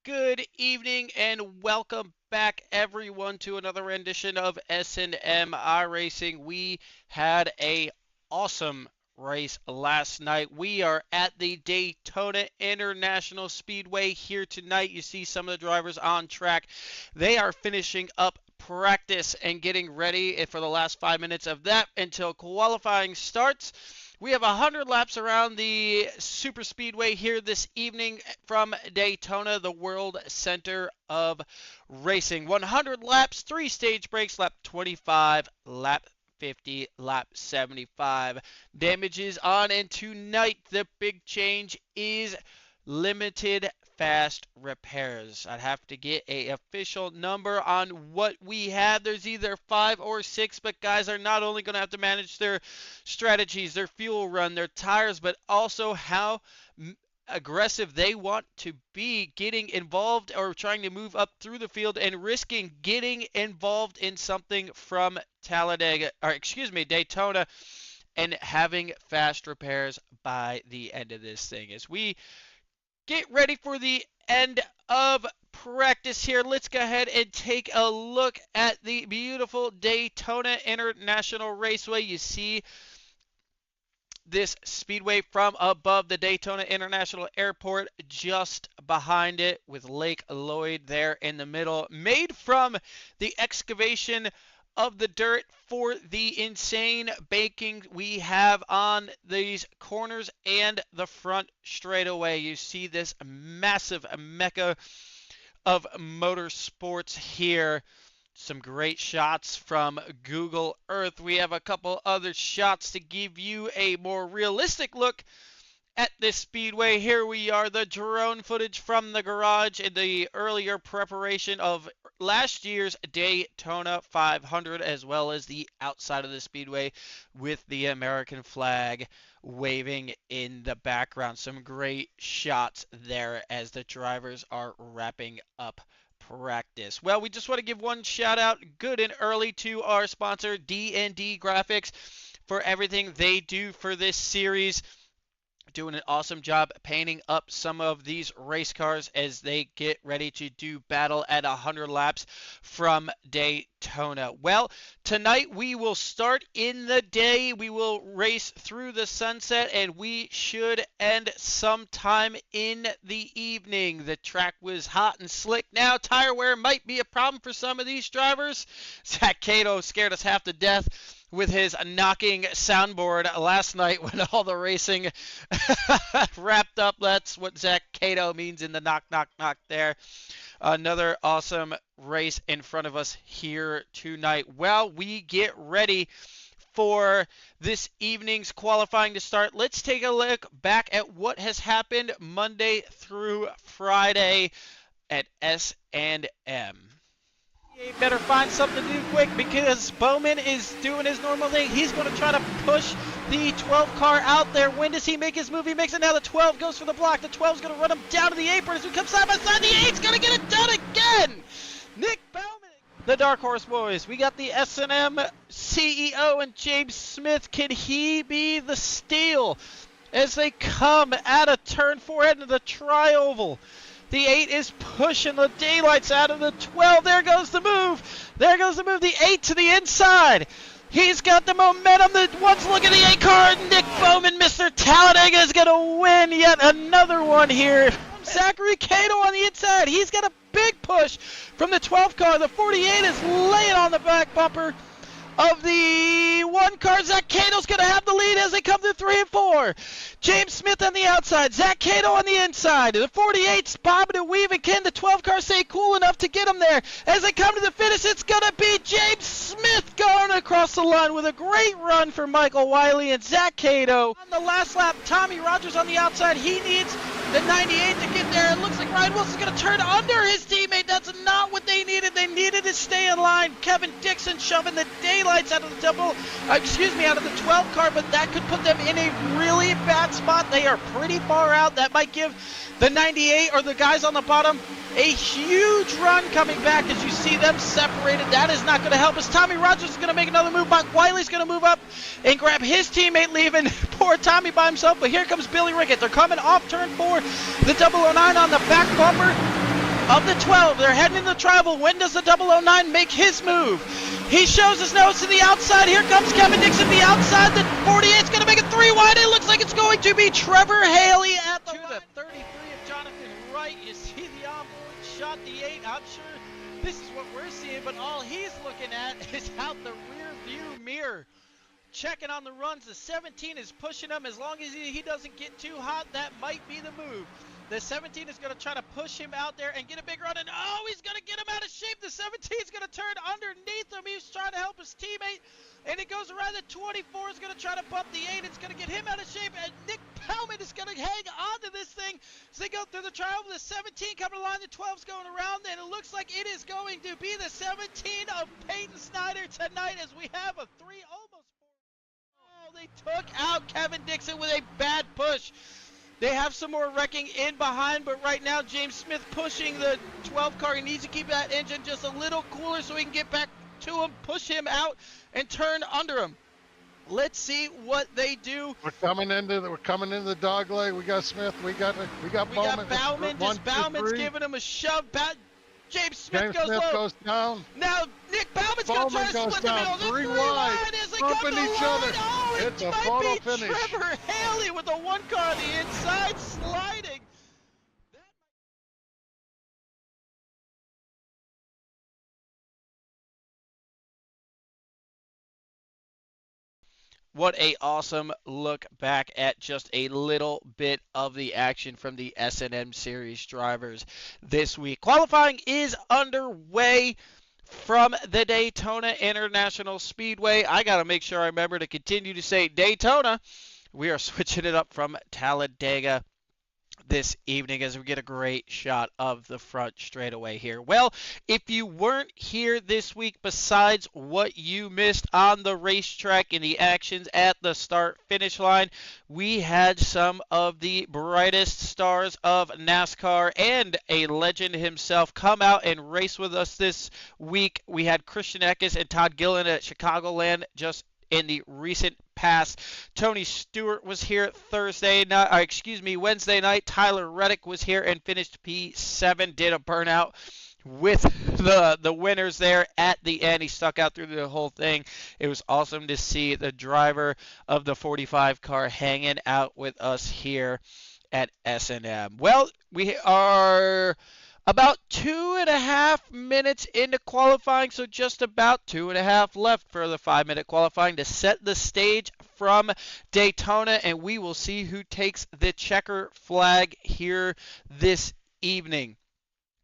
Good evening and welcome back everyone to another rendition of S&M iRacing. We had a awesome race last night. We are at the Daytona International Speedway here tonight. You see some of the drivers on track. They are finishing up practice and getting ready for the last 5 minutes of that until qualifying starts. We have 100 laps around the Super Speedway here this evening from Daytona, the World Center of Racing. 100 laps, 3 stage breaks, lap 25, lap 50, lap 75. Damages on, and tonight the big change is limited fast repairs. I'd have to get an official number on what we have. There's either 5 or 6, but guys are not only going to have to manage their strategies, their fuel run, their tires, but also how aggressive they want to be getting involved or trying to move up through the field and risking getting involved in something from Daytona and having fast repairs by the end of this thing. As we get ready for the end of practice here, let's go ahead and take a look at the beautiful Daytona International Raceway. You see this speedway from above the Daytona International Airport, just behind it with Lake Lloyd there in the middle, made from the excavation of the dirt for the insane banking we have on these corners and the front straightaway. You see this massive mecca of motorsports here. Some great shots from Google Earth. We have a couple other shots to give you a more realistic look at this speedway. Here we are, the drone footage from the garage in the earlier preparation of last year's Daytona 500, as well as the outside of the speedway with the American flag waving in the background. Some great shots there as the drivers are wrapping up practice. Well, we just want to give one shout out good and early to our sponsor D&D Graphics for everything they do for this series. Doing an awesome job painting up some of these race cars as they get ready to do battle at 100 laps from Daytona. Well, tonight we will start in the day. We will race through the sunset, and we should end sometime in the evening. The track was hot and slick. Now tire wear might be a problem for some of these drivers. Zach Cato scared us half to death with his knocking soundboard last night when all the racing wrapped up. That's what Zach Cato means in the knock, knock, knock there. Another awesome race in front of us here tonight. Well, we get ready for this evening's qualifying to start. Let's take a look back at what has happened Monday through Friday at S&M. Better find something to do quick because Bowman is doing his normal thing. He's going to try to push the 12 car out there. When does he make his move? He makes it now. The 12 goes for the block. The 12 is going to run him down to the apron as we come side by side. The 8's going to get it done again. Nick Bowman. The Dark Horse Boys. We got the S&M CEO and James Smith. Can he be the steal as they come at a turn 4 into the tri-oval? The 8 is pushing the daylights out of the 12. There goes the move. There goes the move. The 8 to the inside. He's got the momentum. The one's looking at the 8 car. Nick Bowman, Mr. Talladega, is going to win yet another one here. Zachary Cato on the inside. He's got a big push from the 12 car. The 48 is laying on the back bumper of the 1 car. Zach Cato's going to have the lead as they come through 3 and 4. James Smith on the outside. Zach Cato on the inside. The 48's bobbing and weaving. Can the 12 car stay cool enough to get him there? As they come to the finish, it's going to be James Smith going across the line with a great run for Michael Wiley and Zach Cato. On the last lap, Tommy Rogers on the outside. He needs the 98 to get there. It looks like Ryan Wilson's going to turn under his teammate. That's not what they needed. They needed to stay in line. Kevin Dixon shoving the daylights out of the out of the 12 car, but that could put them in a really bad spot. They are pretty far out. That might give the 98 or the guys on the bottom a huge run coming back as you see them separated. That is not going to help us. Tommy Rogers is going to make another move. Mike Wiley's going to move up and grab his teammate, leaving poor Tommy by himself. But here comes Billy Rickett. They're coming off turn 4. The 009 on the back bumper. of the 12. They're heading into the tribal. When does the 009 make his move? He shows his nose to the outside. Here comes Kevin Dixon, the outside. The 48 is going to make it 3 wide. It looks like it's going to be Trevor Haley at the 33 of Jonathan Wright. You see the onboard shot, the 8. I'm sure this is what we're seeing, but all he's looking at is out the rear view mirror. Checking on the runs. The 17 is pushing him. As long as he doesn't get too hot, that might be the move. The 17 is going to try to push him out there and get a big run. And oh, he's going to get him out of shape. The 17 is going to turn underneath him. He's trying to help his teammate. And it goes around. The 24 is going to try to bump the 8. It's going to get him out of shape. And Nick Bauman is going to hang on to this thing as they go through the trial. The 17 coming to line. The 12 is going around. And it looks like it is going to be the 17 of Peyton Snyder tonight as we have a 3 almost 4. Oh, they took out Kevin Dixon with a bad push. They have some more wrecking in behind, but right now James Smith pushing the 12 car. He needs to keep that engine just a little cooler so he can get back to him, push him out, and turn under him. Let's see what they do. We're coming into the dog leg. We got Smith. We got Bowman. Bowman's giving him a shove. James Smith goes down. Now Nick Bauman's going to try to split the middle. 3 wide. As they come to each other. Oh, it's a might photo be finish. Trevor Haley with a 1 car on the inside sliding. What a awesome look back at just a little bit of the action from the S&M Series drivers this week. Qualifying is underway from the Daytona International Speedway. I got to make sure I remember to continue to say Daytona. We are switching it up from Talladega this evening as we get a great shot of the front straightaway here. Well, if you weren't here this week, besides what you missed on the racetrack in the actions at the start-finish line, we had some of the brightest stars of NASCAR and a legend himself come out and race with us this week. We had Christian Eckes and Todd Gillen at Chicagoland just in the recent past. Tony Stewart was here Wednesday night. Tyler Reddick was here and finished P7, did a burnout with the winners there at the end. He stuck out through the whole thing. It was awesome to see the driver of the 45 car hanging out with us here at S&M. Well, we are about 2.5 minutes into qualifying, so just about 2.5 left for the 5-minute qualifying to set the stage from Daytona, and we will see who takes the checker flag here this evening.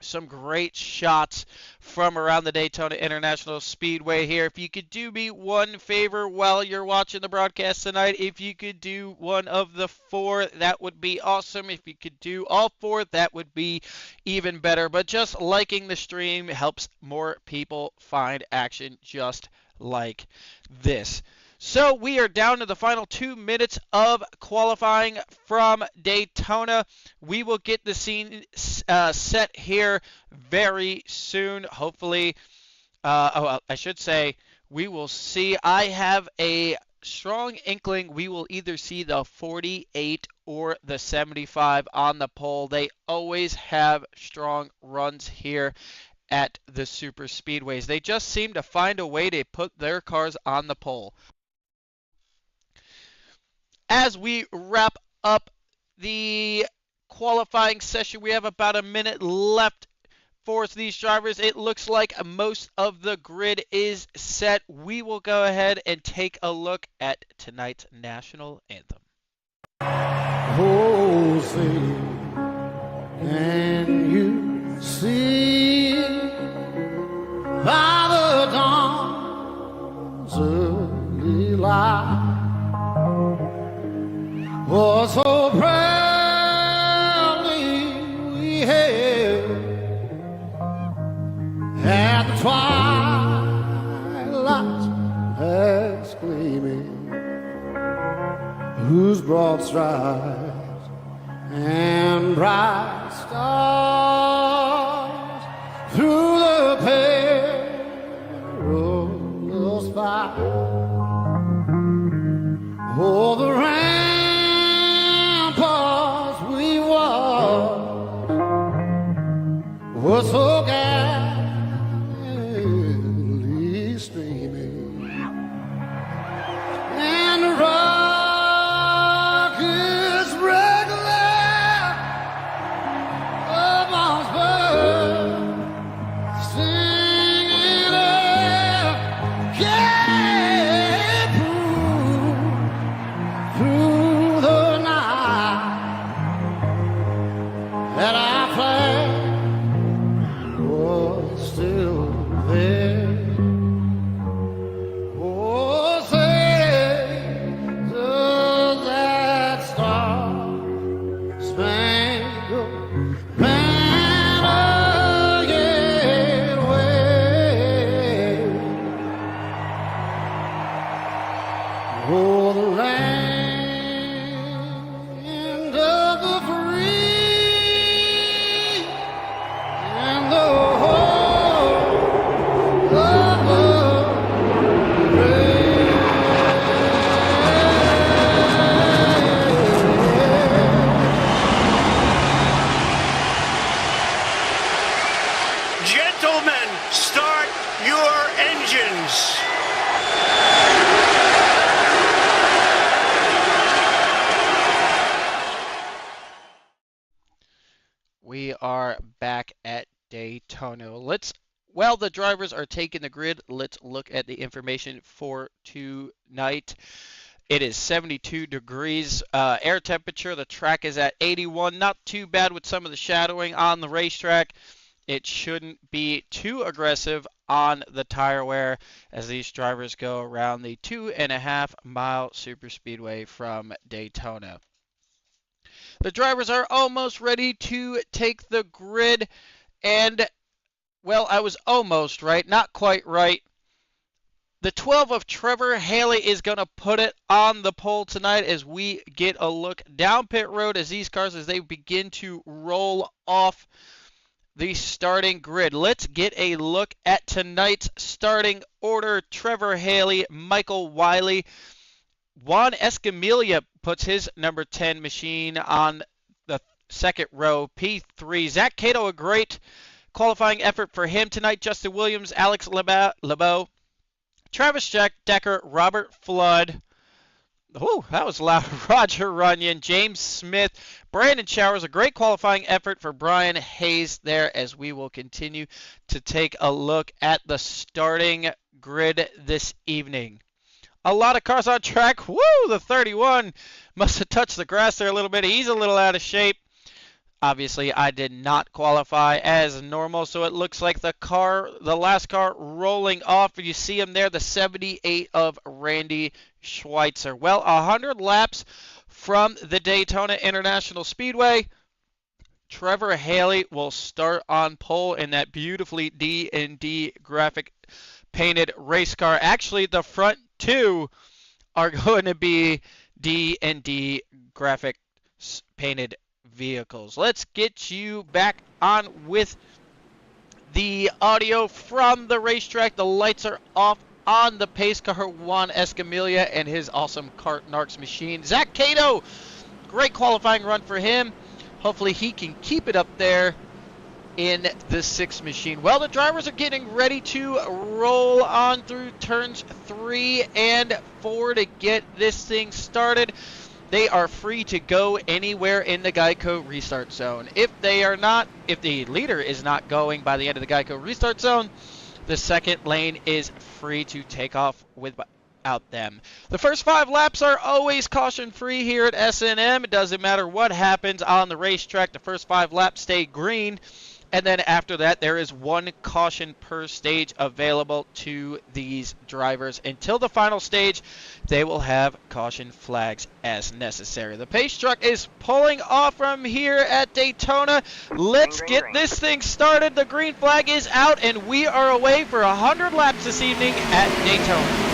Some great shots from around the Daytona International Speedway here. If you could do me one favor while you're watching the broadcast tonight, if you could do one of the 4, that would be awesome. If you could do all 4, that would be even better. But just liking the stream helps more people find action just like this. So we are down to the final 2 minutes of qualifying from Daytona. We will get the scene set here very soon. Hopefully, I should say we will see. I have a strong inkling we will either see the 48 or the 75 on the pole. They always have strong runs here at the super speedways. They just seem to find a way to put their cars on the pole. As we wrap up the qualifying session, we have about a minute left for these drivers. It looks like most of the grid is set. We will go ahead and take a look at tonight's national anthem. Oh, say, can you see by the dawn's early light? Oh, so proudly we hailed at the twilight's last gleaming, whose broad stripes and bright stars through the perilous fight. Oh, the ramparts we walked were me. And the rock is regular of Mossberg, singing up, get through the night that I played was still there. Oh, say, does that star-spangled banner yet wave? Oh, the land of the free and the home of the brave. Gentlemen, start your engines. We are back at Daytona. While the drivers are taking the grid, let's look at the information for tonight. It is 72 degrees air temperature. The track is at 81. Not too bad with some of the shadowing on the racetrack. It shouldn't be too aggressive on the tire wear as these drivers go around the 2.5 mile superspeedway from Daytona. The drivers are almost ready to take the grid, and, well, I was almost right, not quite right. The 12 of Trevor Haley is going to put it on the pole tonight as we get a look down pit road as these cars, as they begin to roll off the starting grid. Let's get a look at tonight's starting order. Trevor Haley, Michael Wiley, Juan Escamilla puts his number 10 machine on the second row, P3. Zach Cato, a great qualifying effort for him tonight. Justin Williams, Alex Lebeau, Travis Decker, Robert Flood. Oh, that was loud. Roger Runyon, James Smith, Brandon Showers. A great qualifying effort for Brian Hayes there as we will continue to take a look at the starting grid this evening. A lot of cars on track. Woo! The 31 must have touched the grass there a little bit. He's a little out of shape. Obviously, I did not qualify as normal, so it looks like the last car rolling off. You see him there, the 78 of Randy Schweitzer. Well, 100 laps from the Daytona International Speedway. Trevor Haley will start on pole in that beautifully D&D graphic painted race car. Actually, the front two are going to be D&D graphic painted vehicles. Let's get you back on with the audio from the racetrack. The lights are off on the pace car, Juan Escamilla and his awesome Kart Narcs machine. Zach Cato, great qualifying run for him. Hopefully he can keep it up there in the 6 machine. Well, the drivers are getting ready to roll on through turns 3 and 4 to get this thing started. They are free to go anywhere in the Geico restart zone. If the leader is not going by the end of the Geico restart zone, the second lane is free to take off without them. The first 5 laps are always caution-free here at S&M. It doesn't matter what happens on the racetrack. The first 5 laps stay green. And then after that, there is 1 caution per stage available to these drivers. Until the final stage, they will have caution flags as necessary. The pace truck is pulling off from here at Daytona. Let's get this thing started. The green flag is out, and we are away for 100 laps this evening at Daytona.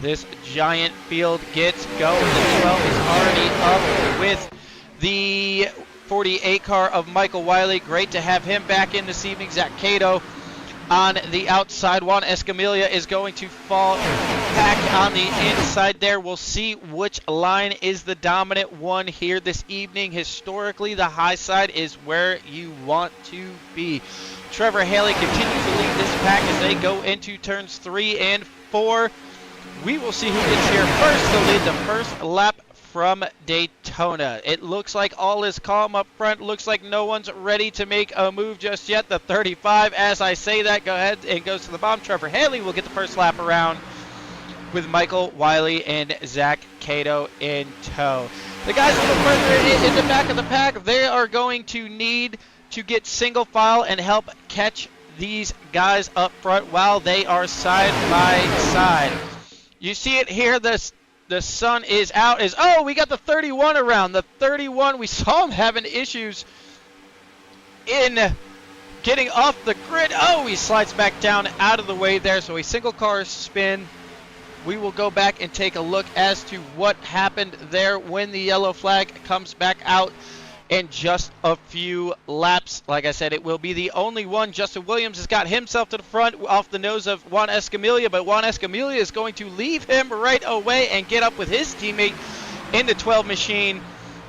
This giant field gets going. The 12 is already up with the 48 car of Michael Wiley. Great to have him back in this evening. Zach Cato on the outside. Juan Escamilla is going to fall pack on the inside there. We'll see which line is the dominant one here this evening. Historically, the high side is where you want to be. Trevor Haley continues to lead this pack as they go into turns 3 and 4. We will see who gets here first to lead the first lap from Daytona. It looks like all is calm up front. Looks like no one's ready to make a move just yet. The 35, as I say that, go ahead and goes to the bottom. Trevor Haley will get the first lap around with Michael Wiley and Zach Cato in tow. The guys a little further in the back of the pack, they are going to need to get single file and help catch these guys up front while they are side by side. You see it here, the sun is out. Oh, we got the 31 around. The 31, we saw him having issues in getting off the grid. Oh, he slides back down out of the way there. So a single car spin. We will go back and take a look as to what happened there when the yellow flag comes back out in just a few laps. Like I said, it will be the only one. Justin Williams has got himself to the front off the nose of Juan Escamilla, but Juan Escamilla is going to leave him right away and get up with his teammate in the 12 machine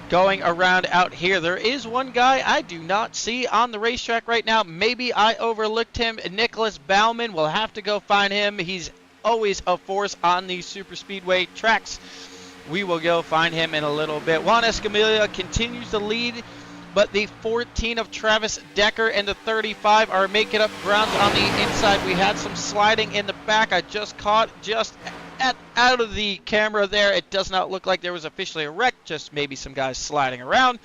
going around out here. There is one guy I do not see on the racetrack right now. Maybe I overlooked him. Nicholas Bauman. We'll have to go find him. He's always a force on these super speedway tracks. We will go find him in a little bit. Juan Escamilla continues to lead, but the 14 of Travis Decker and the 35 are making up ground on the inside. We had some sliding in the back. I just caught out of the camera there. It does not look like there was officially a wreck, just maybe some guys sliding around.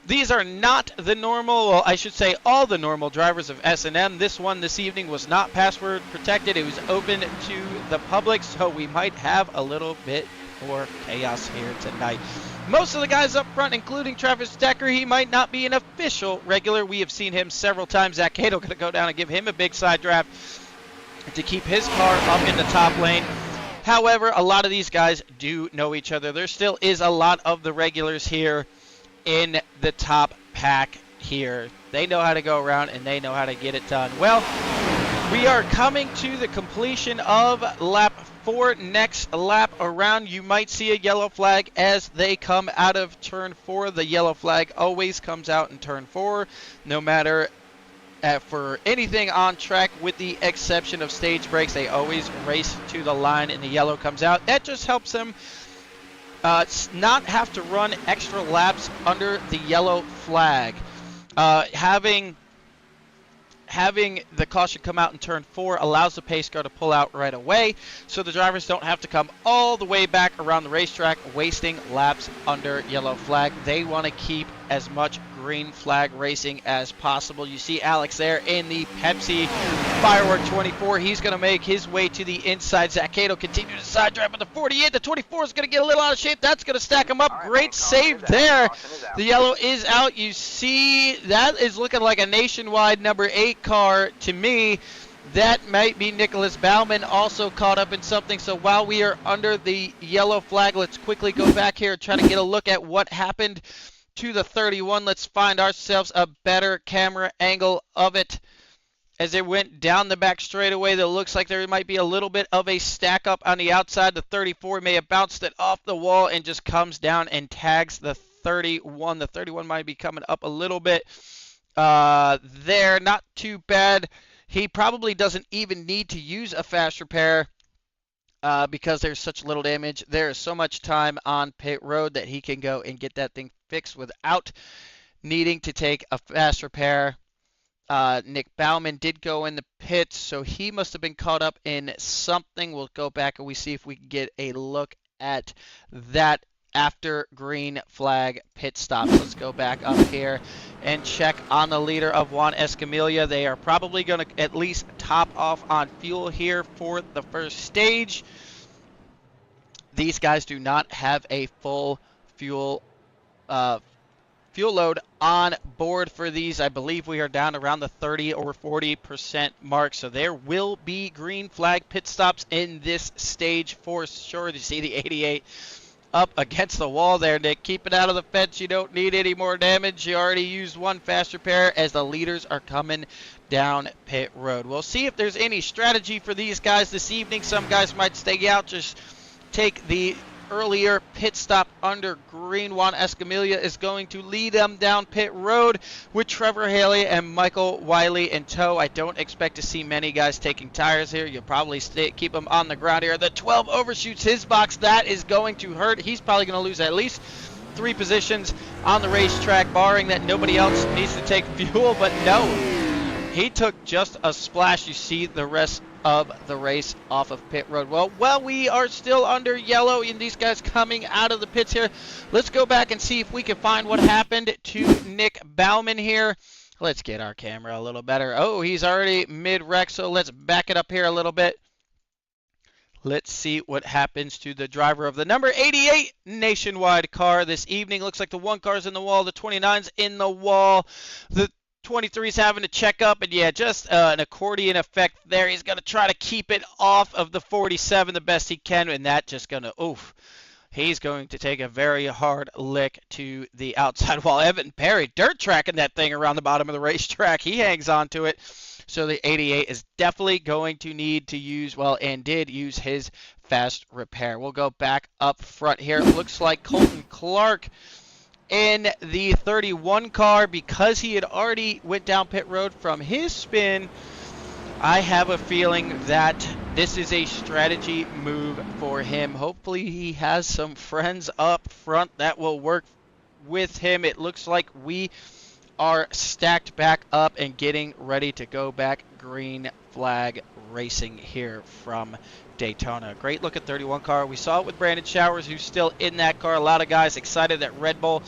These are not the normal, well, I should say all the normal drivers of S&M. This one this evening was not password protected. It was open to the public, so we might have a little bit more chaos here tonight. Most of the guys up front, including Travis Decker, he might not be an official regular. We have seen him several times. Zach Cato going to go down and give him a big side draft to keep his car up in the top lane. However, a lot of these guys do know each other. There still is a lot of the regulars here in the top pack here. They know how to go around and they know how to get it done. Well, we are coming to the completion of lap 4. Next lap around, you might see a yellow flag as they come out of turn 4. The yellow flag always comes out in turn 4, no matter for anything on track, with the exception of stage breaks. They always race to the line and the yellow comes out. That just helps them not have to run extra laps under the yellow flag. Having the caution come out in turn 4 allows the pace car to pull out right away, so the drivers don't have to come all the way back around the racetrack wasting laps under yellow flag. They want to keep as much green flag racing as possible. You see Alex there in the Pepsi Firework 24. He's going to make his way to the inside. Zach Cato continues to side drive with the 48. The 24 is going to get a little out of shape. That's going to stack him up. Right, great save there. The yellow is out. You see that is looking like a nationwide number 8 car to me. That might be Nicholas Bauman also caught up in something. So while we are under the yellow flag, let's quickly go back here and try to get a look at what happened to the 31. Let's find ourselves a better camera angle of it. As it went down the back straightaway, that looks like there might be a little bit of a stack up on the outside. The 34 may have bounced it off the wall and just comes down and tags the 31. The 31 might be coming up a little bit there. Not too bad. He probably doesn't even need to use a fast repair because there's such little damage. There is so much time on pit road that he can go and get that thing fixed without needing to take a fast repair. Nick Bauman did go in the pits, so he must have been caught up in something. We'll go back and we see if we can get a look at that after green flag pit stop. Let's go back up here and check on the leader of Juan Escamilla. They are probably going to at least top off on fuel here for the first stage. These guys do not have a full fuel load on board for these. I believe we are down around the 30 or 40% mark, so there will be green flag pit stops in this stage for sure. You see the 88 up against the wall there, Nick. Keep it out of the fence. You don't need any more damage. You already used one fast repair as the leaders are coming down pit road. We'll see if there's any strategy for these guys this evening. Some guys might stay out, just take the earlier pit stop under green. Juan Escamilla is going to lead them down pit road with Trevor Haley and Michael Wiley in tow. I don't expect to see many guys taking tires here. You'll probably keep them on the ground here. The 12 overshoots his box. That is going to hurt. He's probably going to lose at least 3 positions on the racetrack, barring that nobody else needs to take fuel. But no, he took just a splash. You see the rest of the race off of pit road. Well, we are still under yellow, and these guys coming out of the pits here. Let's go back and see if we can find what happened to Nick Bauman here. Let's get our camera a little better. Oh, he's already mid-wreck, so let's back it up here a little bit. Let's see what happens to the driver of the number 88 Nationwide car this evening. Looks like the 1 car's in the wall, the 29's in the wall. The 23's having to check up, and yeah, just an accordion effect there. He's going to try to keep it off of the 47 the best he can, and that just going to, oof. He's going to take a very hard lick to the outside wall. Evan Perry dirt tracking that thing around the bottom of the racetrack. He hangs on to it. So the 88 is definitely going to need to use, well, and did use his fast repair. We'll go back up front here. It looks like Colton Clark in the 31 car, because he had already went down pit road from his spin. I have a feeling that this is a strategy move for him. Hopefully he has some friends up front that will work with him. It looks like we are stacked back up and getting ready to go back green flag racing here from Daytona. Great look at 31 car. We saw it with Brandon Showers, who's still in that car. A lot of guys excited that Red Bull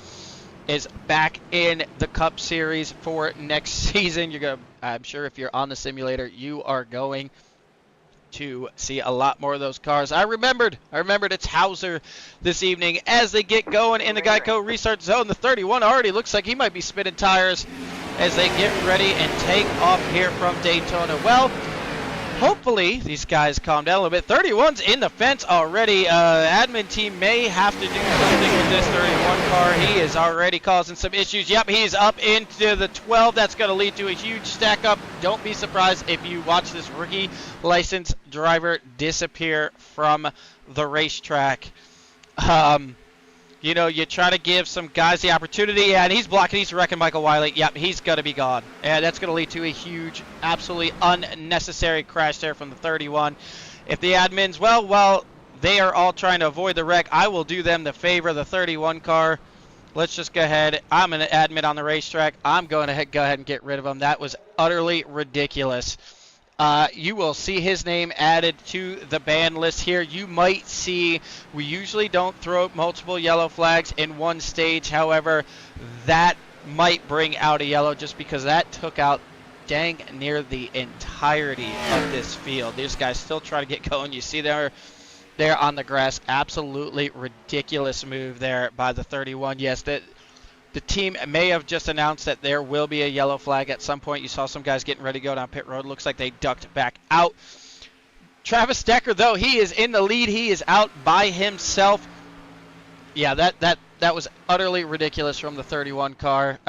is back in the Cup Series for next season. I'm sure if you're on the simulator, you are going to see a lot more of those cars. I remembered it's Hauser this evening as they get going in the Geico restart zone. The 31 already looks like he might be spinning tires as they get ready and take off here from Daytona. Well, hopefully these guys calm down a little bit. 31's in the fence already. Admin team may have to do something with this 31 car. He is already causing some issues. Yep, he's up into the 12. That's going to lead to a huge stack up. Don't be surprised if you watch this rookie license driver disappear from the racetrack. You know, you try to give some guys the opportunity, and he's blocking, he's wrecking Michael Wiley. Yep, he's going to be gone. And that's going to lead to a huge, absolutely unnecessary crash there from the 31. If the admins, well, they are all trying to avoid the wreck, I will do them the favor. The 31 car, let's just go ahead. I'm an admin on the racetrack. I'm going to go ahead and get rid of him. That was utterly ridiculous. You will see his name added to the ban list here. You might see, we usually don't throw multiple yellow flags in one stage. However, that might bring out a yellow just because that took out dang near the entirety of this field. These guys still try to get going. You see there on the grass, absolutely ridiculous move there by the 31. Yes, the team may have just announced that there will be a yellow flag at some point. You saw some guys getting ready to go down pit road. Looks like they ducked back out. Travis Decker, though, he is in the lead. He is out by himself. Yeah, that was utterly ridiculous from the 31 car.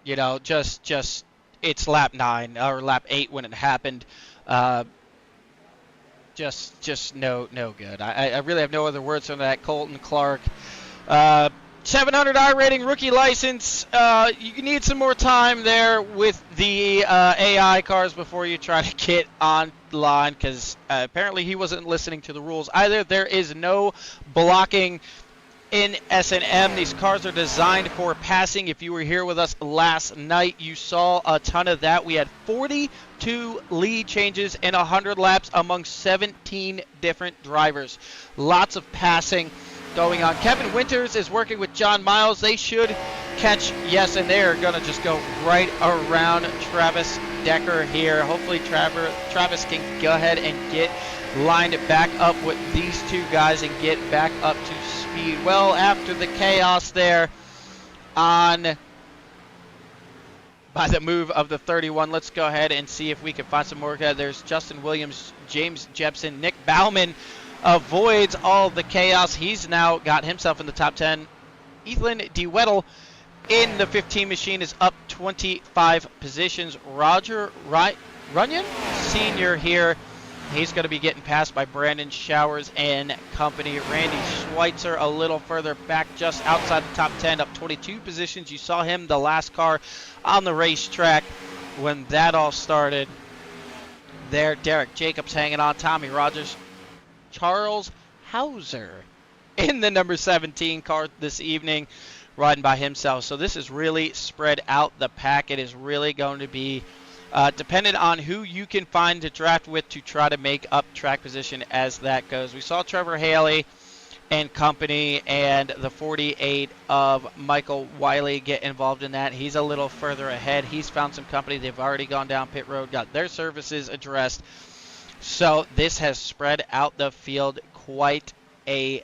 You know, just it's lap 9 or lap 8 when it happened. Just no good. I really have no other words for that. Colton Clark. 700 iRating rookie license. You need some more time there with the AI cars before you try to get on line, because apparently he wasn't listening to the rules either. There is no blocking in S&M. These cars are designed for passing. If you were here with us last night, you saw a ton of that. We had 42 lead changes in 100 laps among 17 different drivers. Lots of passing going on. Kevin Winters is working with John Miles. They should catch, yes, and they are going to just go right around Travis Decker here. Hopefully Travis can go ahead and get lined back up with these two guys and get back up to speed. Well, after the chaos there by the move of the 31, let's go ahead and see if we can find some more. There's Justin Williams, James Jepson, Nick Bauman avoids all the chaos. He's now got himself in the top 10. Ethan DeWettle in the 15 machine is up 25 positions. Roger Runyon, senior here, he's going to be getting passed by Brandon Showers and company. Randy Schweitzer a little further back, just outside the top 10, up 22 positions. You saw him, the last car on the racetrack when that all started. There, Derek Jacobs hanging on. Tommy Rogers. Charles Hauser in the number 17 car this evening, riding by himself. So this is really spread out the pack. It is really going to be dependent on who you can find to draft with to try to make up track position as that goes. We saw Trevor Haley and company and the 48 of Michael Wiley get involved in that. He's a little further ahead. He's found some company. They've already gone down pit road, got their services addressed. So this has spread out the field quite a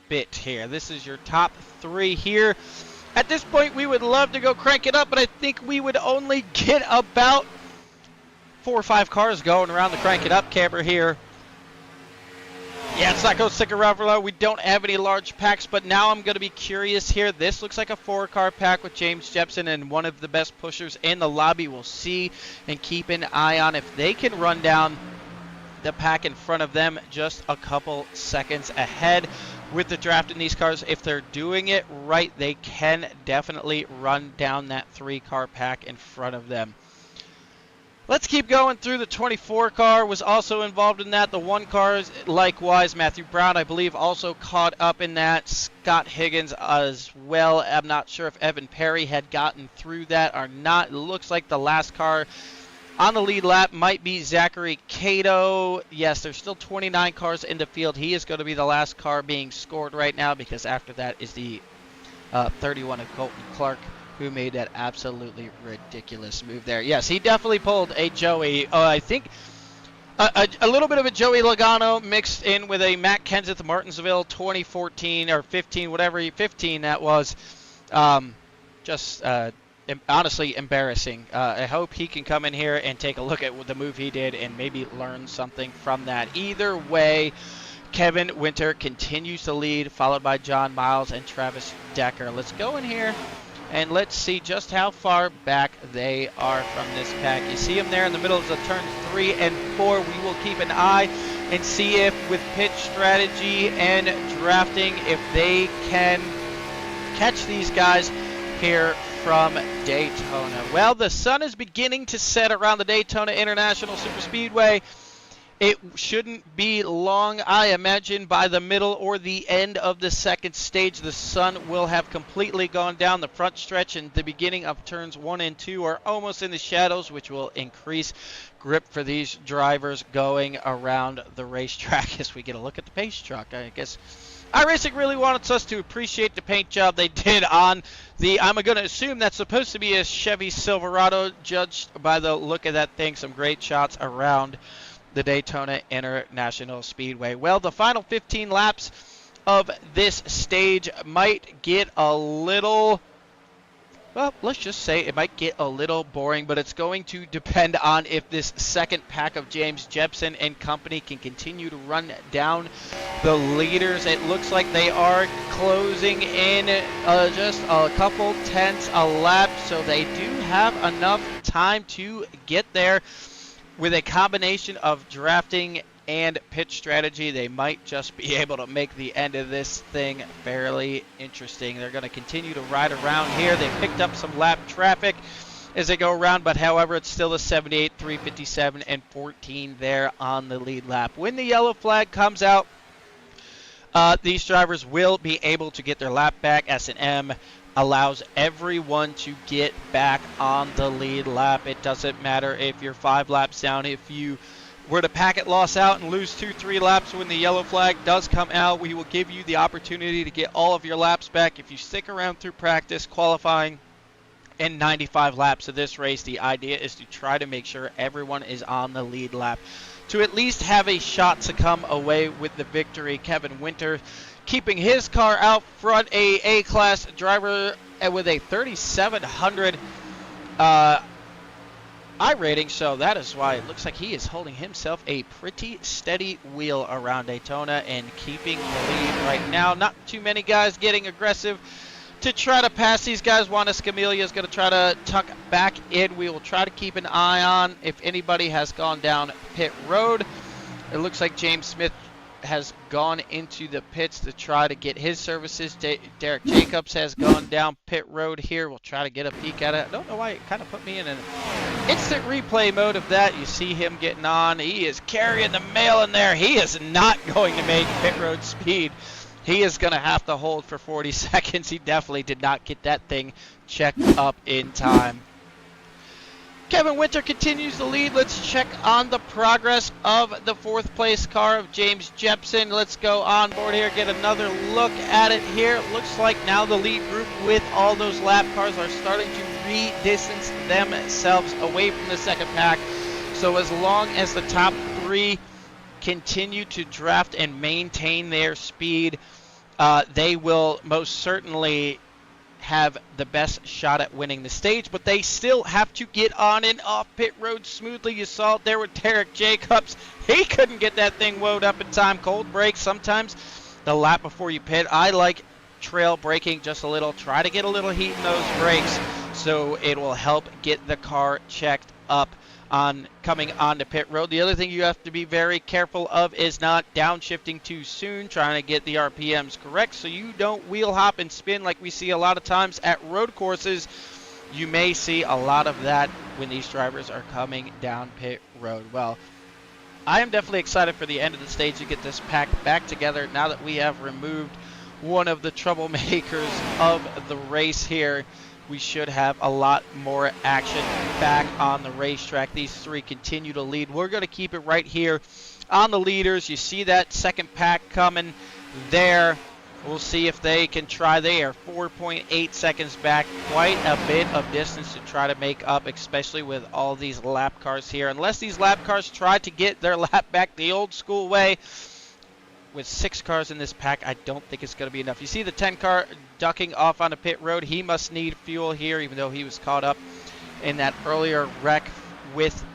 bit here. This is your top 3 here. At this point, we would love to go crank it up, but I think we would only get about 4 or 5 cars going around the crank it up camber here. Yeah, it's not going to stick around for long. We don't have any large packs, but now I'm going to be curious here. This looks like a 4-car pack with James Jepson and one of the best pushers in the lobby. We'll see and keep an eye on if they can run down the pack in front of them just a couple seconds ahead with the draft in these cars. If they're doing it right, they can definitely run down that 3-car pack in front of them. Let's keep going through. The 24 car was also involved in that. The 1 car, likewise, Matthew Brown, I believe, also caught up in that. Scott Higgins as well. I'm not sure if Evan Perry had gotten through that or not. It looks like the last car on the lead lap might be Zachary Cato. Yes, there's still 29 cars in the field. He is going to be the last car being scored right now because after that is the 31 of Colton Clark, who made that absolutely ridiculous move there. Yes, he definitely pulled a Joey. I think a little bit of a Joey Logano mixed in with a Matt Kenseth Martinsville 2014 or 15, whatever 15 that was. Honestly embarrassing. I hope he can come in here and take a look at the move he did and maybe learn something from that. Either way, Kevin Winter continues to lead, followed by John Miles and Travis Decker. Let's go in here and let's see just how far back they are from this pack. You see them there in the middle of the turns 3 and 4. We will keep an eye and see if with pitch strategy and drafting, if they can catch these guys here from Daytona. Well, the sun is beginning to set around the Daytona International Superspeedway. It shouldn't be long, I imagine, by the middle or the end of the second stage. The sun will have completely gone down. The front stretch and the beginning of turns 1 and 2 are almost in the shadows, which will increase grip for these drivers going around the racetrack as we get a look at the pace truck. I guess iRacing really wants us to appreciate the paint job they did on the, I'm going to assume that's supposed to be a Chevy Silverado, judged by the look of that thing. Some great shots around the Daytona International Speedway. Well, the final 15 laps of this stage might get a little, well, let's just say it might get a little boring, but it's going to depend on if this second pack of James Jepson and company can continue to run down the leaders. It looks like they are closing in just a couple tenths a lap, so they do have enough time to get there. With a combination of drafting and pitch strategy, they might just be able to make the end of this thing fairly interesting. They're going to continue to ride around here. They picked up some lap traffic as they go around, but however, it's still a 78, 357, and 14 there on the lead lap. When the yellow flag comes out, these drivers will be able to get their lap back. S&M allows everyone to get back on the lead lap. It doesn't matter if you're 5 laps down. If you were to packet loss out and lose 2-3 laps when the yellow flag does come out, we will give you the opportunity to get all of your laps back. If you stick around through practice, qualifying, and 95 laps of this race, the idea is to try to make sure everyone is on the lead lap to at least have a shot to come away with the victory. Kevin Winter keeping his car out front, a A-class driver with a 3,700 iRating, so that is why it looks like he is holding himself a pretty steady wheel around Daytona and keeping the lead right now. Not too many guys getting aggressive to try to pass these guys. Juan Escamilla is going to try to tuck back in. We will try to keep an eye on if anybody has gone down pit road. It looks like James Smith has gone into the pits to try to get his services. Derek Jacobs has gone down pit road here. We'll try to get a peek at it. I don't know why it kind of put me in an instant replay mode of that. You see him getting on. He is carrying the mail in there. He is not going to make pit road speed. He is going to have to hold for 40 seconds. He definitely did not get that thing checked up in time. Kevin Winter continues the lead. Let's check on the progress of the 4th place car of James Jepson. Let's go on board here, get another look at it here. Looks like now the lead group with all those lap cars are starting to re-distance themselves away from the second pack. So as long as the top 3 continue to draft and maintain their speed, they will most certainly have the best shot at winning the stage, but they still have to get on and off pit road smoothly. You saw it there with Derek Jacobs. He couldn't get that thing wound up in time. Cold brakes sometimes the lap before you pit. I like trail braking just a little. Try to get a little heat in those brakes so it will help get the car checked up on coming onto pit road. The other thing you have to be very careful of is not downshifting too soon, trying to get the RPMs correct so you don't wheel hop and spin like we see a lot of times at road courses. You may see a lot of that when these drivers are coming down pit road. Well, I am definitely excited for the end of the stage to get this pack back together now that we have removed one of the troublemakers of the race here. We should have a lot more action back on the racetrack. These 3 continue to lead. We're going to keep it right here on the leaders. You see that second pack coming there. We'll see if they can try. They are 4.8 seconds back. Quite a bit of distance to try to make up, especially with all these lap cars here. Unless these lap cars try to get their lap back the old school way, with 6 cars in this pack, I don't think it's going to be enough. You see the 10 car ducking off on the pit road. He must need fuel here, even though he was caught up in that earlier wreck with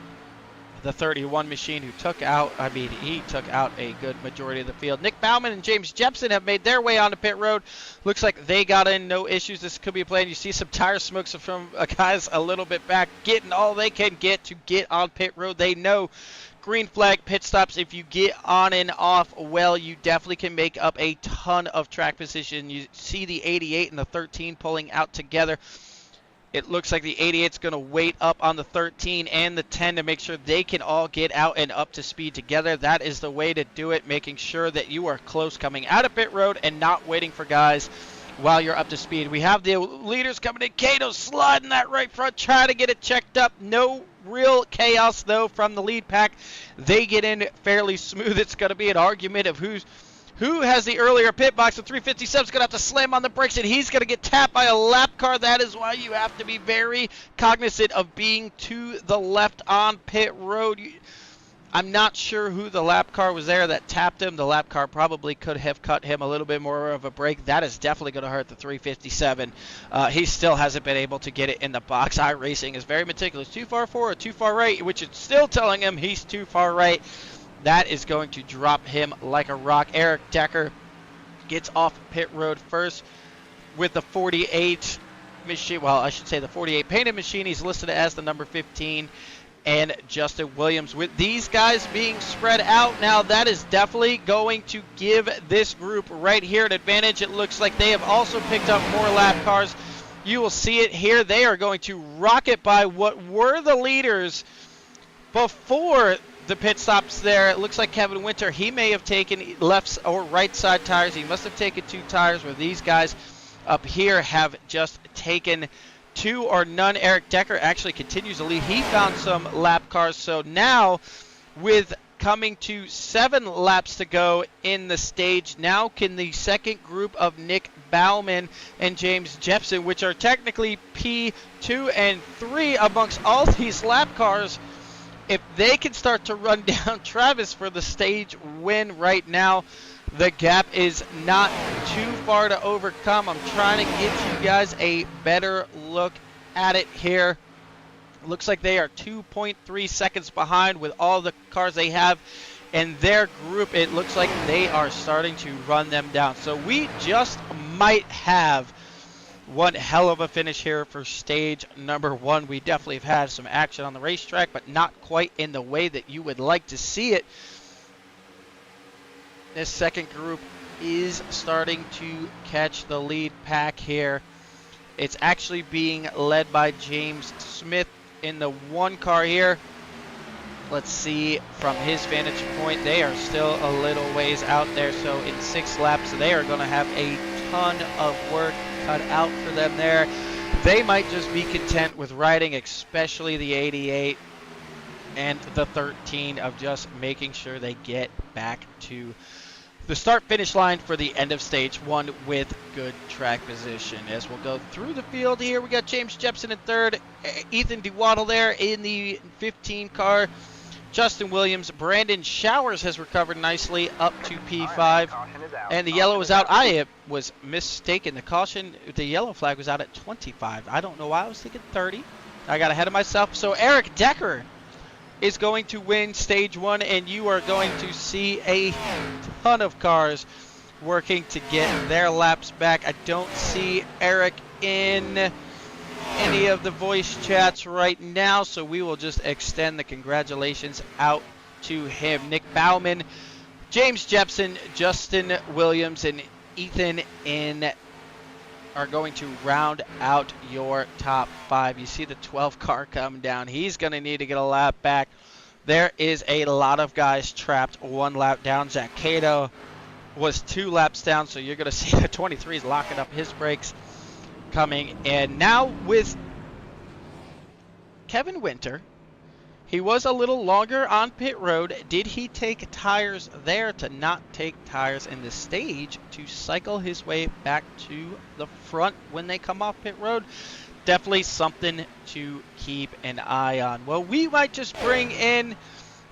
the 31 machine who took out, he took out a good majority of the field. Nick Bauman and James Jepson have made their way onto pit road. Looks like they got in, no issues. This could be a play. You see some tire smokes from guys a little bit back, getting all they can get to get on pit road. They know green flag pit stops, if you get on and off well, you definitely can make up a ton of track position. You see the 88 and the 13 pulling out together. It looks like the 88 is going to wait up on the 13 and the 10 to make sure they can all get out and up to speed together. That is the way to do it, making sure that you are close coming out of pit road and not waiting for guys while you're up to speed. We have the leaders coming in. Cato sliding that right front, trying to get it checked up. No real chaos, though, from the lead pack. They get in fairly smooth. It's going to be an argument of who has the earlier pit box. The 357 is going to have to slam on the brakes, and he's going to get tapped by a lap car. That is why you have to be very cognizant of being to the left on pit road. I'm not sure who the lap car was there that tapped him. The lap car probably could have cut him a little bit more of a break. That is definitely going to hurt the 357. He still hasn't been able to get it in the box. iRacing is very meticulous. Too far forward, too far right, which is still telling him he's too far right. That is going to drop him like a rock. Eric Decker gets off pit road first with the 48 machine. Well, I should say the 48 painted machine. He's listed as the number 15. And Justin Williams. With these guys being spread out now, that is definitely going to give this group right here an advantage. It looks like they have also picked up more lap cars. You will see it here. They are going to rocket by what were the leaders before the pit stops there. It looks like Kevin Winter, he may have taken left or right side tires. He must have taken 2 tires, where these guys up here have just taken 2 or none. Eric Decker actually continues to lead. He found some lap cars. So now, with coming to 7 laps to go in the stage, now can the second group of Nick Bauman and James Jepson, which are technically P2 and 3 amongst all these lap cars, if they can start to run down Travis for the stage win right now, the gap is not too far to overcome. I'm trying to give you guys a better look at it here. Looks like they are 2.3 seconds behind with all the cars they have in their group. It looks like they are starting to run them down. So we just might have one hell of a finish here for stage number 1. We definitely have had some action on the racetrack, but not quite in the way that you would like to see it. This second group is starting to catch the lead pack here. It's actually being led by James Smith in the 1 car here. Let's see from his vantage point. They are still a little ways out there, so in 6 laps they are going to have a ton of work cut out for them there. They might just be content with riding, especially the 88 and the 13, of just making sure they get back to the start-finish line for the end of stage 1 with good track position. As we'll go through the field here, we got James Jepson in 3rd, Ethan DeWaddle there in the 15 car, Justin Williams. Brandon Showers has recovered nicely up to P5, and the yellow was out. I was mistaken. The yellow flag was out at 25. I don't know why I was thinking 30. I got ahead of myself. So Eric Decker is going to win stage 1, and you are going to see a ton of cars working to get their laps back. I don't see Eric in any of the voice chats right now, so we will just extend the congratulations out to him. Nick Bauman, James Jepson, Justin Williams, and Ethan in are going to round out your top 5. You see the 12 car coming down. He's going to need to get a lap back. There is a lot of guys trapped 1 lap down. Zach Cato was 2 laps down, so you're going to see the 23 is locking up his brakes coming in. Now with Kevin Winter, he was a little longer on pit road. Did he take tires there to not take tires in the stage to cycle his way back to the front when they come off pit road? Definitely something to keep an eye on. Well, we might just bring in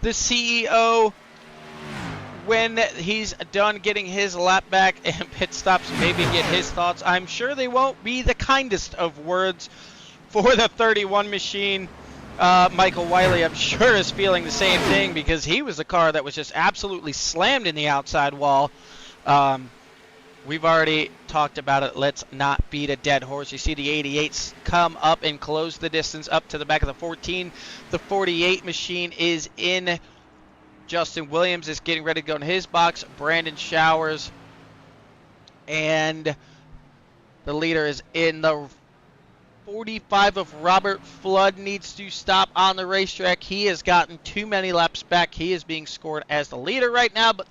the CEO when he's done getting his lap back and pit stops, maybe get his thoughts. I'm sure they won't be the kindest of words for the 31 machine. Michael Wiley, I'm sure, is feeling the same thing because he was a car that was just absolutely slammed in the outside wall. We've already talked about it. Let's not beat a dead horse. You see the 88s come up and close the distance up to the back of the 14. The 48 machine is in. Justin Williams is getting ready to go in his box. Brandon Showers and the leader is in. The 45 of Robert Flood needs to stop on the racetrack. He has gotten too many laps back. He is being scored as the leader right now, but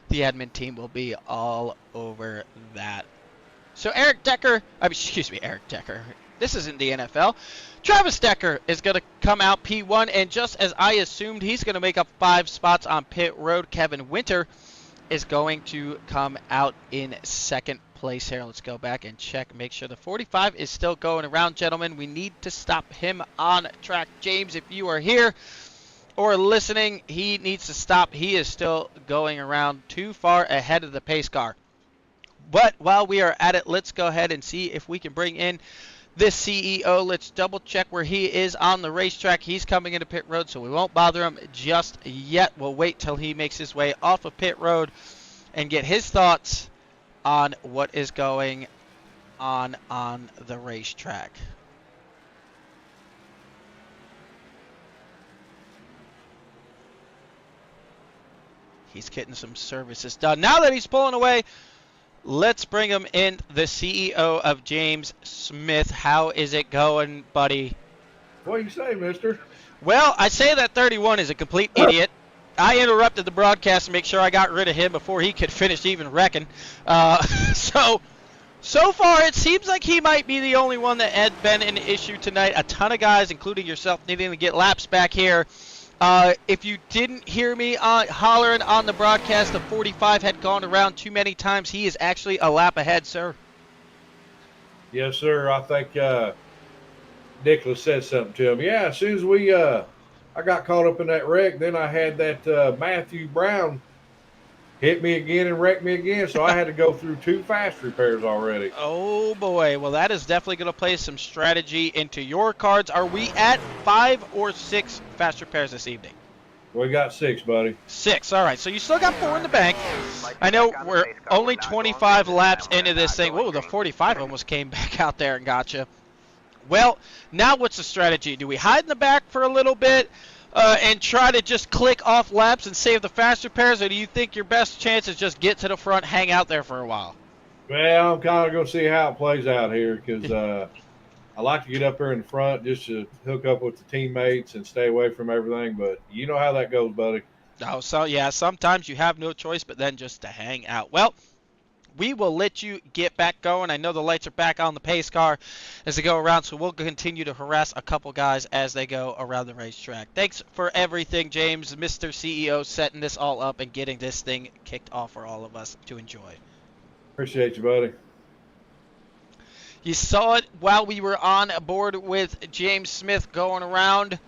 the admin team will be all over that. So Eric Decker. This isn't the NFL. Travis Decker is going to come out P1, and just as I assumed, he's going to make up 5 spots on pit road. Kevin Winter is going to come out in 2nd place here. Let's go back and check, make sure the 45 is still going around, gentlemen. We need to stop him on track. James, if you are here or listening, he needs to stop. He is still going around too far ahead of the pace car. But while we are at it, let's go ahead and see if we can bring in this CEO. Let's double check where he is on the racetrack. He's coming into pit road, so we won't bother him just yet. We'll wait till he makes his way off of pit road and get his thoughts on what is going on the racetrack. He's getting some services done. Now that he's pulling away, let's bring him in, the CEO of James Smith. How is it going, buddy? What do you say, mister? Well, I say that 31 is a complete idiot. I interrupted the broadcast to make sure I got rid of him before he could finish even wrecking. So far, it seems like he might be the only one that had been an issue tonight. A ton of guys, including yourself, needing to get laps back here. If you didn't hear me hollering on the broadcast, the 45 had gone around too many times. He is actually a lap ahead, sir. Yes, sir. I think Nicholas said something to him. Yeah, as soon as I got caught up in that wreck, then I had that Matthew Brown hit me again and wrecked me again. So I had to go through 2 fast repairs already. Oh boy, well that is definitely going to play some strategy into your cards. Are we at 5 or 6 fast repairs this evening? We got 6, buddy. 6, all right. So you still got 4 in the bank. I know we're only 25 laps into this thing. Whoa, the 45 almost came back out there and got you. Well, now what's the strategy? Do we hide in the back for a little bit and try to just click off laps and save the fast repairs, or do you think your best chance is just get to the front, hang out there for a while? Well, I'm kind of going to see how it plays out here because I like to get up there in the front just to hook up with the teammates and stay away from everything. But you know how that goes, buddy. Oh, so yeah, sometimes you have no choice but then just to hang out. Well, we will let you get back going. I know the lights are back on the pace car as they go around, so we'll continue to harass a couple guys as they go around the racetrack. Thanks for everything, James, Mr. CEO, setting this all up and getting this thing kicked off for all of us to enjoy. Appreciate you, buddy. You saw it while we were on board with James Smith going around.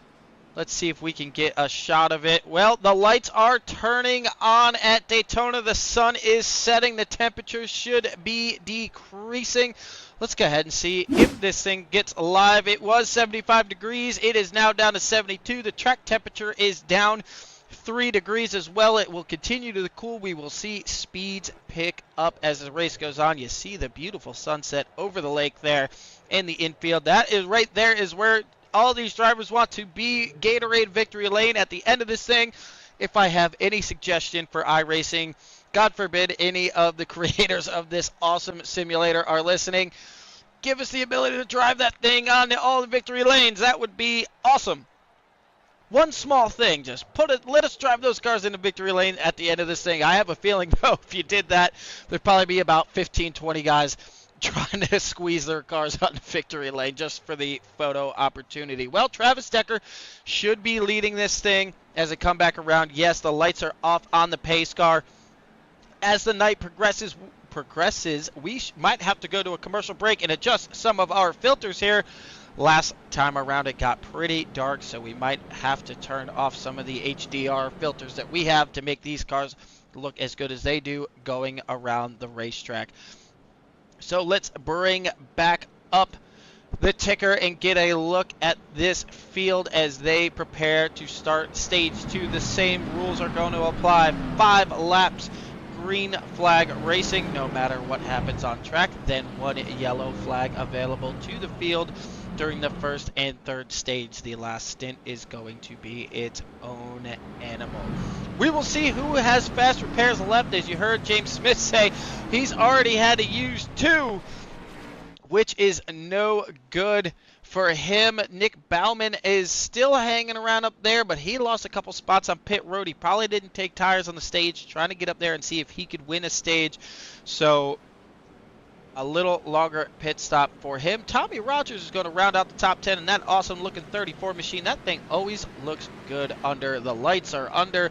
Let's see if we can get a shot of it. Well, the lights are turning on at Daytona. The sun is setting. The temperature should be decreasing. Let's go ahead and see if this thing gets alive. It was 75 degrees. It is now down to 72. The track temperature is down 3 degrees as well. It will continue to cool. We will see speeds pick up as the race goes on. You see the beautiful sunset over the lake there in the infield. That is right there is where all these drivers want to be. Gatorade Victory Lane at the end of this thing. If I have any suggestion for iRacing, God forbid any of the creators of this awesome simulator are listening, give us the ability to drive that thing on all the victory lanes. That would be awesome. One small thing, just let us drive those cars into victory lane at the end of this thing. I have a feeling, though, if you did that, there'd probably be about 15, 20 guys trying to squeeze their cars on the victory lane just for the photo opportunity. Well, Travis Decker should be leading this thing as it come back around. Yes, the lights are off on the pace car. As the night progresses, we might have to go to a commercial break and adjust some of our filters here. Last time around it got pretty dark, so we might have to turn off some of the HDR filters that we have to make these cars look as good as they do going around the racetrack. So let's bring back up the ticker and get a look at this field as they prepare to start stage 2. The same rules are going to apply. 5 laps, green flag racing, no matter what happens on track. Then 1 yellow flag available to the field during the first and third stage. The last stint is going to be its own animal. We will see who has fast repairs left. As you heard James Smith say, he's already had to use 2, which is no good for him. Nick Bauman is still hanging around up there, but he lost a couple spots on pit road. He probably didn't take tires on the stage, trying to get up there and see if he could win a stage. So a little longer pit stop for him. Tommy Rogers is going to round out the top 10 in that awesome looking 34 machine. That thing always looks good under the lights or under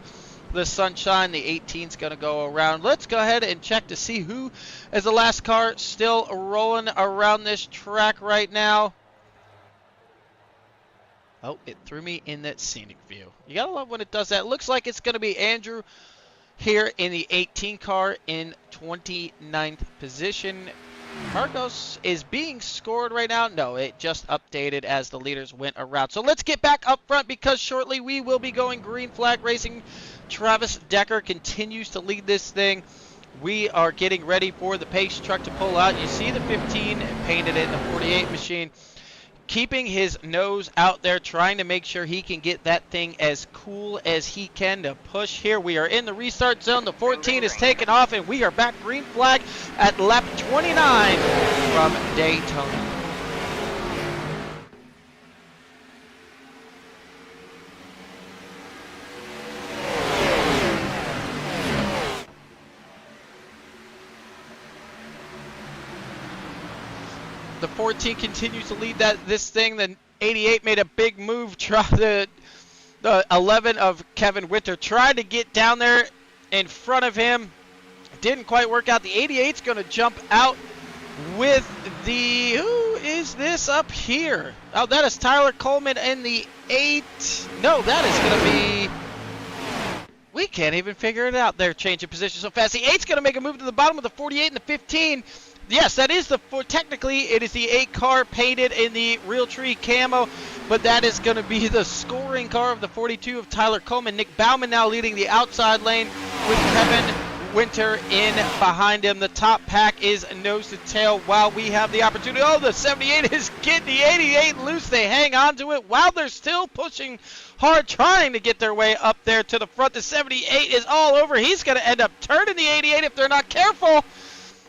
the sunshine. The 18 is going to go around. Let's go ahead and check to see who is the last car still rolling around this track right now. Oh, it threw me in that scenic view. You gotta love when it does that. It looks like it's going to be Andrew here in the 18 car in 29th position. Marcos is being scored right now. No, it just updated as the leaders went around. So let's get back up front because shortly we will be going green flag racing. Travis Decker continues to lead this thing. We are getting ready for the pace truck to pull out. You see the 15 painted in the 48 machine, keeping his nose out there, trying to make sure he can get that thing as cool as he can to push here. We are in the restart zone. The 14 is taken off, and we are back green flag at lap 29 from Daytona. The 14 continues to lead this thing. The 88 made a big move. The 11 of Kevin Winter tried to get down there in front of him. Didn't quite work out. The 88's going to jump out with the... Who is this up here? Oh, that is Tyler Coleman in the 8. No, that is going to be... We can't even figure it out. They're changing position so fast. The 8's going to make a move to the bottom with the 48 and the 15. Yes, that is technically it is the 8 car painted in the Realtree camo, but that is going to be the scoring car of the 42 of Tyler Coleman. Nick Bauman now leading the outside lane with Kevin Winter in behind him. The top pack is nose to tail while we have the opportunity. Oh, the 78 is getting the 88 loose. They hang on to it while they're still pushing hard, trying to get their way up there to the front. The 78 is all over. He's going to end up turning the 88 if they're not careful.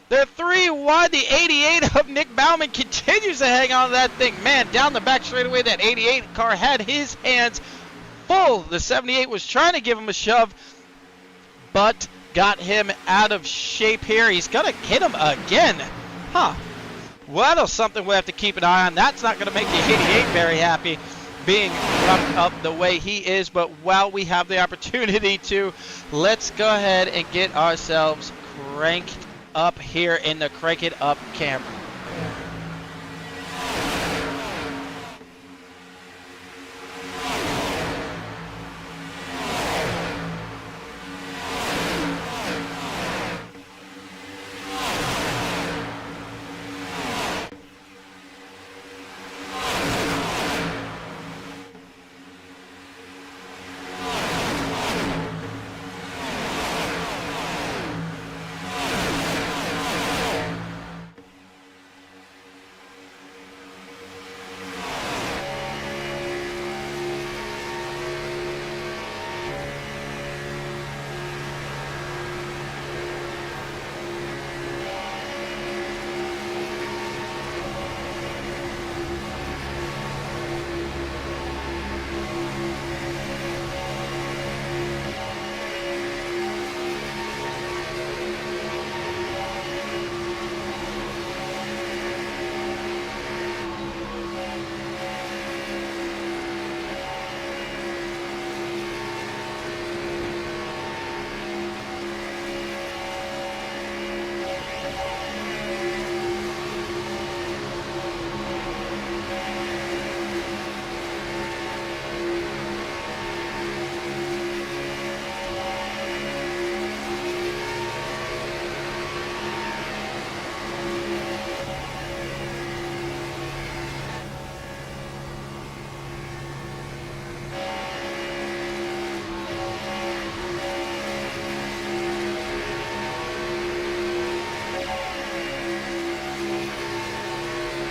They're 3 wide. The 88 of Nick Bauman continues to hang on to that thing. Man, down the back straightaway, that 88 car had his hands full. The 78 was trying to give him a shove, but got him out of shape here. He's going to hit him again. Huh. Well, that's something we have to keep an eye on. That's not going to make the 88 very happy being roughed up the way he is. But while we have the opportunity to, let's go ahead and get ourselves cranked up here in the Crank It Up camera.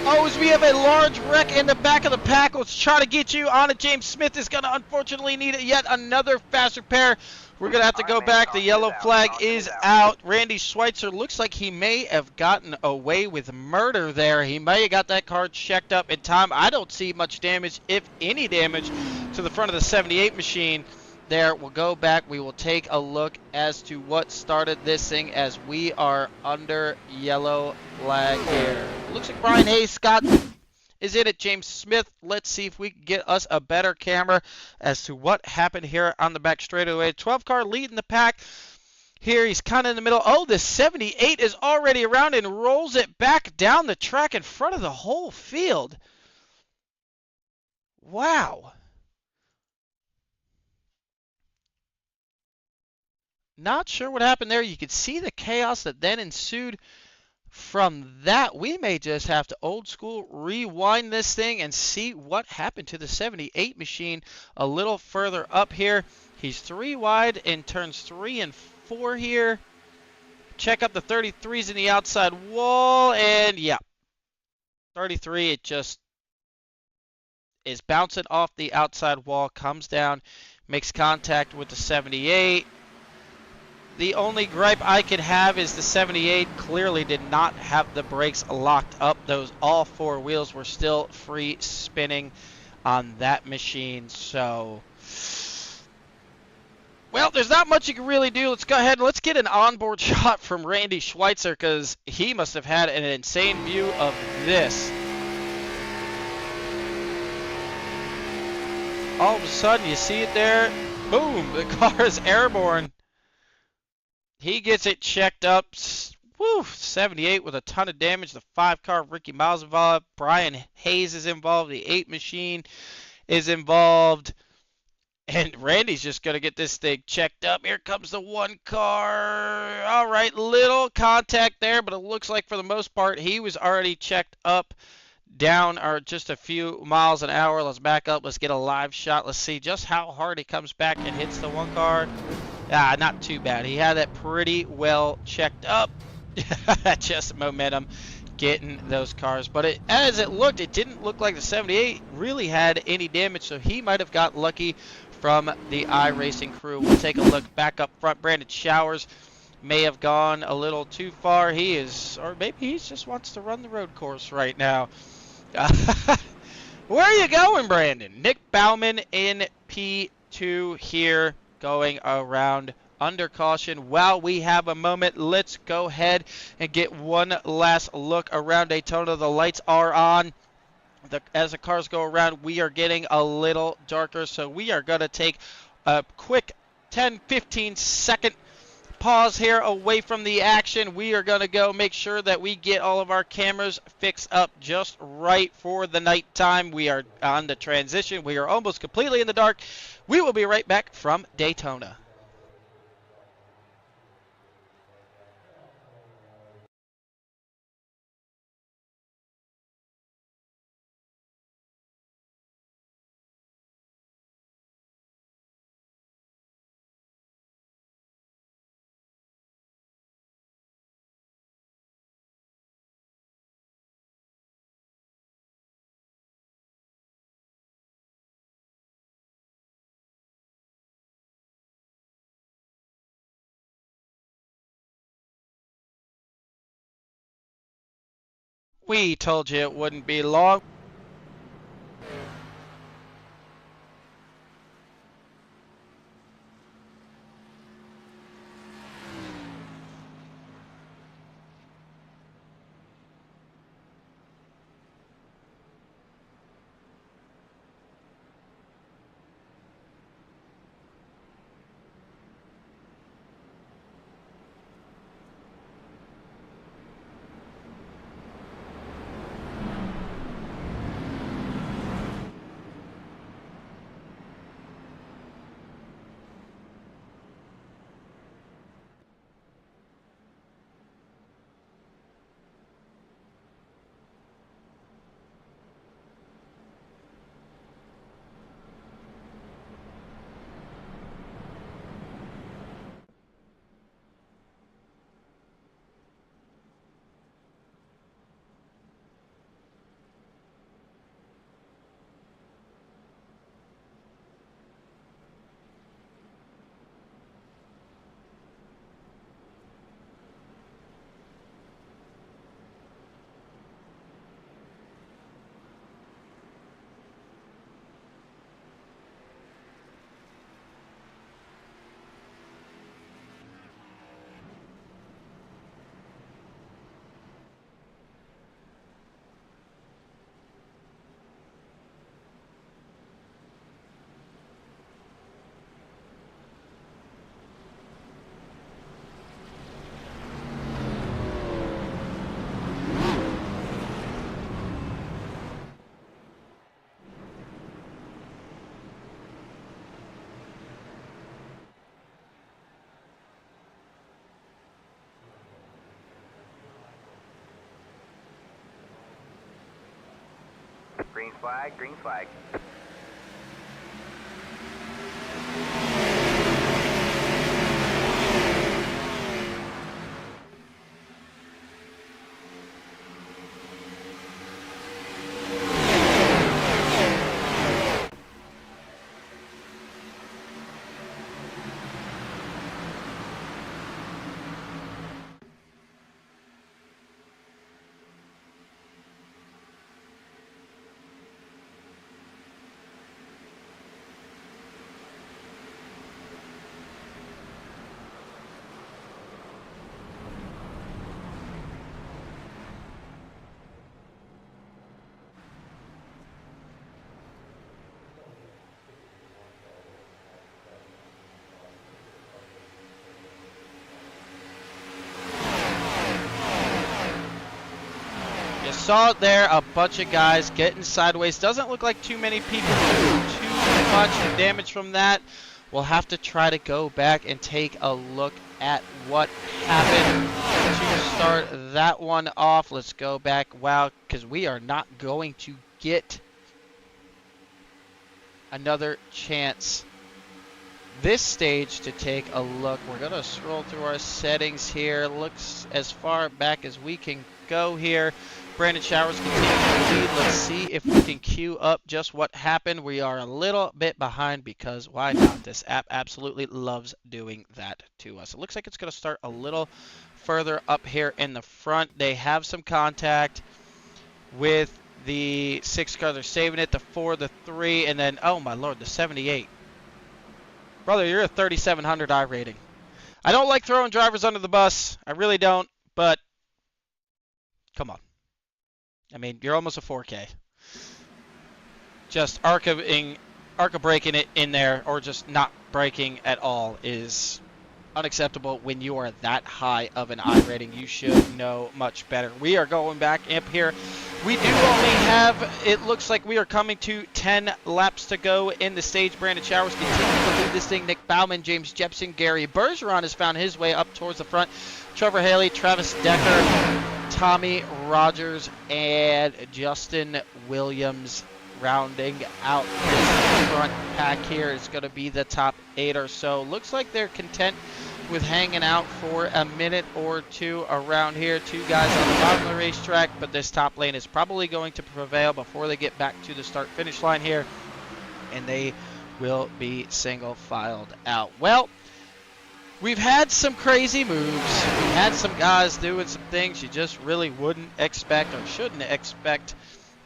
Oh, as we have a large wreck in the back of the pack. Let's try to get you on it. James Smith is going to unfortunately need yet another fast repair. We're going to have to go back. The yellow flag is out. Randy Schweitzer looks like he may have gotten away with murder there. He may have got that car checked up in time. I don't see much damage, if any damage, to the front of the 78 machine. There, we'll go back. We will take a look as to what started this thing as we are under yellow flag here. Looks like Brian Hayes Scott is in it. James Smith. Let's see if we can get us a better camera as to what happened here on the back straightaway. 12 car leading the pack. Here he's kind of in the middle. Oh, the 78 is already around and rolls it back down the track in front of the whole field. Wow. Not sure what happened there. You could see the chaos that then ensued from that. We may just have to old school rewind this thing and see what happened to the 78 machine a little further up here. He's 3 wide in turns 3 and 4 here. Check up the 33s in the outside wall, and yeah, 33, it just is bouncing off the outside wall, comes down, makes contact with the 78. The only gripe I could have is the 78 clearly did not have the brakes locked up. All 4 wheels were still free spinning on that machine. So, well, there's not much you can really do. Let's go ahead and let's get an onboard shot from Randy Schweitzer, because he must have had an insane view of this. All of a sudden, you see it there. Boom, the car is airborne. He gets it checked up. Woo, 78 with a ton of damage. The 5 car, Ricky Miles involved. Brian Hayes is involved. The 8 machine is involved. And Randy's just going to get this thing checked up. Here comes the one car. All right, little contact there, but it looks like for the most part he was already checked up, down, or just a few miles an hour. Let's back up. Let's get a live shot. Let's see just how hard he comes back and hits the one car. Not too bad. He had that pretty well checked up. Just momentum getting those cars. But as it looked, it didn't look like the 78 really had any damage, so he might have got lucky from the iRacing crew. We'll take a look back up front. Brandon Showers may have gone a little too far. He is, or maybe he just wants to run the road course right now. Where are you going, Brandon? Nick Bauman in P2 here, going around under caution. While we have a moment, let's go ahead and get one last look around Daytona. The lights are on. As the cars go around, we are getting a little darker, so we are going to take a quick 10-15 second pause here away from the action. We are going to go make sure that we get all of our cameras fixed up just right for the nighttime. We are on the transition. We are almost completely in the dark. We will be right back from Daytona. We told you it wouldn't be long. Green flag, green flag. You saw it there, a bunch of guys getting sideways. Doesn't look like too many people too much damage from that. We'll have to try to go back and take a look at what happened to start that one off. Let's go back. Wow, because we are not going to get another chance this stage to take a look. We're going to scroll through our settings here. Looks as far back as we can go here. Brandon Showers continues to lead. Let's see if we can queue up just what happened. We are a little bit behind because why not? This app absolutely loves doing that to us. It looks like it's going to start a little further up here in the front. They have some contact with the 6 car. They're saving it, the 4, the 3, and then, oh my lord, the 78. Brother, you're a 3,700 iRating. I don't like throwing drivers under the bus. I really don't, but come on. I mean, you're almost a 4K. Just ARCA breaking it in there or just not breaking at all is unacceptable when you are that high of an iRating. You should know much better. We are going back up here. We do only have, it looks like we are coming to 10 laps to go in the stage. Brandon Showers continues to lead this thing. Nick Bauman, James Jepson, Gary Bergeron has found his way up towards the front. Trevor Haley, Travis Decker, Tommy Rogers, and Justin Williams rounding out this front pack here. It's going to be the top 8 or so. Looks like they're content with hanging out for a minute or two around here. 2 guys on the bottom of the racetrack, but this top lane is probably going to prevail before they get back to the start-finish line here, and they will be single-filed out. Well, we've had some crazy moves. We've had some guys doing some things you just really wouldn't expect or shouldn't expect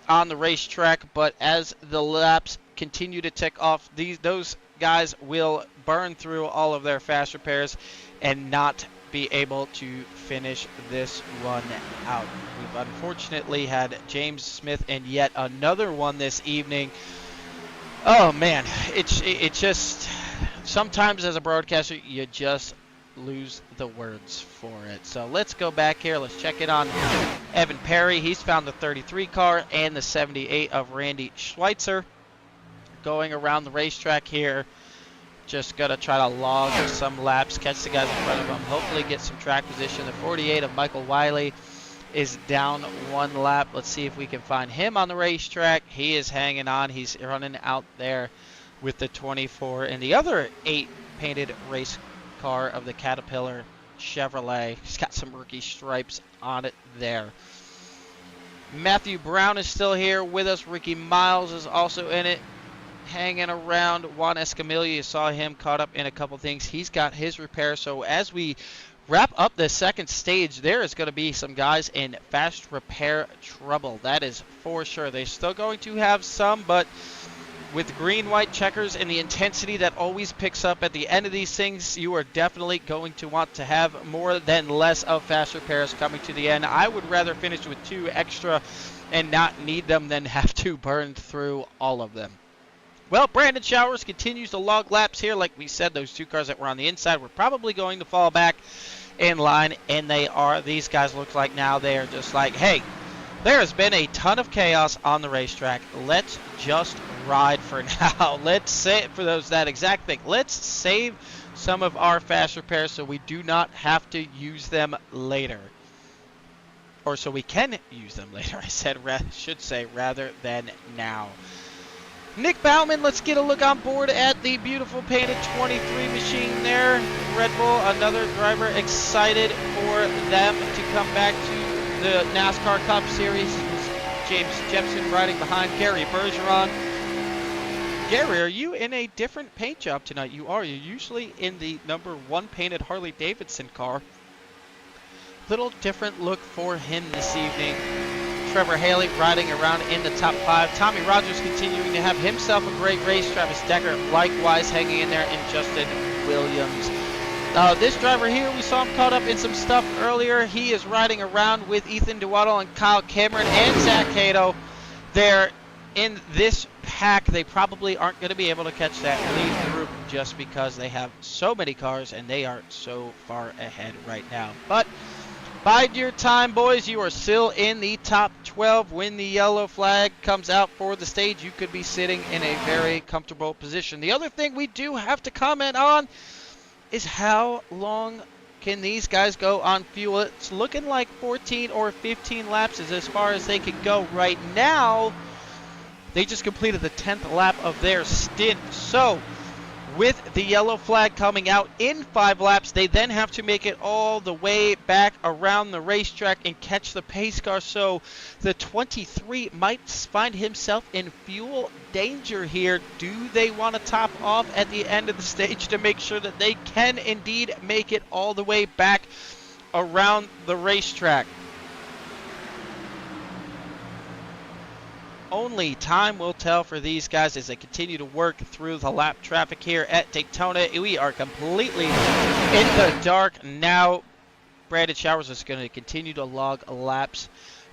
on the racetrack, but as the laps continue to tick off, those guys will burn through all of their fast repairs and not be able to finish this one out. We've unfortunately had James Smith and yet another one this evening. Oh man, it just sometimes as a broadcaster you just lose the words for it. So let's go back here. Let's check in on Evan Perry. He's found the 33 car and the 78 of Randy Schweitzer going around the racetrack here. Just got to try to log some laps, catch the guys in front of him, hopefully get some track position. The 48 of Michael Wiley is down 1 lap. Let's see if we can find him on the racetrack. He is hanging on. He's running out there with the 24 and the other 8 painted race car of the Caterpillar Chevrolet. He's got some rookie stripes on it there. Matthew Brown is still here with us. Ricky Miles is also in it, hanging around. Juan Escamilla, you saw him caught up in a couple things. He's got his repair. So as we wrap up the second stage, there is going to be some guys in fast repair trouble. That is for sure. They're still going to have some, but with green-white checkers and the intensity that always picks up at the end of these things, you are definitely going to want to have more than less of fast repairs coming to the end. I would rather finish with 2 extra and not need them than have to burn through all of them. Well, Brandon Showers continues to log laps here. Like we said, those 2 cars that were on the inside were probably going to fall back in line, and they are. These guys look like now they are just like, hey, there has been a ton of chaos on the racetrack. Let's just ride for now. Let's say for that exact thing. Let's save some of our fast repairs so we do not have to use them later. Or so we can use them later. I should say rather than now. Nick Bauman, let's get a look on board at the beautiful painted 23 machine there. Red Bull, another driver excited for them to come back to the NASCAR Cup Series. James Jepson riding behind Gary Bergeron. Gary, are you in a different paint job tonight? You are. You're usually in the number 1 painted Harley Davidson car. Little different look for him this evening. Trevor Haley riding around in the top 5. Tommy Rogers continuing to have himself a great race. Travis Decker likewise hanging in there, and Justin Williams. This driver here, we saw him caught up in some stuff earlier. He is riding around with Ethan Duwaddle and Kyle Cameron and Zach Cato. They're in this pack. They probably aren't going to be able to catch that lead group just because they have so many cars and they are so far ahead right now. But Bide your time, boys. You are still in the top 12. When the yellow flag comes out for the stage, you could be sitting in a very comfortable position. The other thing we do have to comment on is how long can these guys go on fuel. It's looking like 14 or 15 laps is as far as they can go right now. They just completed the 10th lap of their stint. So with the yellow flag coming out in 5 laps, they then have to make it all the way back around the racetrack and catch the pace car. So the 23 might find himself in fuel danger here. Do they want to top off at the end of the stage to make sure that they can indeed make it all the way back around the racetrack? Only time will tell for these guys as they continue to work through the lap traffic here at Daytona. We are completely in the dark now. Brandon Showers is going to continue to log laps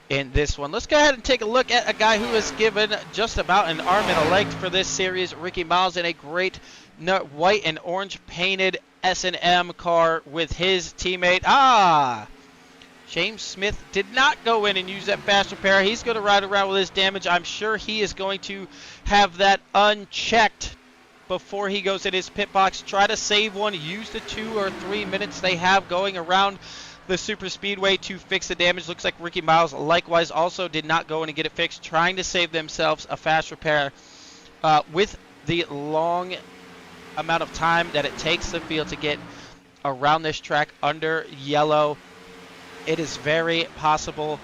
in this one. Let's go ahead and take a look at a guy who has given just about an arm and a leg for this series. Ricky Miles in a great white and orange painted S&M car with his teammate. James Smith did not go in and use that fast repair. He's going to ride around with his damage. I'm sure he is going to have that unchecked before he goes in his pit box. Try to save one. Use the 2 or 3 minutes they have going around the super speedway to fix the damage. Looks like Ricky Miles likewise also did not go in and get it fixed, trying to save themselves a fast repair. With the long amount of time that it takes the field to get around this track under yellow, it is very possible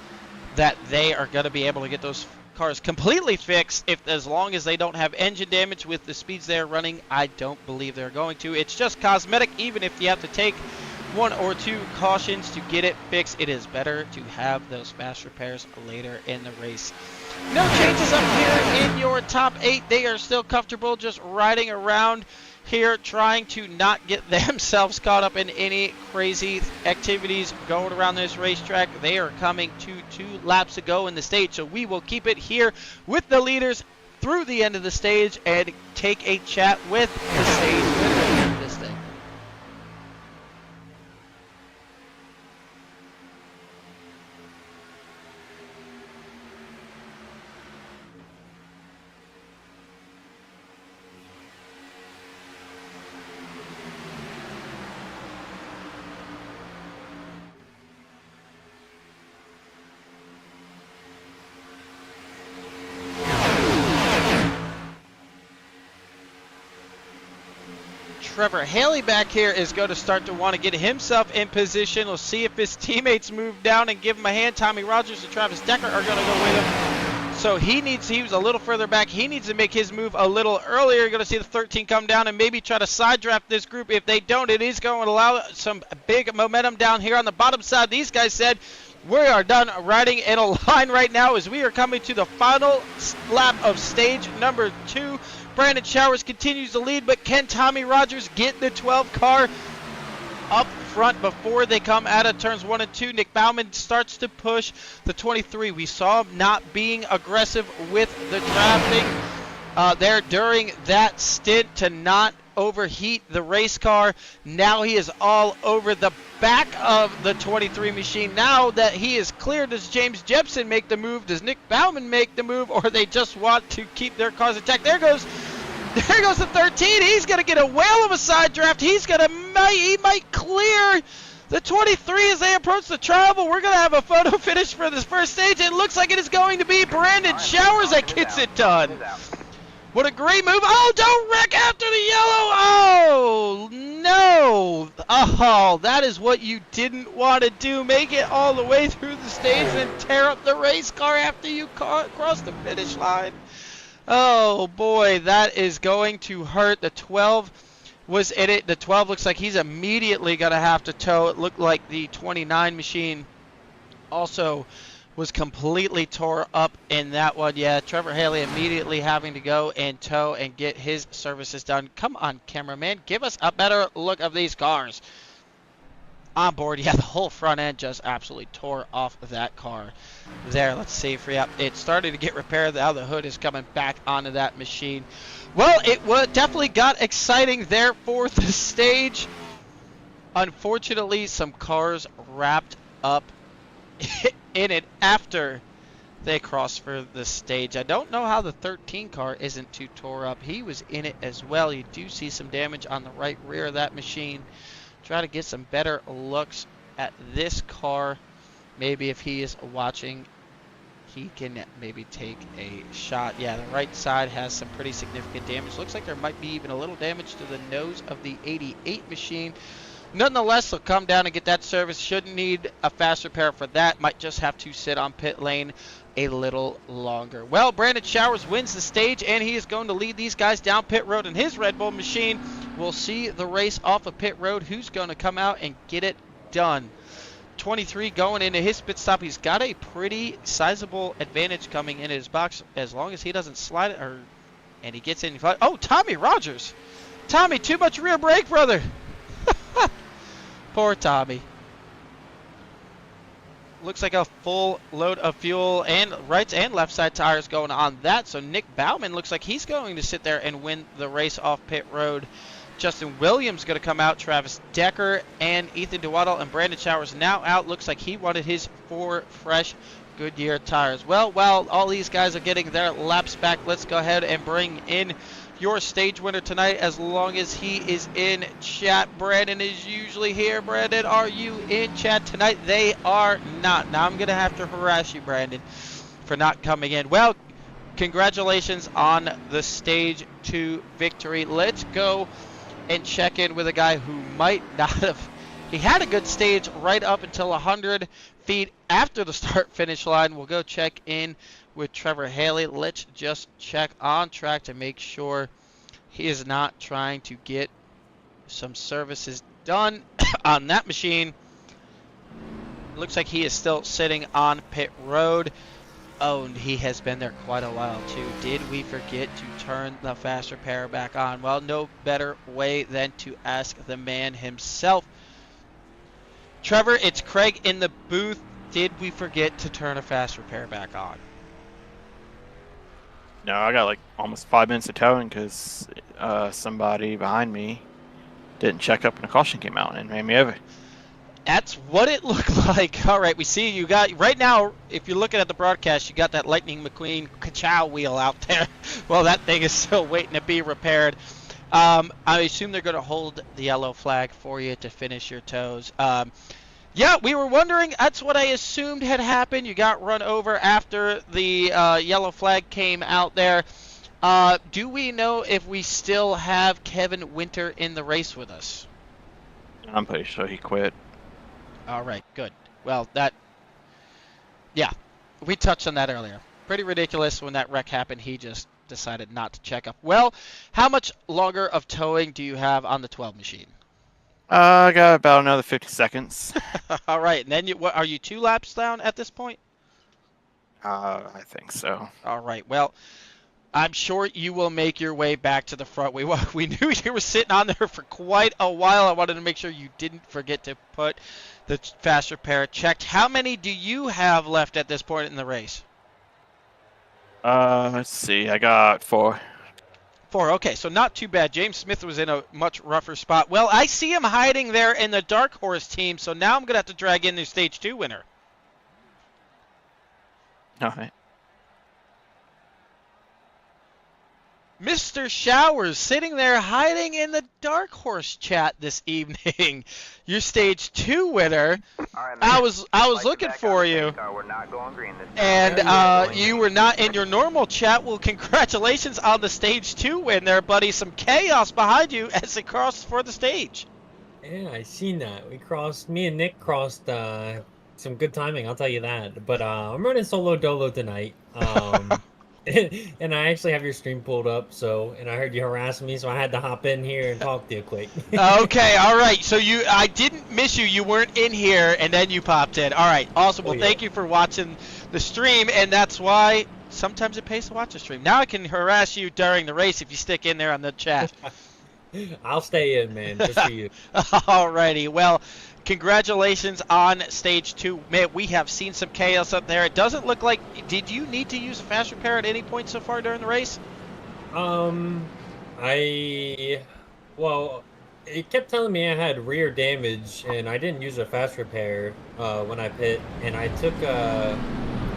that they are going to be able to get those cars completely fixed as long as they don't have engine damage with the speeds they're running. I don't believe they're going to. It's just cosmetic. Even if you have to take 1 or 2 cautions to get it fixed, it is better to have those fast repairs later in the race. No changes up here in your top 8. They are still comfortable just riding around here, trying to not get themselves caught up in any crazy activities going around this racetrack. They are coming to 2 laps to go in the stage, so we will keep it here with the leaders through the end of the stage and take a chat with the stage winner of this thing. Trevor Haley back here is going to start to want to get himself in position. We'll see if his teammates move down and give him a hand. Tommy Rogers and Travis Decker are going to go with him. So he was a little further back. He needs to make his move a little earlier. You're going to see the 13 come down and maybe try to side draft this group. If they don't, it is going to allow some big momentum down here on the bottom side. These guys said, we are done riding in a line right now as we are coming to the final lap of stage number 2. Brandon Showers continues to lead, but can Tommy Rogers get the 12 car up front before they come out of turns 1 and 2? Nick Bauman starts to push the 23. We saw him not being aggressive with the drafting there during that stint to not overheat the race car. Now he is all over the back of the 23 machine. Now that he is clear, does James Jepson make the move? Does Nick Bauman make the move? Or they just want to keep their cars intact? There goes the 13. He's going to get a whale of a side draft. He might clear the 23 as they approach the travel. We're going to have a photo finish for this first stage. It looks like it is going to be Brandon Showers that gets it done. What a great move. Oh, don't wreck after the yellow. Oh, no. Oh, that is what you didn't want to do. Make it all the way through the stage and tear up the race car after you cross the finish line. Oh, boy, that is going to hurt. The 12 was in it. The 12 looks like he's immediately going to have to tow. It looked like the 29 machine also was completely tore up in that one. Yeah, Trevor Haley immediately having to go and tow and get his services done. Come on, cameraman, give us a better look of these cars. On board, yeah, the whole front end just absolutely tore off of that car. There, let's see if it started to get repaired. Now the hood is coming back onto that machine. Well, it definitely got exciting there for the stage. Unfortunately, some cars wrapped up in it after they cross for the stage. I don't know how the 13 car isn't too tore up. He was in it as well. You do see some damage on the right rear of that machine. Try to get some better looks at this car. Maybe if he is watching, he can maybe take a shot. Yeah, the right side has some pretty significant damage. Looks like there might be even a little damage to the nose of the 88 machine. Nonetheless, he'll come down and get that service. Shouldn't need a fast repair for that. Might just have to sit on pit lane a little longer. Well, Brandon Showers wins the stage, and he is going to lead these guys down pit road in his Red Bull machine. We'll see the race off of pit road. Who's going to come out and get it done? 23 going into his pit stop. He's got a pretty sizable advantage coming into his box as long as he doesn't slide it, and he gets in. Oh, Tommy Rogers. Tommy, too much rear brake, brother. Poor Tommy. Looks like a full load of fuel and right and left side tires going on that. So Nick Bauman looks like he's going to sit there and win the race off pit road. Justin Williams going to come out. Travis Decker and Ethan DeWaddle and Brandon Showers now out. Looks like he wanted his 4 fresh Goodyear tires. Well, while all these guys are getting their laps back, let's go ahead and bring in your stage winner tonight, as long as he is in chat. Brandon is usually here. Brandon, are you in chat tonight? They are not. Now I'm going to have to harass you, Brandon, for not coming in. Well, congratulations on the stage 2 victory. Let's go and check in with a guy who might not have. He had a good stage right up until 100 feet after the start-finish line. We'll go check in with Trevor Haley. Let's just check on track to make sure he is not trying to get some services done on that machine. Looks like he is still sitting on pit road. Oh, and he has been there quite a while too. Did we forget to turn the fast repair back on? Well, no better way than to ask the man himself. Trevor, it's Craig in the booth. Did we forget to turn a fast repair back on? No, I got like almost 5 minutes of towing because somebody behind me didn't check up when the caution came out and ran me over. That's what it looked like. All right, we see you got, right now, if you're looking at the broadcast, you got that Lightning McQueen ka-chow wheel out there. Well, that thing is still waiting to be repaired. I assume they're going to hold the yellow flag for you to finish your tows. Yeah, we were wondering. That's what I assumed had happened. You got run over after the yellow flag came out there. Do we know if we still have Kevin Winter in the race with us? I'm pretty sure he quit. All right, good. Well, yeah, we touched on that earlier. Pretty ridiculous when that wreck happened. He just decided not to check up. Well, how much longer of towing do you have on the 12 machine? I got about another 50 seconds. All right, and then what, are you 2 laps down at this point? I think so. All right, well, I'm sure you will make your way back to the front. We knew you were sitting on there for quite a while. I wanted to make sure you didn't forget to put the fast repair checked. How many do you have left at this point in the race? Let's see. I got 4. 4. Okay, so not too bad. James Smith was in a much rougher spot. Well, I see him hiding there in the Dark Horse team, so now I'm going to have to drag in the Stage 2 winner. All right. Mr. Showers sitting there hiding in the Dark Horse chat this evening. Your Stage 2 winner. All right, man. I was Lights are looking back for on the you. car. We're not going green this time. And you were not in your normal chat. Well, congratulations on the Stage 2 win there, buddy. Some chaos behind you as it crossed for the stage. Yeah, I seen that. Me and Nick crossed some good timing, I'll tell you that. But I'm running solo dolo tonight. And I actually have your stream pulled up, and I heard you harassing me, so I had to hop in here and talk to you quick. Okay, all right. So I didn't miss you. You weren't in here, and then you popped in. All right, awesome. Well, thank you for watching the stream, and that's why sometimes it pays to watch the stream. Now I can harass you during the race if you stick in there on the chat. I'll stay in, man, just for you. All righty. Well, congratulations on Stage 2. Man, we have seen some chaos up there. It doesn't look like... Did you need to use a fast repair at any point so far during the race? Well, it kept telling me I had rear damage, and I didn't use a fast repair when I pit, and I took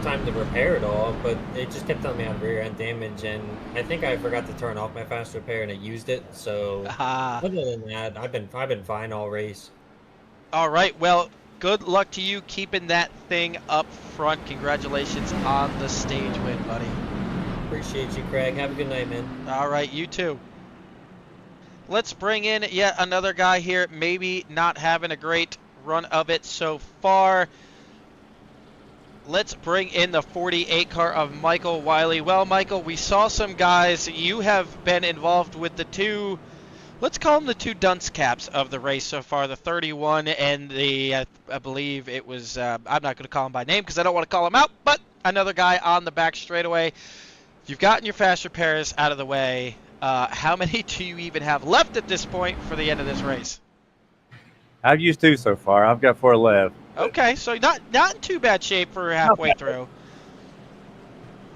time to repair it all, but it just kept telling me I had rear end damage, and I think I forgot to turn off my fast repair, and I used it. So Ah. other than that, I've been fine all race. All right. Well, good luck to you keeping that thing up front. Congratulations on the stage win, buddy. Appreciate you, Craig. Have a good night, man. All right, you too. Let's bring in yet another guy here, maybe not having a great run of it so far. Let's bring in the 48 car of Michael Wiley. Well, Michael, we saw some guys. You have been involved with the two, let's call them the two dunce caps of the race so far, the 31 and the, I believe it was, I'm not going to call him by name because I don't want to call him out, but another guy on the back straightaway. You've gotten your fast repairs out of the way. How many do you even have left at this point for the end of this race? I've used 2 so far. I've got 4 left. Okay, so not in too bad shape for halfway through.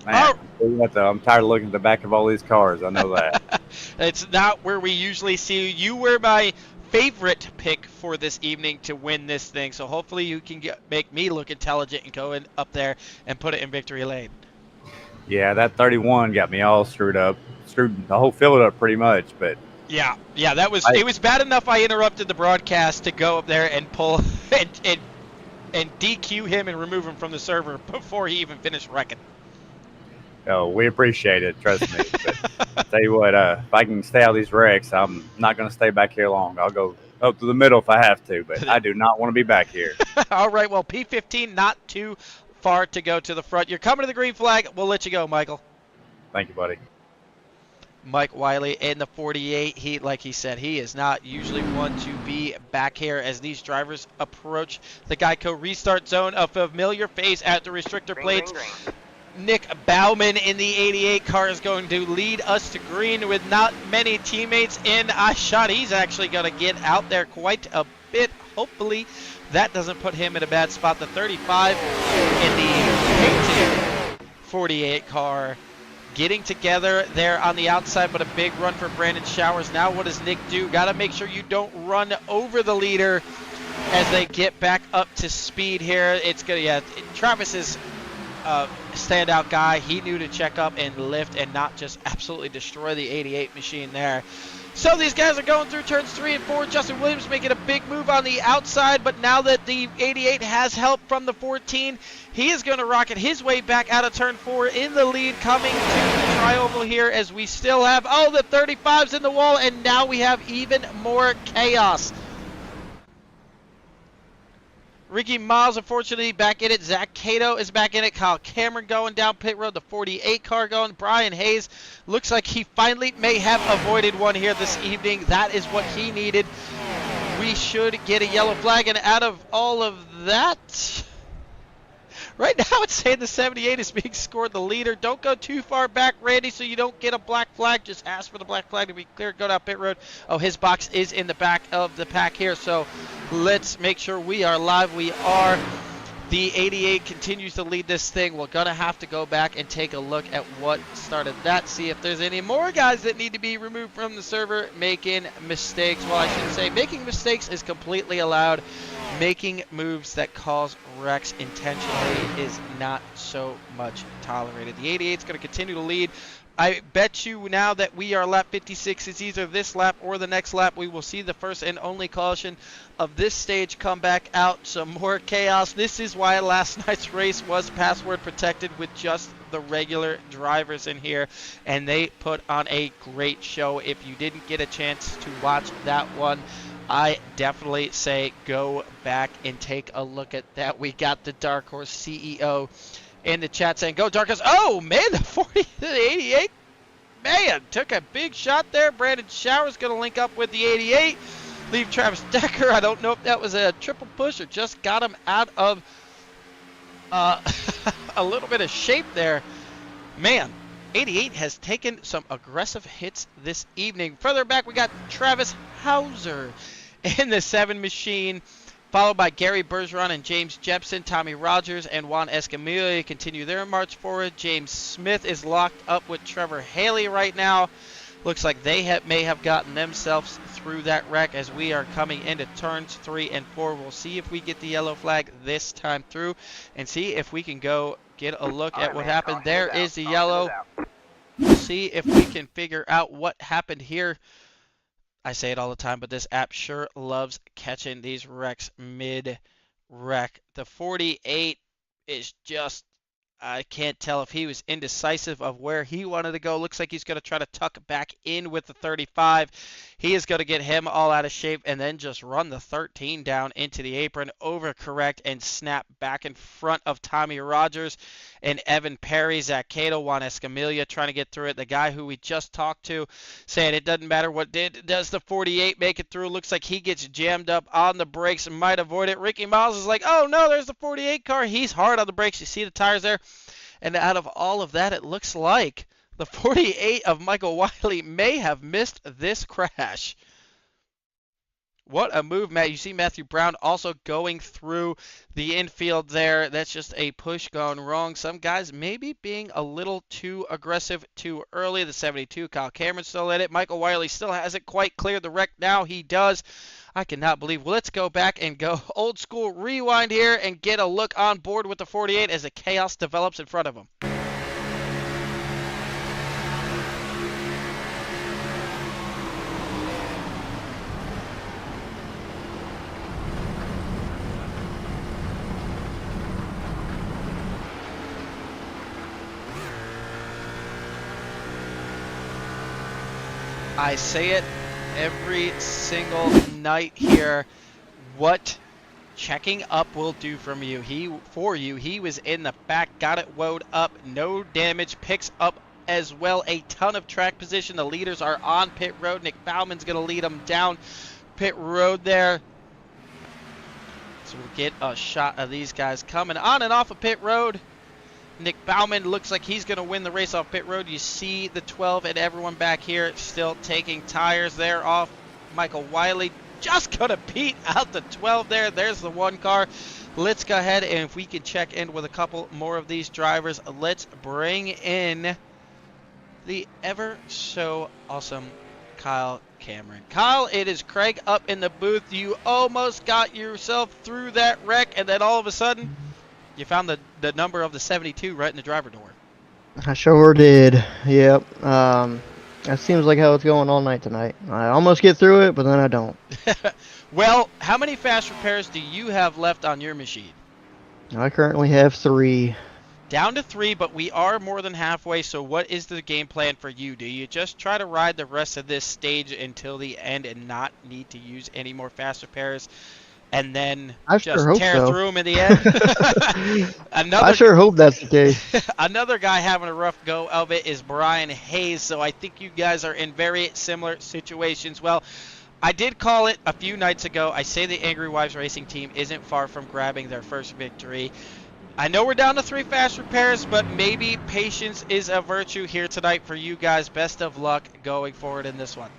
Man, I'm tired of looking at the back of all these cars. I know that. It's not where we usually see you. You were my favorite pick for this evening to win this thing, so hopefully you can make me look intelligent and go up there and put it in victory lane. Yeah, that 31 got me all screwed up. Screwed the whole field up pretty much, but Yeah, that was it was bad enough I interrupted the broadcast to go up there and pull and DQ him and remove him from the server before he even finished wrecking. oh, we appreciate it. Trust me. But I tell you what, if I can stay out of these wrecks, I'm not going to stay back here long. I'll go up to the middle if I have to, but I do not want to be back here. All right, well, P15 not too far to go to the front. You're coming to the green flag. We'll let you go, Michael. Thank you, buddy. Mike Wiley in the 48. Like he said, he is not usually one to be back here as these drivers approach the Geico restart zone. A familiar face at the restrictor plates. Nick Bauman in the 88 car is going to lead us to green with not many teammates in a shot. He's actually going to get out there quite a bit. Hopefully that doesn't put him in a bad spot. The 35 in the painted 48 car getting together there on the outside, but a big run for Brandon Showers. Now what does Nick do? Got to make sure you don't run over the leader as they get back up to speed here. It's going to, Travis is standout guy. He knew to check up and lift and not just absolutely destroy the 88 machine there. So these guys are going through turns 3 and 4. Justin Williams making a big move on the outside, but now that the 88 has help from the 14, he is going to rocket his way back out of turn 4 in the lead, coming to the tri-oval here as we still have, the 35's in the wall, and now we have even more chaos. Ricky Miles, unfortunately, back in it. Zach Cato is back in it. Kyle Cameron going down pit road. The 48 car going. Brian Hayes looks like he finally may have avoided one here this evening. That is what he needed. We should get a yellow flag. And out of all of that, right now it's saying the 78 is being scored the leader. Don't go too far back, Randy, so you don't get a black flag. Just ask for the black flag to be clear. Go down pit road. Oh, his box is in the back of the pack here, so let's make sure we are live. We are. The 88 continues to lead this thing. We're going to have to go back and take a look at what started that, see if there's any more guys that need to be removed from the server making mistakes. Well, I should say making mistakes is completely allowed. Making moves that cause wrecks intentionally is not so much tolerated. The 88 is going to continue to lead. I bet you now that we are lap 56, it's either this lap or the next lap. We will see the first and only caution of this stage come back out. Some more chaos. This is why last night's race was password protected with just the regular drivers in here, and they put on a great show. If you didn't get a chance to watch that one, I definitely say go back and take a look at that. We got the Dark Horse CEO in the chat saying, go Dark Horse. Oh, man, the 40 to the 88. Man, took a big shot there. Brandon Showers going to link up with the 88. Leave Travis Decker. I don't know if that was a triple push or just got him out of a little bit of shape there. Man, 88 has taken some aggressive hits this evening. Further back, we got Travis Hauser in the 7 machine, followed by Gary Bergeron and James Jepson. Tommy Rogers and Juan Escamilla continue their march forward. James Smith is locked up with Trevor Haley right now. Looks like they may have gotten themselves through that wreck as we are coming into turns 3 and 4. We'll see if we get the yellow flag this time through and see if we can go get a look at what happened. There is the yellow. We'll see if we can figure out what happened here. I say it all the time, but this app sure loves catching these wrecks mid-wreck. The 48 is just, I can't tell if he was indecisive of where he wanted to go. Looks like he's going to try to tuck back in with the 35. He is going to get him all out of shape and then just run the 13 down into the apron, overcorrect, and snap back in front of Tommy Rogers and Evan Perry. Zach Cato, Juan Escamilla trying to get through it. The guy who we just talked to saying it doesn't matter what does the 48 make it through. Looks like he gets jammed up on the brakes and might avoid it. Ricky Miles is like, oh no, there's the 48 car. He's hard on the brakes. You see the tires there? And out of all of that, it looks like the 48 of Michael Wiley may have missed this crash. What a move, Matt. You see Matthew Brown also going through the infield there. That's just a push gone wrong. Some guys maybe being a little too aggressive too early. The 72, Kyle Cameron still in it. Michael Wiley still hasn't quite cleared the wreck. Now he does. I cannot believe. Well, let's go back and go old school rewind here and get a look on board with the 48 as the chaos develops in front of him. I say it every single night here. What checking up will do for you. He was in the back, got it woed up, no damage, picks up as well a ton of track position. The leaders are on pit road. Nick Bauman's going to lead them down pit road there. So we'll get a shot of these guys coming on and off of pit road. Nick Bauman looks like he's going to win the race off pit road. You see the 12 and everyone back here still taking tires there off. Michael Wiley just going to beat out the 12 there. There's the one car. Let's go ahead and if we can check in with a couple more of these drivers, let's bring in the ever so awesome Kyle Cameron. Kyle, it is Craig up in the booth. You almost got yourself through that wreck and then all of a sudden you found the number of the 72 right in the driver door. I sure did. Yep. That seems like how it's going all night tonight. I almost get through it, but then I don't. Well, how many fast repairs do you have left on your machine? I currently have 3. Down to 3, but we are more than halfway, so what is the game plan for you? Do you just try to ride the rest of this stage until the end and not need to use any more fast repairs? And then just tear through them in the end. I sure hope that's the case. Another guy having a rough go of it is Brian Hayes. So I think you guys are in very similar situations. Well, I did call it a few nights ago. I say the Angry Wives Racing team isn't far from grabbing their first victory. I know we're down to 3 fast repairs, but maybe patience is a virtue here tonight for you guys. Best of luck going forward in this one.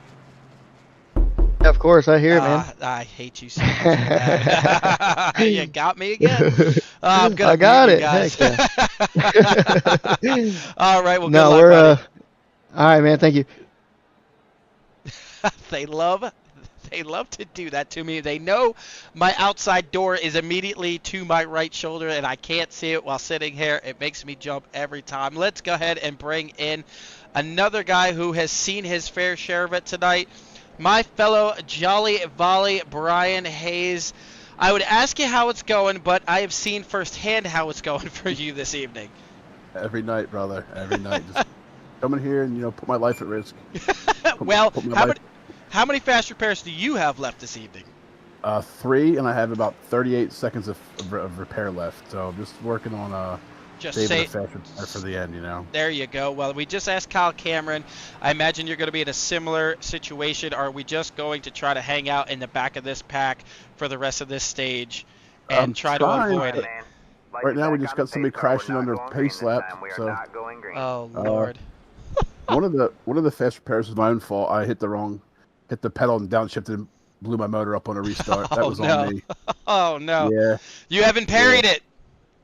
Of course, I hear it, man. I hate you so much. You got me again. I'm gonna I got it. Guys. All right, well, good no, luck, we're buddy. all right, man. Thank you. They love to do that to me. They know my outside door is immediately to my right shoulder, and I can't see it while sitting here. It makes me jump every time. Let's go ahead and bring in another guy who has seen his fair share of it tonight. My fellow Jolly Volley, Brian Hayes. I would ask you how it's going, but I have seen firsthand how it's going for you this evening. Every night, brother. Every night. Just come in here and, put my life at risk. Well, how many fast repairs do you have left this evening? 3, and I have about 38 seconds of repair left. So I'm just working on saving a fast repair for the end, There you go. Well, we just asked Kyle Cameron. I imagine you're going to be in a similar situation. Are we just going to try to hang out in the back of this pack for the rest of this stage and try to avoid it? Right now, we just got somebody crashing under a pace lap. So, oh Lord! one of the fast repairs was my own fault. I hit the pedal and downshifted and blew my motor up on a restart. That was on me. Oh no! Yeah. You haven't parried it.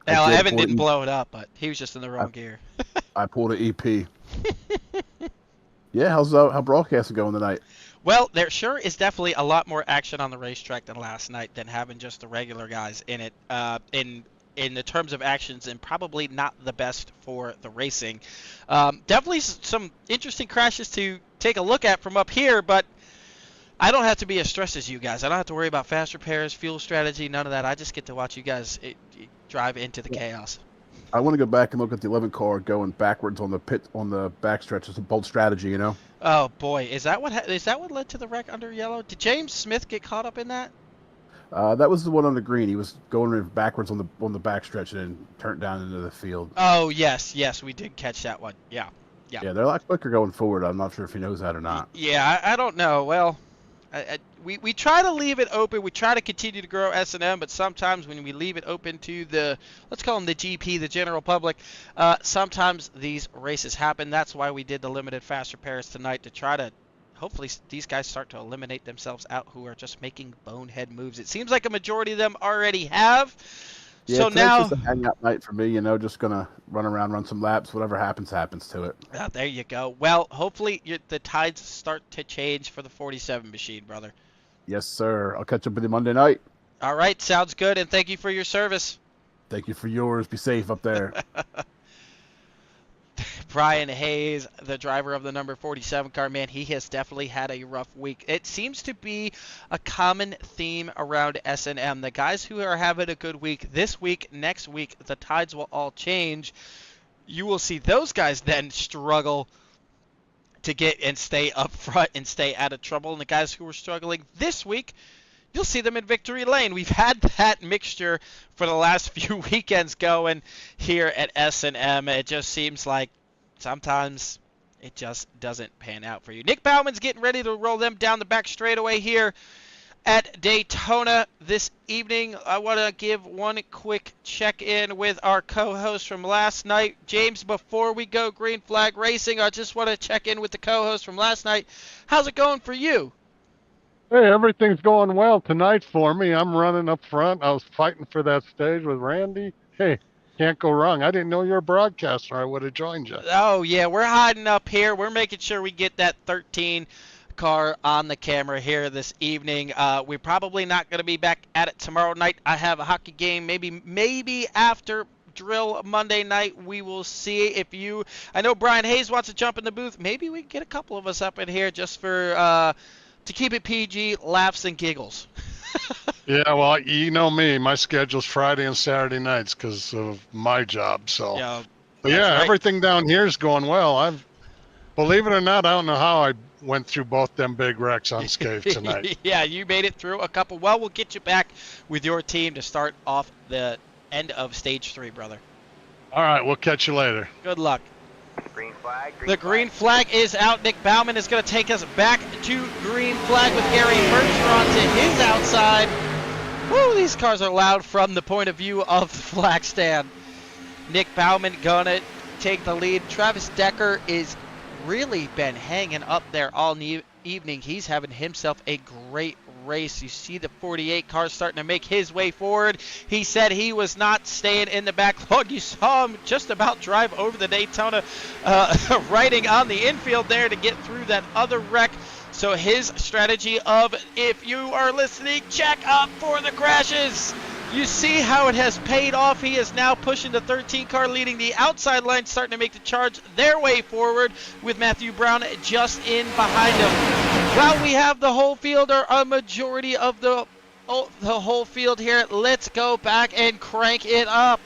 Now, Evan didn't blow it up, but he was just in the wrong gear. I pulled an EP. Yeah, how broadcasting going tonight? Well, there sure is definitely a lot more action on the racetrack than last night than having just the regular guys in it. In the terms of actions, and probably not the best for the racing. Definitely some interesting crashes to take a look at from up here, but I don't have to be as stressed as you guys. I don't have to worry about fast repairs, fuel strategy, none of that. I just get to watch you guys drive into the chaos. I want to go back and look at the 11 car going backwards on the backstretch. It's a bold strategy, you know. Oh boy, is that what led to the wreck under yellow? Did James Smith get caught up in that? That was the one on the green. He was going backwards on the backstretch and then turned down into the field. Oh yes, we did catch that one. Yeah. Yeah, they're a lot quicker going forward. I'm not sure if he knows that or not. Yeah, I don't know. Well, we try to leave it open. We try to continue to grow S&M, but sometimes when we leave it open to let's call them the GP, the general public, sometimes these races happen. That's why we did the limited fast repairs tonight, to try to hopefully these guys start to eliminate themselves out who are just making bonehead moves. It seems like a majority of them already have. Yeah, so now just a hangout night for me, you know, just gonna run around, run some laps, whatever happens to it. There you go. Well, hopefully the tides start to change for the 47 machine, brother. Yes, sir. I'll catch up with you Monday night. All right, sounds good, and thank you for your service. Thank you for yours. Be safe up there. Brian Hayes, the driver of the number 47 car, man, he has definitely had a rough week. It seems to be a common theme around S&M. The guys who are having a good week this week, next week, the tides will all change. You will see those guys then struggle to get and stay up front and stay out of trouble. And the guys who are struggling this week, you'll see them in victory lane. We've had that mixture for the last few weekends going here at S&M. It just seems like sometimes it just doesn't pan out for you. Nick Bauman's getting ready to roll them down the back straightaway here at Daytona this evening. I want to give one quick check-in with our co-host from last night. James, before we go green flag racing, I just want to check in with the co-host from last night. How's it going for you? Hey, everything's going well tonight for me. I'm running up front. I was fighting for that stage with Randy. Hey, can't go wrong. I didn't know you were a broadcaster. I would have joined you. Oh, yeah, we're hiding up here. We're making sure we get that 13 car on the camera here this evening. We're probably not going to be back at it tomorrow night. I have a hockey game maybe after drill Monday night. We will see. If you, I know Brian Hayes wants to jump in the booth. Maybe we can get a couple of us up in here just for to keep it PG, laughs and giggles. Yeah, well, you know me. My schedule's Friday and Saturday nights because of my job. So, but yeah, right. Everything down here is going well. Believe it or not, I don't know how I went through both them big wrecks unscathed tonight. Yeah, you made it through a couple. Well, we'll get you back with your team to start off the end of stage 3, brother. All right, we'll catch you later. Good luck. Green flag. The green flag is out. Nick Bauman is going to take us back to green flag with Gary Bergeron to his outside. Woo, these cars are loud from the point of view of the flag stand. Nick Bauman going to take the lead. Travis Decker is really been hanging up there all evening. He's having himself a great race. You see the 48 car starting to make his way forward. He said he was not staying in the back log. You saw him just about drive over the Daytona, riding on the infield there to get through that other wreck. So his strategy of, if you are listening, check up for the crashes. You see how it has paid off. He is now pushing the 13 car, leading the outside line, starting to make the charge their way forward with Matthew Brown just in behind him. While we have the whole field, or a majority of the whole field here, let's go back and crank it up.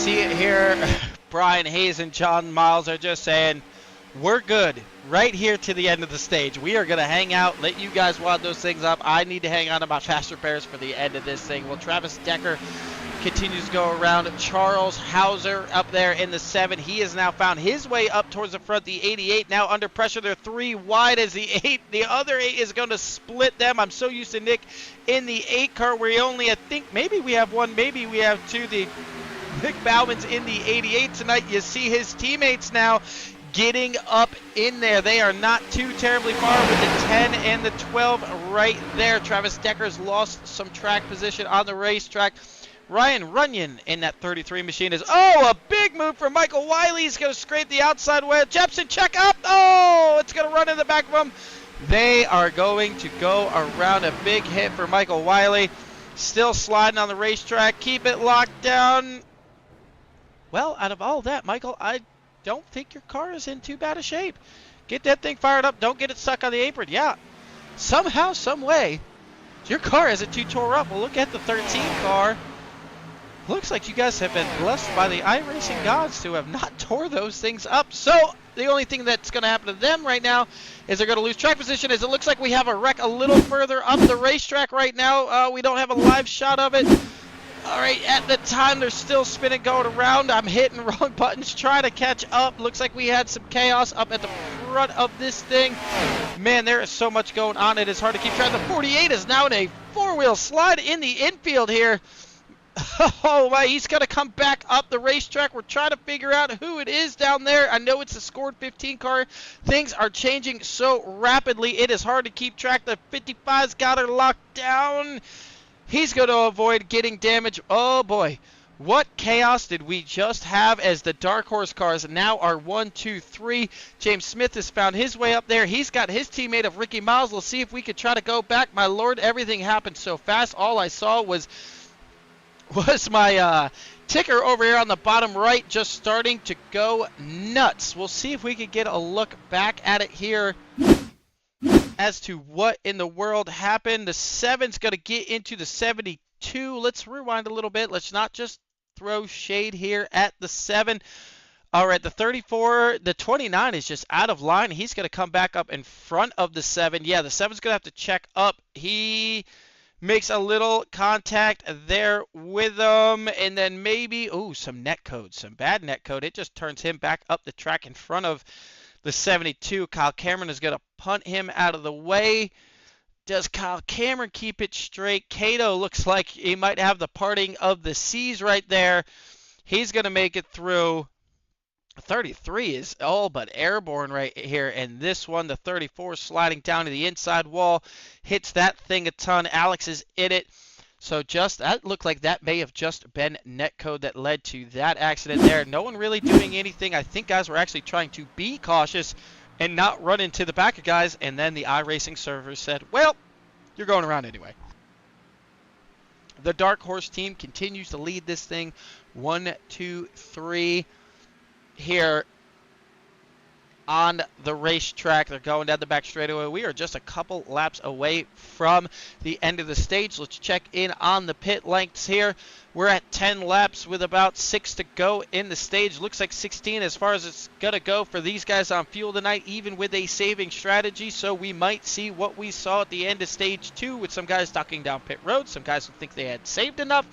see it here. Brian Hayes and John Miles are just saying, we're good right here to the end of the stage. We are going to hang out, let you guys wad those things up. I need to hang on to my fast repairs for the end of this thing. Well, Travis Decker continues to go around. Charles Hauser up there in the 7. He has now found his way up towards the front. The 88 now under pressure. They're 3 wide as the 8. The other 8 is going to split them. I'm so used to Nick in the 8 car where he only, I think, maybe we have 1, maybe we have 2. The Nick Bauman's in the 88 tonight. You see his teammates now getting up in there. They are not too terribly far with the 10 and the 12 right there. Travis Decker's lost some track position on the racetrack. Ryan Runyon in that 33 machine is, a big move from Michael Wiley. He's going to scrape the outside wedge. Jepson, check up. It's going to run in the back of him. They are going to go around. A big hit for Michael Wiley. Still sliding on the racetrack. Keep it locked down. Well, out of all that, Michael, I don't think your car is in too bad a shape. Get that thing fired up. Don't get it stuck on the apron. Yeah, somehow, some way, your car isn't too tore up. Well, look at the 13 car. Looks like you guys have been blessed by the iRacing gods to have not tore those things up. So the only thing that's going to happen to them right now is they're going to lose track position, as it looks like we have a wreck a little further up the racetrack right now. We don't have a live shot of it. All right, at the time, they're still spinning, going around. I'm hitting wrong buttons, trying to catch up. Looks like we had some chaos up at the front of this thing. Man, there is so much going on. It is hard to keep track. The 48 is now in a 4-wheel slide in the infield here. Oh, my, he's going to come back up the racetrack. We're trying to figure out who it is down there. I know it's a scored 15 car. Things are changing so rapidly. It is hard to keep track. The 55's got her locked down. He's going to avoid getting damage. Oh, boy. What chaos did we just have as the Dark Horse cars now are 1, 2, 3. James Smith has found his way up there. He's got his teammate of Ricky Miles. We'll see if we could try to go back. My Lord, everything happened so fast. All I saw was my ticker over here on the bottom right just starting to go nuts. We'll see if we can get a look back at it here as to what in the world happened. The 7's going to get into the 72. Let's rewind a little bit. Let's not just throw shade here at the 7. All right, the 34, the 29 is just out of line. He's going to come back up in front of the 7. Yeah, the 7's going to have to check up. He makes a little contact there with him, and then maybe, some net code, some bad net code. It just turns him back up the track in front of the 72. Kyle Cameron is going to punt him out of the way. Does Kyle Cameron keep it straight? Cato looks like he might have the parting of the seas right there. He's going to make it through. 33 is all but airborne right here, and this one, the 34, sliding down to the inside wall, hits that thing a ton. Alex is in it. So that looked like that may have just been netcode that led to that accident there. No one really doing anything. I think guys were actually trying to be cautious and not run into the back of guys, and then the iRacing server said, well, you're going around anyway. The Dark Horse team continues to lead this thing 1, 2, 3 here on the racetrack. They're going down the back straightaway. We are just a couple laps away from the end of the stage. Let's check in on the pit lengths here. We're at 10 laps with about 6 to go in the stage. Looks like 16 as far as it's going to go for these guys on fuel tonight, even with a saving strategy. So we might see what we saw at the end of stage 2 with some guys ducking down pit road, some guys who think they had saved enough.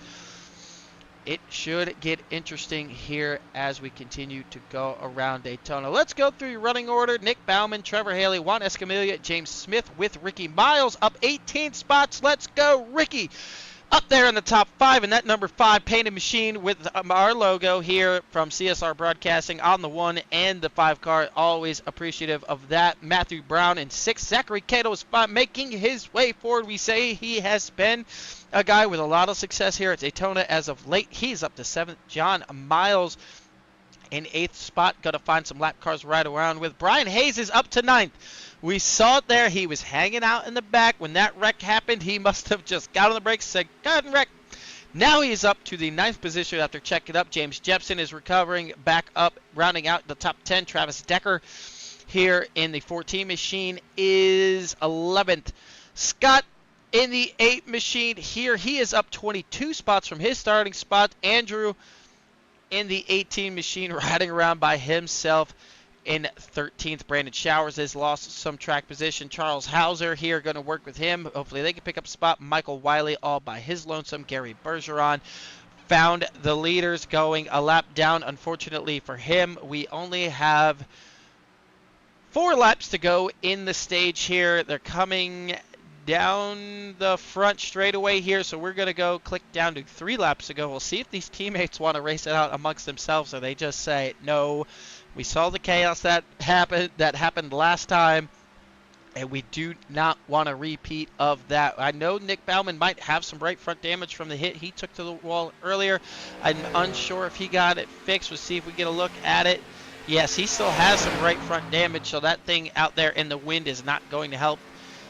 It should get interesting here as we continue to go around Daytona. Let's go through your running order. Nick Bauman, Trevor Haley, Juan Escamilla, James Smith with Ricky Miles up 18 spots. Let's go, Ricky. Up there in the top 5, and that number 5 painted machine with our logo here from CSR Broadcasting on the 1 and the 5 car. Always appreciative of that. Matthew Brown in 6. Zachary Cato is making his way forward. We say he has been a guy with a lot of success here at Daytona as of late. He's up to 7th. John Miles in 8th spot. Got to find some lap cars right around with. Brian Hayes is up to 9th. We saw it there. He was hanging out in the back. When that wreck happened, he must have just got on the brakes, said, go ahead and wreck. Now he's up to the 9th position after checking up. James Jepson is recovering back up, rounding out the top 10. Travis Decker here in the 14 machine is 11th. Scott in the 8 machine here. He is up 22 spots from his starting spot. Andrew in the 18 machine, riding around by himself. In 13th, Brandon Showers has lost some track position. Charles Hauser here going to work with him. Hopefully they can pick up a spot. Michael Wiley all by his lonesome. Gary Bergeron found the leaders going a lap down. Unfortunately for him, we only have 4 laps to go in the stage here. They're coming down the front straightaway here, so we're going to go click down to 3 laps to go. We'll see if these teammates want to race it out amongst themselves, or they just say, no, we saw the chaos that happened last time, and we do not want a repeat of that. I know Nick Bauman might have some right front damage from the hit he took to the wall earlier. I'm unsure if he got it fixed. We'll see if we get a look at it. Yes, he still has some right front damage, so that thing out there in the wind is not going to help.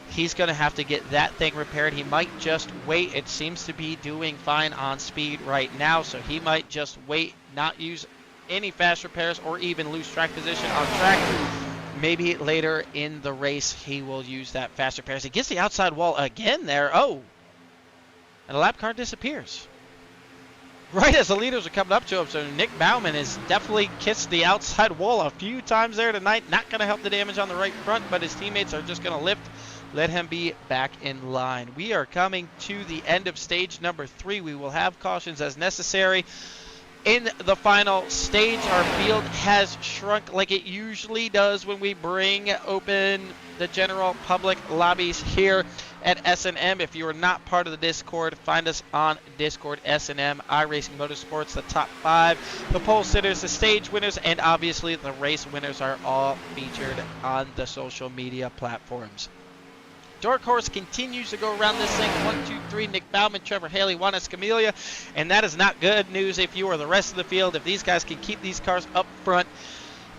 He's going to have to get that thing repaired. He might just wait. It seems to be doing fine on speed right now, so he might just wait, not use any fast repairs or even lose track position on track. Maybe later in the race he will use that fast repairs. He gets the outside wall again there. Oh, and the lap car disappears right as the leaders are coming up to him. So Nick Bauman has definitely kissed the outside wall a few times there tonight. Not going to help the damage on the right front, but his teammates are just going to let him be back in line. We are coming to the end of stage number 3. We will have cautions as necessary. In the final stage, our field has shrunk like it usually does when we bring open the general public lobbies here at S&M. If you are not part of the Discord, find us on Discord, S&M, iRacing Motorsports, the top 5, the pole sitters, the stage winners, and obviously the race winners are all featured on the social media platforms. Dark Horse continues to go around this thing. 1, 2, 3. Nick Bauman, Trevor Haley, Juan Escamilla. And that is not good news if you are the rest of the field. If these guys can keep these cars up front,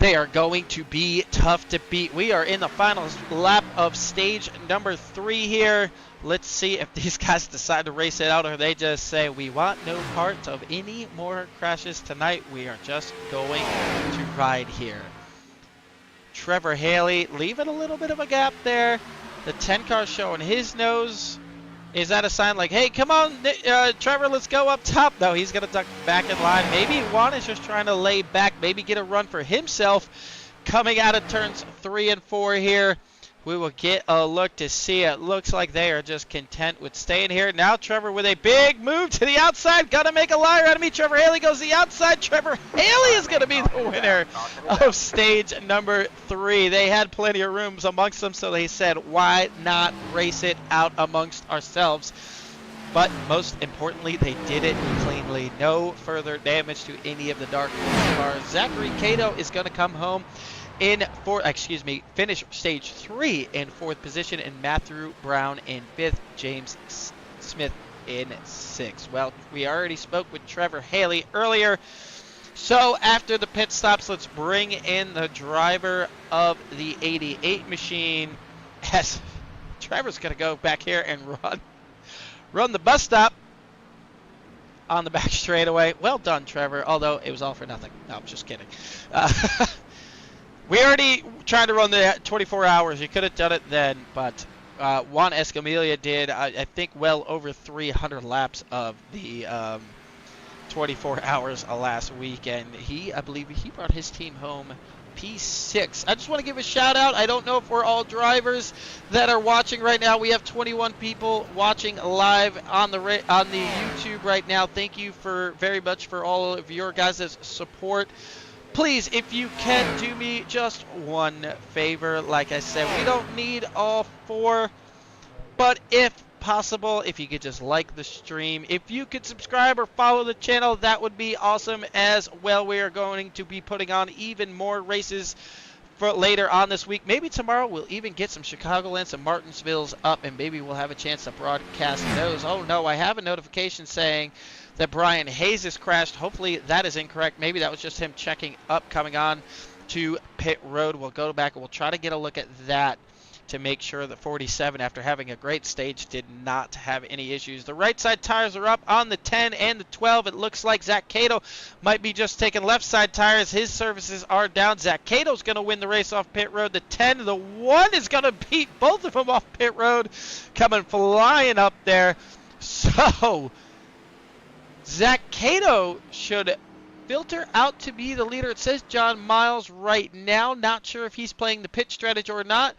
they are going to be tough to beat. We are in the final lap of stage number 3 here. Let's see if these guys decide to race it out, or they just say, we want no part of any more crashes tonight. We are just going to ride here. Trevor Haley leaving a little bit of a gap there. The 10 car showing his nose. Is that a sign like, hey, come on, Trevor, let's go up top? No, he's going to duck back in line. Maybe Juan is just trying to lay back, maybe get a run for himself coming out of turns 3 and 4 here. We will get a look to see. It looks like they are just content with staying here. Now Trevor with a big move to the outside. Gonna make a liar out of me. Trevor Haley goes to the outside. Trevor Haley is gonna be the winner of stage number 3. They had plenty of rooms amongst them, so they said, why not race it out amongst ourselves? But most importantly, they did it cleanly. No further damage to any of the Dark Horse cars. Zachary Cato is gonna come home finish stage 3 in 4th position, and Matthew Brown in 5th, James Smith in 6th. Well, we already spoke with Trevor Haley earlier, so after the pit stops, let's bring in the driver of the 88 machine, as Trevor's going to go back here and run the bus stop on the back straightaway. Well done, Trevor, although it was all for nothing. No, I'm just kidding. We already tried to run the 24 hours. You could have done it then, but Juan Escamilla did, I think, well over 300 laps of the 24 hours last week, and I believe he brought his team home P6. I just want to give a shout out. I don't know if we're all drivers that are watching right now. We have 21 people watching live on the YouTube right now. Thank you very much for all of your guys' support. Please, if you can, do me just one favor. Like I said, we don't need all 4, but if possible, if you could just like the stream, if you could subscribe or follow the channel, that would be awesome as well. We are going to be putting on even more races for later on this week. Maybe tomorrow we'll even get some Chicagolands and Martinsvilles up, and maybe we'll have a chance to broadcast those. Oh no, I have a notification saying that Brian Hayes has crashed. Hopefully that is incorrect. Maybe that was just him checking up, coming on to pit road. We'll go back and we'll try to get a look at that to make sure that 47, after having a great stage, did not have any issues. The right side tires are up on the 10 and the 12. It looks like Zach Cato might be just taking left side tires. His services are down. Zach Cato's going to win the race off pit road. The 10, the 1 is going to beat both of them off pit road, coming flying up there. So Zach Cato should filter out to be the leader. It says John Miles right now. Not sure if he's playing the pit strategy or not.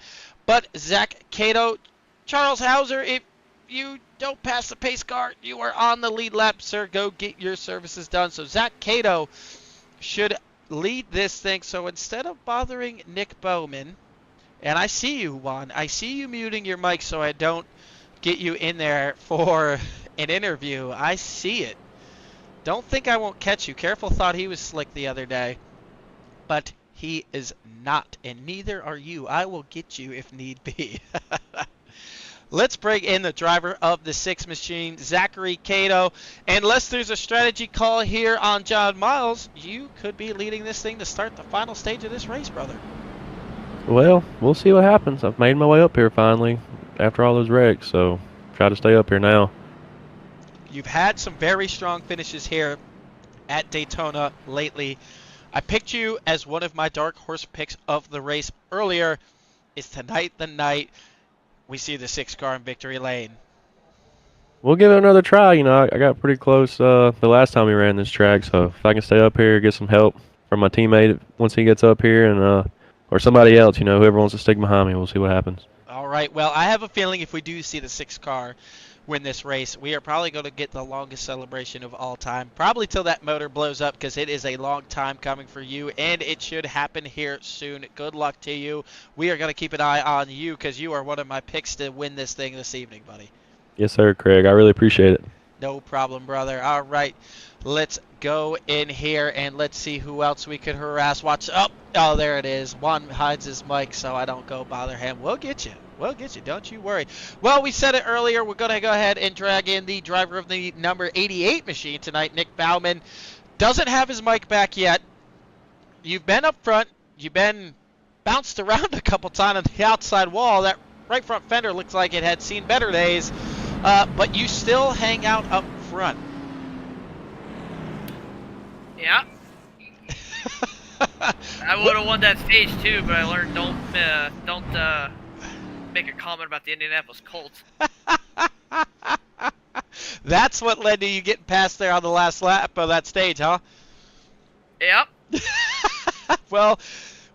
But Zach Cato, Charles Hauser, if you don't pass the pace car, you are on the lead lap, sir. Go get your services done. So Zach Cato should lead this thing. So instead of bothering Nick Bowman, and I see you, Juan, I see you muting your mic so I don't get you in there for an interview. I see it. Don't think I won't catch you. Careful thought he was slick the other day, but he is not, and neither are you. I will get you if need be. Let's bring in the driver of the 6 machine, Zachary Cato. Unless there's a strategy call here on John Miles, you could be leading this thing to start the final stage of this race, brother. Well, we'll see what happens. I've made my way up here finally after all those wrecks, so try to stay up here now. You've had some very strong finishes here at Daytona lately. I picked you as one of my dark horse picks of the race earlier. Is tonight the night we see the 6 car in victory lane? We'll give it another try. You know, I got pretty close the last time we ran this track, so if I can stay up here, get some help from my teammate once he gets up here, and or somebody else, you know, whoever wants to stick behind me, we'll see what happens. All right. Well, I have a feeling if we do see the 6 car win this race, we are probably going to get the longest celebration of all time, probably till that motor blows up, because it is a long time coming for you, and it should happen here soon. Good luck to you. We are going to keep an eye on you, because you are one of my picks to win this thing this evening, buddy. Yes, sir, Craig. I really appreciate it. No problem, brother. All right. Let's go in here, and let's see who else we could harass. Watch. Oh, there it is. Juan hides his mic, so I don't go bother him. We'll get you. We'll get you. Don't you worry. Well, we said it earlier. We're going to go ahead and drag in the driver of the number 88 machine tonight, Nick Bauman. Doesn't have his mic back yet. You've been up front. You've been bounced around a couple times on the outside wall. That right front fender looks like it had seen better days. But you still hang out up front. Yeah. I would have won that stage too, but I learned don't make a comment about the Indianapolis Colts. That's what led to you getting past there on the last lap of that stage, huh? Yep. Well,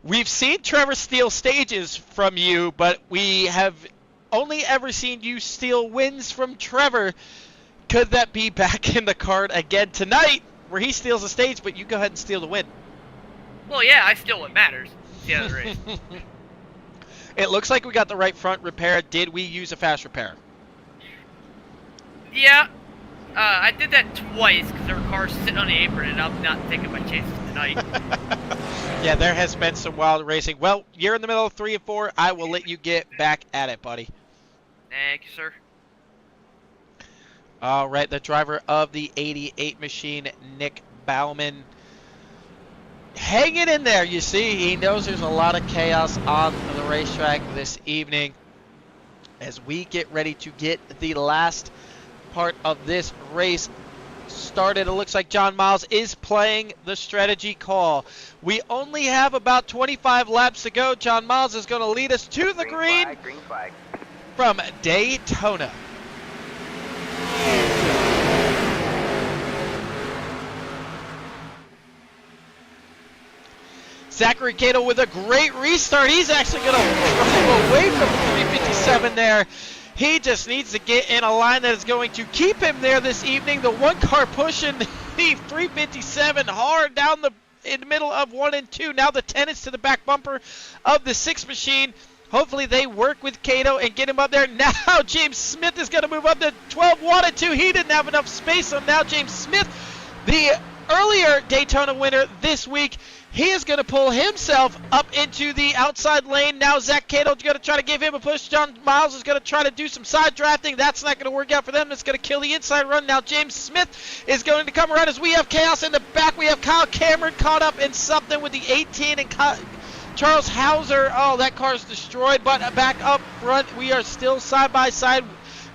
we've seen Trevor steal stages from you, but we have only ever seen you steal wins from Trevor. Could that be back in the card again tonight, where he steals the stage, but you go ahead and steal the win? Well, yeah, I steal what matters. It's the other race. It looks like we got the right front repair. Did we use a fast repair? Yeah. I did that twice because there were cars sitting on the apron, and I'm not taking my chances tonight. Yeah, there has been some wild racing. Well, you're in the middle of 3 and 4. I will let you get back at it, buddy. Thank you, sir. All right, the driver of the 88 machine, Nick Bauman, hanging in there. You see, he knows there's a lot of chaos on the racetrack this evening as we get ready to get the last part of this race started. It looks like John Miles is playing the strategy call. We only have about 25 laps to go. John Miles is going to lead us to the green flag. From Daytona. Zachary Cato with a great restart. He's actually going to drive away from 357 there. He just needs to get in a line that is going to keep him there this evening. The 1 car pushing the 357 hard down in the middle of 1 and 2. Now the 10 is to the back bumper of the 6 machine. Hopefully they work with Cato and get him up there. Now James Smith is going to move up to 12, 1 and 2. He didn't have enough space, so now James Smith, the earlier Daytona winner this week, he is going to pull himself up into the outside lane. Now Zach Cato is going to try to give him a push. John Miles is going to try to do some side drafting. That's not going to work out for them. It's going to kill the inside run. Now James Smith is going to come around as we have chaos in the back. We have Kyle Cameron caught up in something with the 18 and Charles Hauser. Oh, that car's destroyed, but back up front, we are still side by side.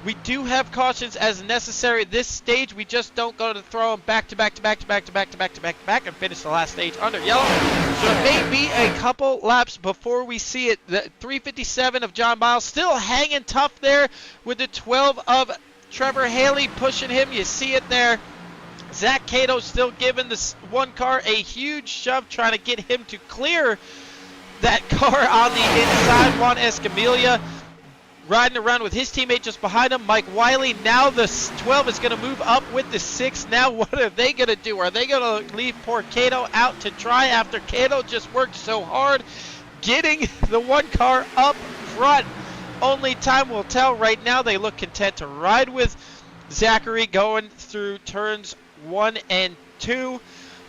We do have cautions as necessary at this stage. We just don't go to throw them back to back to back to back to back to back to back to back and finish the last stage under yellow. So it may be a couple laps before we see it. The 357 of John Miles still hanging tough there with the 12 of Trevor Haley pushing him. You see it there. Zach Cato still giving this one car a huge shove, trying to get him to clear that car on the inside. Juan Escamilla riding around with his teammate just behind him, Mike Wiley. Now the 12 is going to move up with the 6. Now what are they going to do? Are they going to leave poor Cato out to dry after Cato just worked so hard getting the one car up front? Only time will tell. Right now they look content to ride with Zachary going through turns 1 and 2.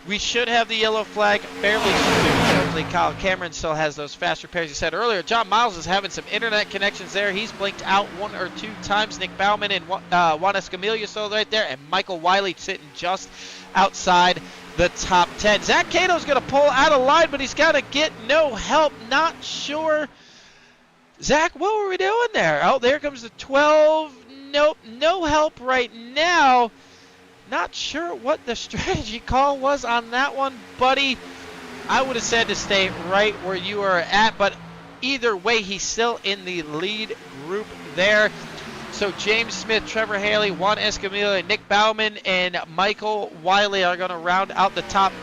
We should have the yellow flag fairly soon. Hopefully Kyle Cameron still has those fast repairs he said earlier. John Miles is having some internet connections there. He's blinked out 1 or 2 times. Nick Bauman and Juan Escamilla still right there. And Michael Wiley sitting just outside the top 10. Zach Cato's going to pull out of line, but he's got to get no help. Not sure. Zach, what were we doing there? Oh, there comes the 12. Nope, no help right now. Not sure what the strategy call was on that one, buddy. I would have said to stay right where you are at, but either way, he's still in the lead group there. So James Smith, Trevor Haley, Juan Escamilla, Nick Bauman, and Michael Wiley are going to round out the top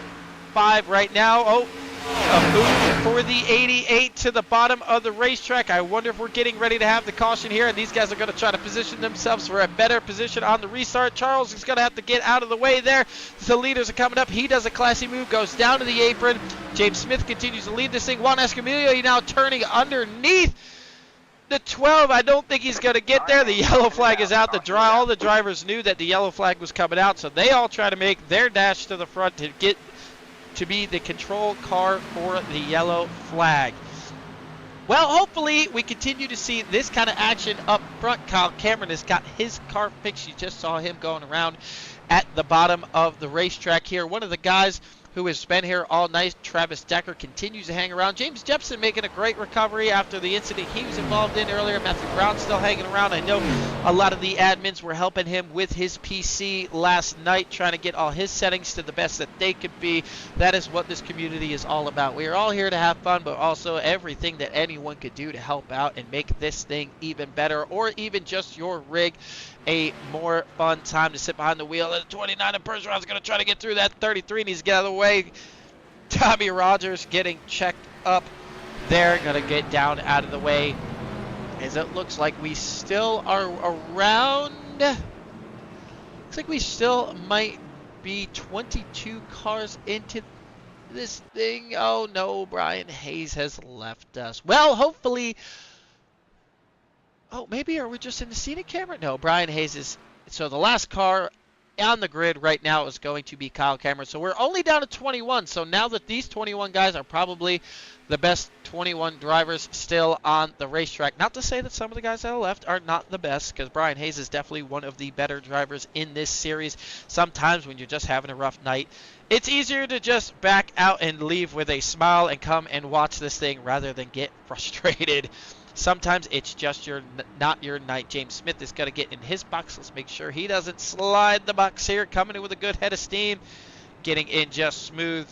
5 right now. Oh, a move for the 88 to the bottom of the racetrack. I wonder if we're getting ready to have the caution here, and these guys are going to try to position themselves for a better position on the restart. Charles is going to have to get out of the way there. The leaders are coming up. He does a classy move, goes down to the apron. James Smith continues to lead this thing. Juan Escamilla now turning underneath the 12. I don't think he's going to get there. The yellow flag is out. All the drivers knew that the yellow flag was coming out, so they all try to make their dash to the front to get to be the control car for the yellow flag. Well, hopefully we continue to see this kind of action up front. Kyle Cameron has got his car fixed. You just saw him going around at the bottom of the racetrack here. One of the guys who has been here all night, Travis Decker, continues to hang around. James Jepson making a great recovery after the incident he was involved in earlier. Matthew Brown still hanging around. I know a lot of the admins were helping him with his PC last night, trying to get all his settings to the best that they could be. That is what this community is all about. We are all here to have fun, but also everything that anyone could do to help out and make this thing even better, or even just your rig a more fun time to sit behind the wheel. The 29 of Bergeron is going to try to get through that 33, and he's get out of the way. Tommy Rogers getting checked up there, going to get down out of the way, as it looks like we still are around. Looks like we still might be 22 cars into this thing. Oh no, Brian Hayes has left us. Well, hopefully. Oh, maybe are we just in the scenic camera? No, Brian Hayes is. So the last car on the grid right now is going to be Kyle Cameron. So we're only down to 21. So now that these 21 guys are probably the best 21 drivers still on the racetrack. Not to say that some of the guys that are left are not the best, because Brian Hayes is definitely one of the better drivers in this series. Sometimes when you're just having a rough night, it's easier to just back out and leave with a smile and come and watch this thing rather than get frustrated. Sometimes it's just not your night. James Smith is going to get in his box. Let's make sure he doesn't slide the box here. Coming in with a good head of steam. Getting in just smooth.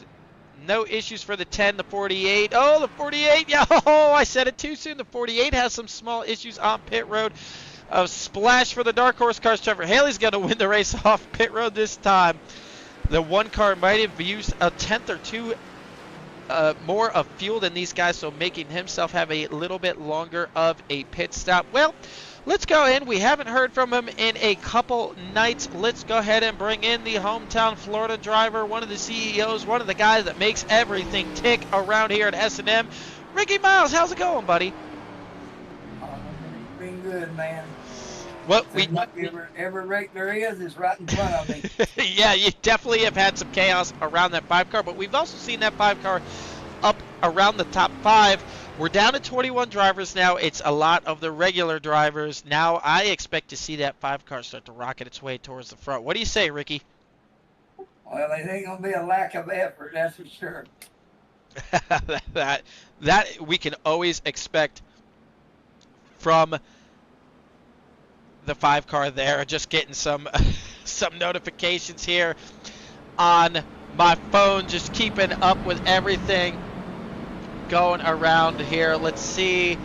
No issues for the 10, the 48. Oh, the 48. Yeah, oh, I said it too soon. The 48 has some small issues on pit road. A splash for the Dark Horse cars. Trevor Haley's going to win the race off pit road this time. The one car might have used a tenth or two more of fuel than these guys, so making himself have a little bit longer of a pit stop. Well, let's go in. We haven't heard from him in a couple nights. Let's go ahead and bring in the hometown Florida driver, one of the CEOs, one of the guys that makes everything tick around here at S&M. Ricky Miles, how's it going, buddy? Been good, man. What every wreck there is right in front of me. Yeah, you definitely have had some chaos around that 5 car, but we've also seen that 5 car up around the top 5. We're down to 21 drivers now. It's a lot of the regular drivers. Now I expect to see that 5 car start to rocket its way towards the front. What do you say, Ricky? Well, it ain't going to be a lack of effort, that's for sure. that we can always expect from the 5 car there. Just getting some notifications here on my phone, just keeping up with everything going around here. Let's see,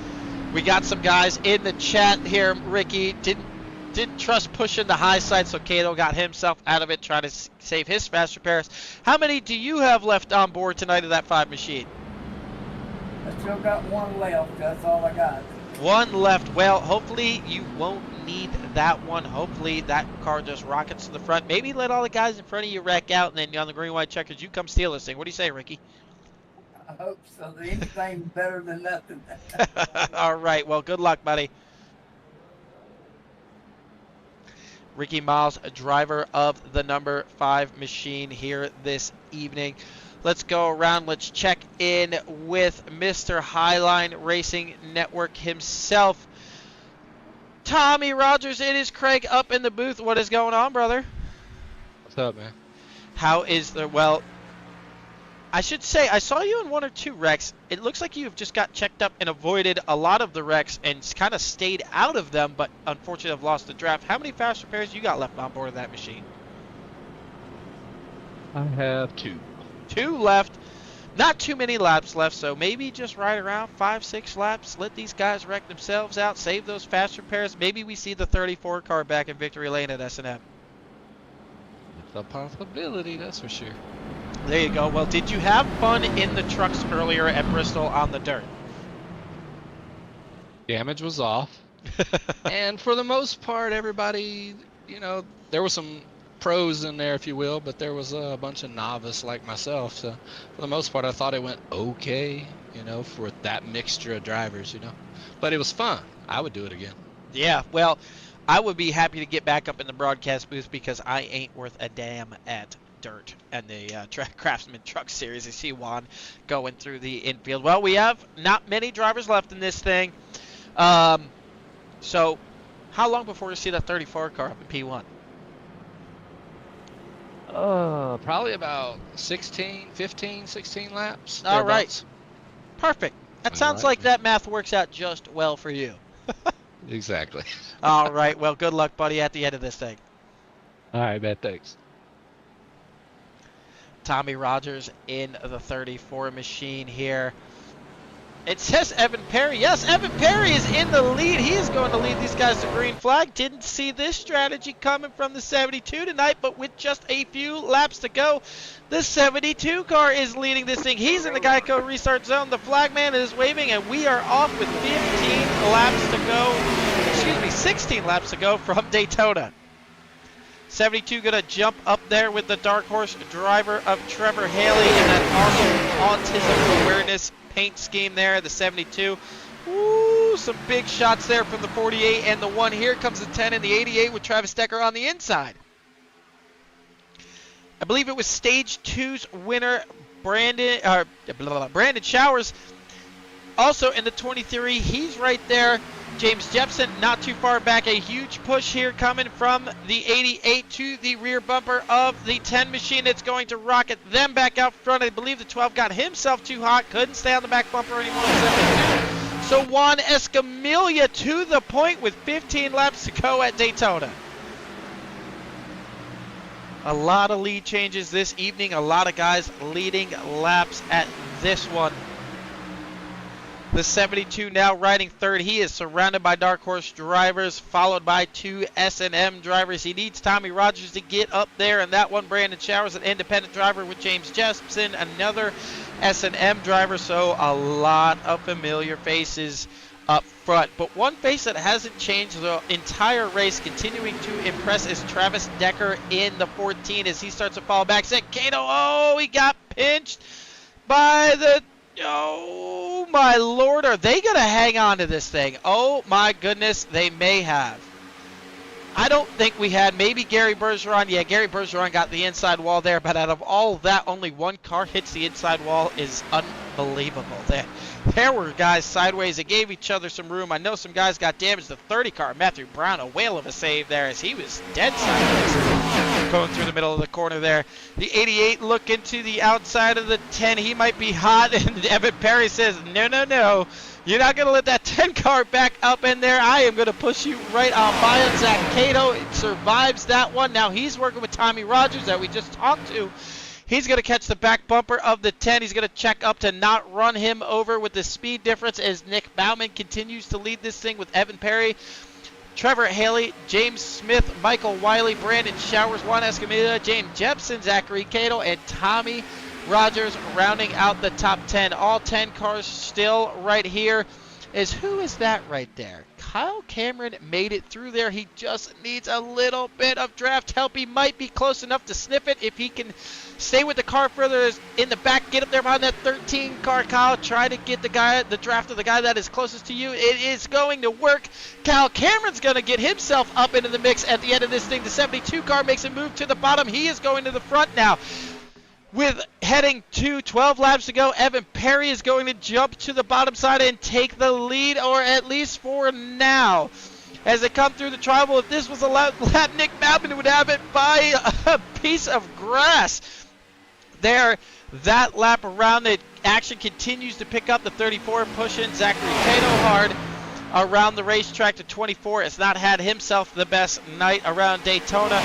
we got some guys in the chat here. Ricky, didn't didn't trust pushing the high side, so Cato got himself out of it, trying to save his fast repairs. How many do you have left on board tonight of that 5 machine? I still got one left. That's all I got. One left. Well, hopefully you won't need that one. Hopefully that car just rockets to the front. Maybe let all the guys in front of you wreck out, and then on the green white checkers, you come steal this thing. What do you say, Ricky? I hope so. Anything better than nothing. All right. Well, good luck, buddy. Ricky Miles, a driver of the number 5 machine here this evening. Let's go around. Let's check in with Mr. Highline Racing Network himself. Tommy Rogers, it is Craig up in the booth. What is going on, brother? What's up, man? How is the, well, I should say, I saw you in 1 or 2 wrecks. It looks like you've just got checked up and avoided a lot of the wrecks and kind of stayed out of them, but unfortunately have lost the draft. How many fast repairs you got left on board of that machine? I have 2. 2 left. Not too many laps left, so maybe just right around 5-6 laps. Let these guys wreck themselves out, save those fast repairs. Maybe we see the 34 car back in victory lane at S&M. It's a possibility, that's for sure. There you go. Well, did you have fun in the trucks earlier at Bristol on the dirt? Damage was off. And for the most part, everybody, there were some pros in there, if you will, but there was a bunch of novice like myself. So for the most part, I thought it went okay, for that mixture of drivers, But it was fun. I would do it again. Yeah, well, I would be happy to get back up in the broadcast booth because I ain't worth a damn at dirt and the Craftsman Truck Series. I see Juan going through the infield. Well, we have not many drivers left in this thing. So how long before we see that 34 car up in P1? Probably about 16 laps. All right. Perfect. That sounds like that math works out just well for you. Exactly. All right. Well, good luck, buddy, at the end of this thing. All right, man. Thanks. Tommy Rogers in the 34 machine here. It says Evan Perry. Yes, Evan Perry is in the lead. He is going to lead these guys to green flag. Didn't see this strategy coming from the 72 tonight, but with just a few laps to go, the 72 car is leading this thing. He's in the Geico restart zone. The flagman is waving, and we are off with 15 laps to go. Excuse me, 16 laps to go from Daytona. 72 going to jump up there with the dark horse driver of Trevor Haley in that awesome autism awareness paint scheme there, the 72. Ooh, some big shots there from the 48 and the 1. Here comes the 10 and the 88 with Travis Decker on the inside. I believe it was Stage 2's winner, Brandon Showers. Also in the 23, he's right there. James Jepson not too far back. A huge push here coming from the 88 to the rear bumper of the 10 machine. It's going to rocket them back out front. I believe the 12 got himself too hot. Couldn't stay on the back bumper anymore. So Juan Escamilla to the point with 15 laps to go at Daytona. A lot of lead changes this evening. A lot of guys leading laps at this one. The 72 now riding third. He is surrounded by dark horse drivers, followed by 2 S&M drivers. He needs Tommy Rogers to get up there, and that one, Brandon Showers, an independent driver with James Jepson, another S&M driver. So a lot of familiar faces up front. But one face that hasn't changed the entire race, continuing to impress, is Travis Decker in the 14 as he starts to fall back. Cato, oh, he got pinched by the... Oh, my Lord. Are they going to hang on to this thing? Oh, my goodness. They may have. I don't think we had. Maybe Gary Bergeron. Yeah, Gary Bergeron got the inside wall there. But out of all of that, only one car hits the inside wall is unbelievable. There were guys sideways that gave each other some room. I know some guys got damaged. The 30 car, Matthew Brown, a whale of a save there as he was dead sideways going through the middle of the corner there. The 88 look into the outside of the 10. He might be hot. And Evan Perry says, no, no, no. You're not going to let that 10 car back up in there. I am going to push you right on by it. Zach Cato survives that one. Now he's working with Tommy Rogers that we just talked to. He's going to catch the back bumper of the 10. He's going to check up to not run him over with the speed difference as Nick Bauman continues to lead this thing with Evan Perry Trevor Haley, James Smith, Michael Wiley, Brandon Showers, Juan Escamilla, James Jepson, Zachary Cato, and Tommy Rogers rounding out the top 10. All 10 cars still right here. Who is that right there? Kyle Cameron made it through there. He just needs a little bit of draft help. He might be close enough to sniff it if he can stay with the car further in the back. Get up there behind that 13 car, Kyle. Try to get the draft of the guy that is closest to you. It is going to work. Kyle Cameron's going to get himself up into the mix at the end of this thing. The 72 car makes a move to the bottom. He is going to the front now. With heading to 12 laps to go, Evan Perry is going to jump to the bottom side and take the lead, or at least for now. As they come through the tribal, if this was a lap, Nick Bauman would have it by a piece of grass. There, that lap around, the action continues to pick up. The 34 pushing Zachary Cato hard around the racetrack to 24. Has not had himself the best night around Daytona,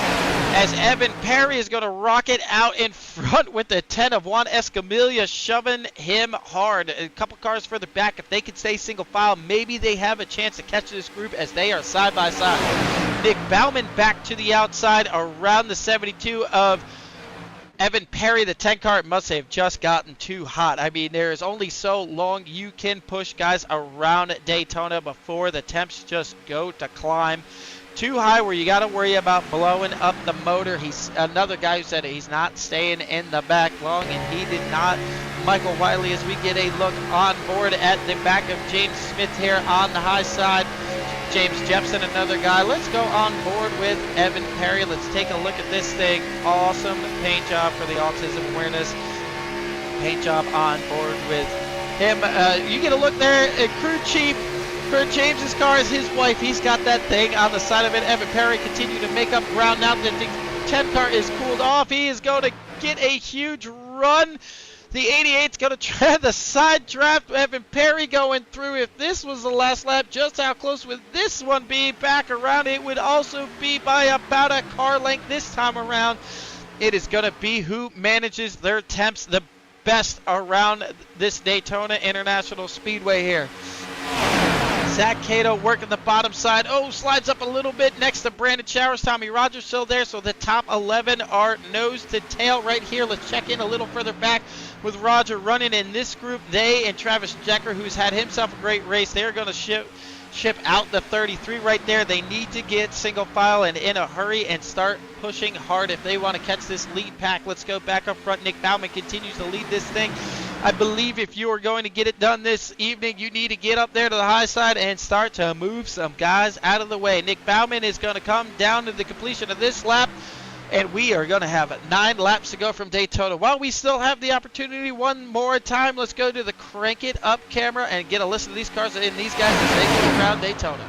as Evan Perry is going to rocket out in front with the 10 of Juan Escamilla shoving him hard. A couple cars further back, if they can stay single file, maybe they have a chance to catch this group as they are side by side. Nick Bauman back to the outside around the 72 of Evan Perry. The 10 car must have just gotten too hot. I mean, there is only so long you can push guys around Daytona before the temps just go to climb too high where you got to worry about blowing up the motor. He's another guy who said he's not staying in the back long, and he did not. Michael Wiley, as we get a look on board at the back of James Smith here on the high side. James Jepson, another guy. Let's go on board with Evan Perry. Let's take a look at this thing. Awesome paint job for the autism awareness. Paint job on board with him. You get a look there at crew chief for James's car is his wife. He's got that thing on the side of it. Evan Perry continue to make up ground now that the 10 car is cooled off. He is going to get a huge run. The 88's going to try the side draft. Evan Perry going through. If this was the last lap, just how close would this one be back around? It would also be by about a car length this time around. It is going to be who manages their temps the best around this Daytona International Speedway here. Zach Cato working the bottom side. Oh, slides up a little bit next to Brandon Showers. Tommy Rogers still there, so the top 11 are nose to tail right here. Let's check in a little further back with Roger running in this group. They and Travis Jecker, who's had himself a great race, they're going to ship out the 33 right there. They need to get single file and in a hurry and start pushing hard if they want to catch this lead pack. Let's go back up front. Nick Bauman continues to lead this thing. I believe if you are going to get it done this evening, you need to get up there to the high side and start to move some guys out of the way. Nick Bauman is going to come down to the completion of this lap, and we are going to have 9 laps to go from Daytona. While we still have the opportunity one more time, let's go to the Crank It Up camera and get a listen to these cars and these guys as they go around Daytona.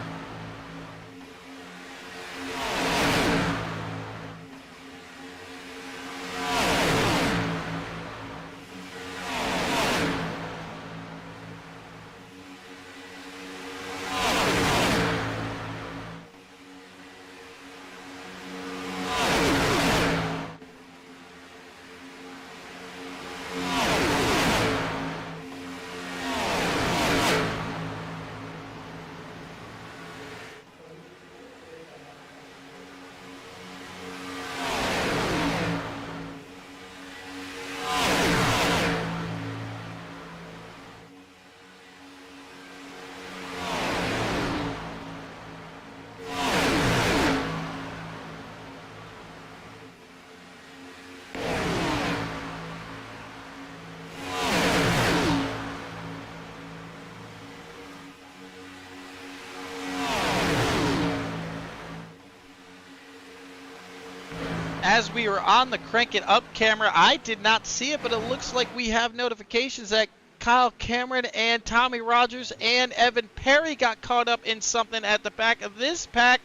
As we were on the Crank It Up camera, I did not see it, but it looks like we have notifications that Kyle Cameron and Tommy Rogers and Evan Perry got caught up in something at the back of this pack.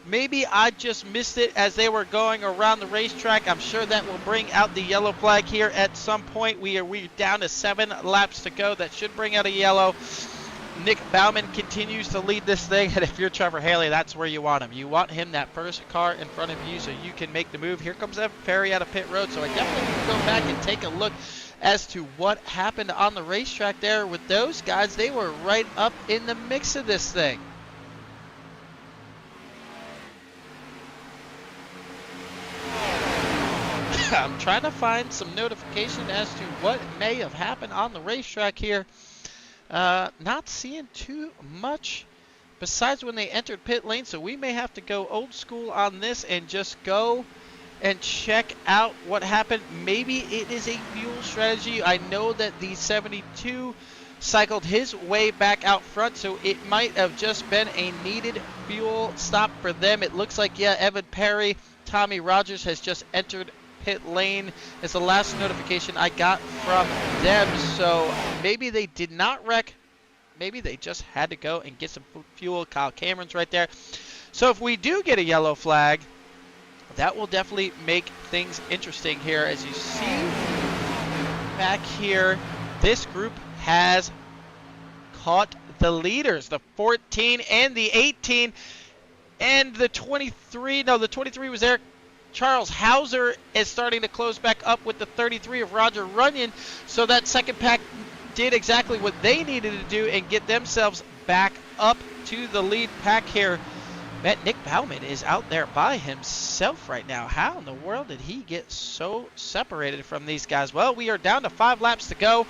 Maybe I just missed it as they were going around the racetrack. I'm sure that will bring out the yellow flag here at some point. We're down to 7 laps to go. That should bring out a yellow. Nick Bauman continues to lead this thing, and if you're Trevor Haley, that's where you want him. You want him that first car in front of you so you can make the move. Here comes Evan Perry out of pit road, so I definitely need to go back and take a look as to what happened on the racetrack there with those guys. They were right up in the mix of this thing. I'm trying to find some notification as to what may have happened on the racetrack here. Not seeing too much besides when they entered pit lane, so we may have to go old school on this and just go and check out what happened. Maybe it is a fuel strategy. I know that the 72 cycled his way back out front, so it might have just been a needed fuel stop for them. It looks like, yeah, Evan Perry, Tommy Rogers has just entered pit lane. It's the last notification I got from them, so maybe they did not wreck. Maybe they just had to go and get some fuel. Kyle Cameron's right there. So if we do get a yellow flag, that will definitely make things interesting here. As you see back here, this group has caught the leaders, the 14 and the 18, and the 23. No, the 23 was there. Charles Hauser is starting to close back up with the 33 of Roger Runyon. So that second pack did exactly what they needed to do and get themselves back up to the lead pack here. Man, Nick Bauman is out there by himself right now. How in the world did he get so separated from these guys? Well, we are down to 5 laps to go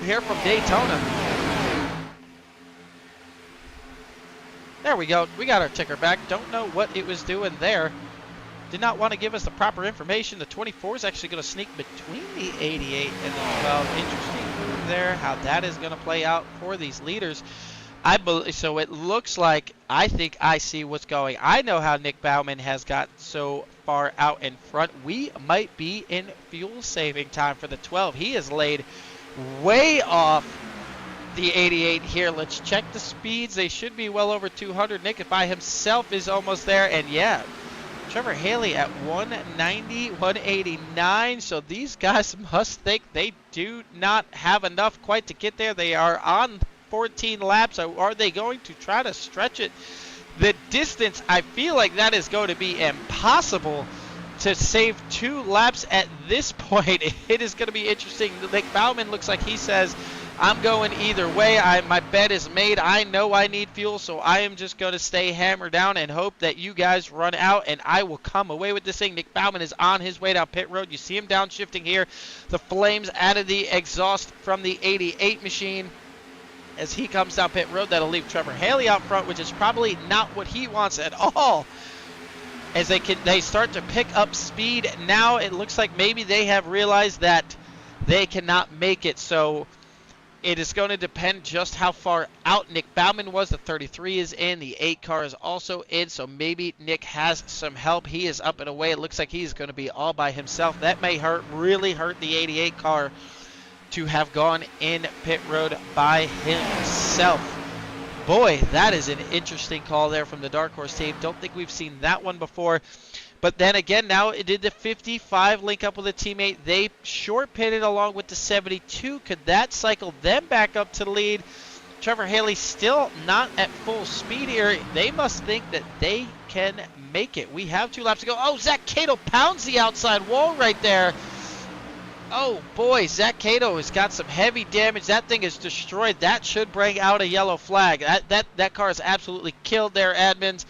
here from Daytona. There we go. We got our ticker back. Don't know what it was doing there. Did not want to give us the proper information. The 24 is actually going to sneak between the 88 and the 12. Interesting move there, how that is going to play out for these leaders. So it looks like, I think I see what's going. I know how Nick Bauman has got so far out in front. We might be in fuel saving time for the 12. He is laid way off the 88 here. Let's check the speeds. They should be well over 200. Nick by himself is almost there, and yeah, Trevor Haley at 190, 189. So these guys must think they do not have enough quite to get there. They are on 14 laps. Are they going to try to stretch it the distance? I feel like that is going to be impossible to save 2 laps at this point. It is going to be interesting. Nick Bauman looks like he says, I'm going either way. My bet is made. I know I need fuel, so I am just going to stay hammered down and hope that you guys run out, and I will come away with this thing. Nick Bauman is on his way down pit road. You see him downshifting here. The flames out of the exhaust from the 88 machine. As he comes down pit road, that'll leave Trevor Haley out front, which is probably not what he wants at all. As they start to pick up speed now, it looks like maybe they have realized that they cannot make it. So it is going to depend just how far out Nick Bauman was. The 33 is in. The 8 car is also in. So maybe Nick has some help. He is up and away. It looks like he's going to be all by himself. That may really hurt the 88 car to have gone in pit road by himself. Boy, that is an interesting call there from the Dark Horse team. Don't think we've seen that one before. But then again, now it did the 55 link up with a teammate. They short pitted along with the 72. Could that cycle them back up to the lead? Trevor Haley still not at full speed here. They must think that they can make it. We have 2 laps to go. Oh, Zach Cato pounds the outside wall right there. Oh boy, Zach Cato has got some heavy damage. That thing is destroyed. That should bring out a yellow flag. That car is absolutely killed there, admins.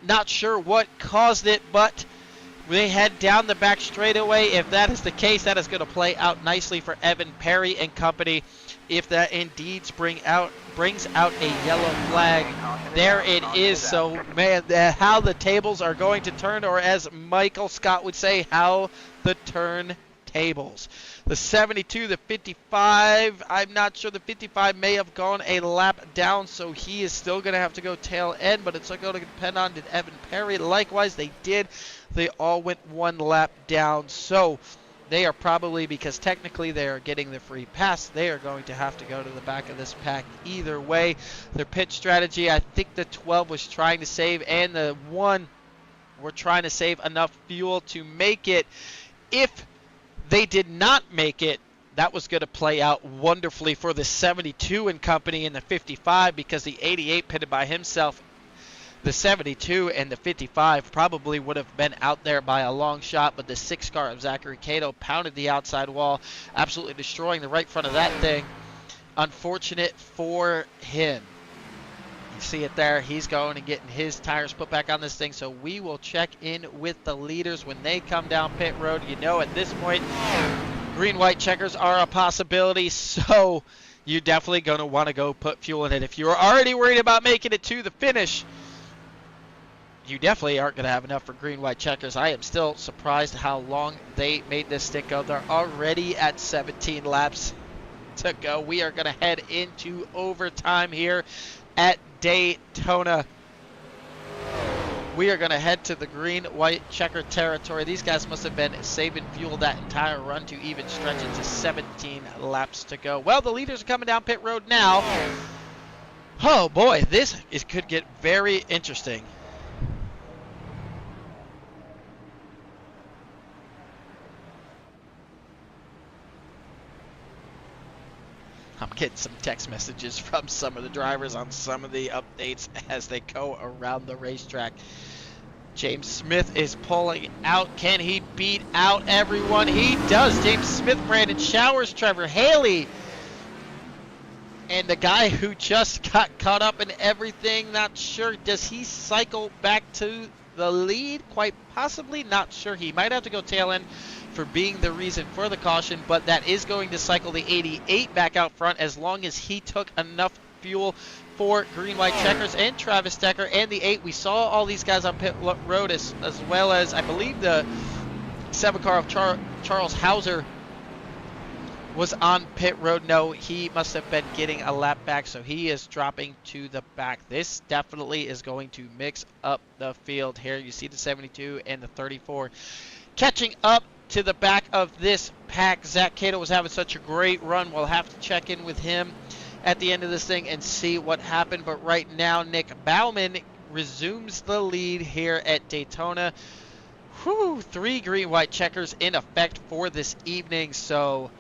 Not sure what caused it, but they head down the back straightaway. If that is the case, that is going to play out nicely for Evan Perry and company. If that indeed brings out a yellow flag, there it is. So, man, how the tables are going to turn, or as Michael Scott would say, how the turn tables. The 72, the 55, I'm not sure. The 55 may have gone a lap down, so he is still going to have to go tail end, but it's going to depend on did Evan Perry. Likewise, they did. They all went 1 lap down, so they are probably, because technically they are getting the free pass, they are going to have to go to the back of this pack either way. Their pit strategy, I think the 12 was trying to save, and the 1 were trying to save enough fuel to make it. If they did not make it, that was going to play out wonderfully for the 72 and company in the 55, because the 88 pitted by himself. The 72 and the 55 probably would have been out there by a long shot, but the 6 car of Zachary Cato pounded the outside wall, absolutely destroying the right front of that thing. Unfortunate for him. see it there. He's going and getting his tires put back on this thing. So we will check in with the leaders when they come down pit road. You know, at this point, green-white checkers are a possibility. So you're definitely going to want to go put fuel in it. If you're already worried about making it to the finish, you definitely aren't going to have enough for green-white checkers. I am still surprised how long they made this stick go. They're already at 17 laps to go. We are going to head into overtime here at Daytona. We are going to head to the green-white checker territory. These guys must have been saving fuel that entire run to even stretch it to 17 laps to go. Well, the leaders are coming down pit road now. Oh boy, could get very interesting. I'm getting some text messages from some of the drivers on some of the updates as they go around the racetrack. James Smith is pulling out. Can he beat out everyone? He does. James Smith, Brandon Showers, Trevor Haley. And the guy who just got caught up in everything, not sure. Does he cycle back to the lead? Quite possibly. Not sure. He might have to go tail end for being the reason for the caution, but that is going to cycle the 88 back out front as long as he took enough fuel for green-white checkers and Travis Decker and the 8. We saw all these guys on pit road as well as, I believe, the 7 car of Charles Hauser was on pit road. No, he must have been getting a lap back, so he is dropping to the back. This definitely is going to mix up the field here. You see the 72 and the 34 catching up to the back of this pack. Zach Cato was having such a great run. We'll have to check in with him at the end of this thing and see what happened. But right now, Nick Bauman resumes the lead here at Daytona. 3 green-white checkers in effect for this evening, so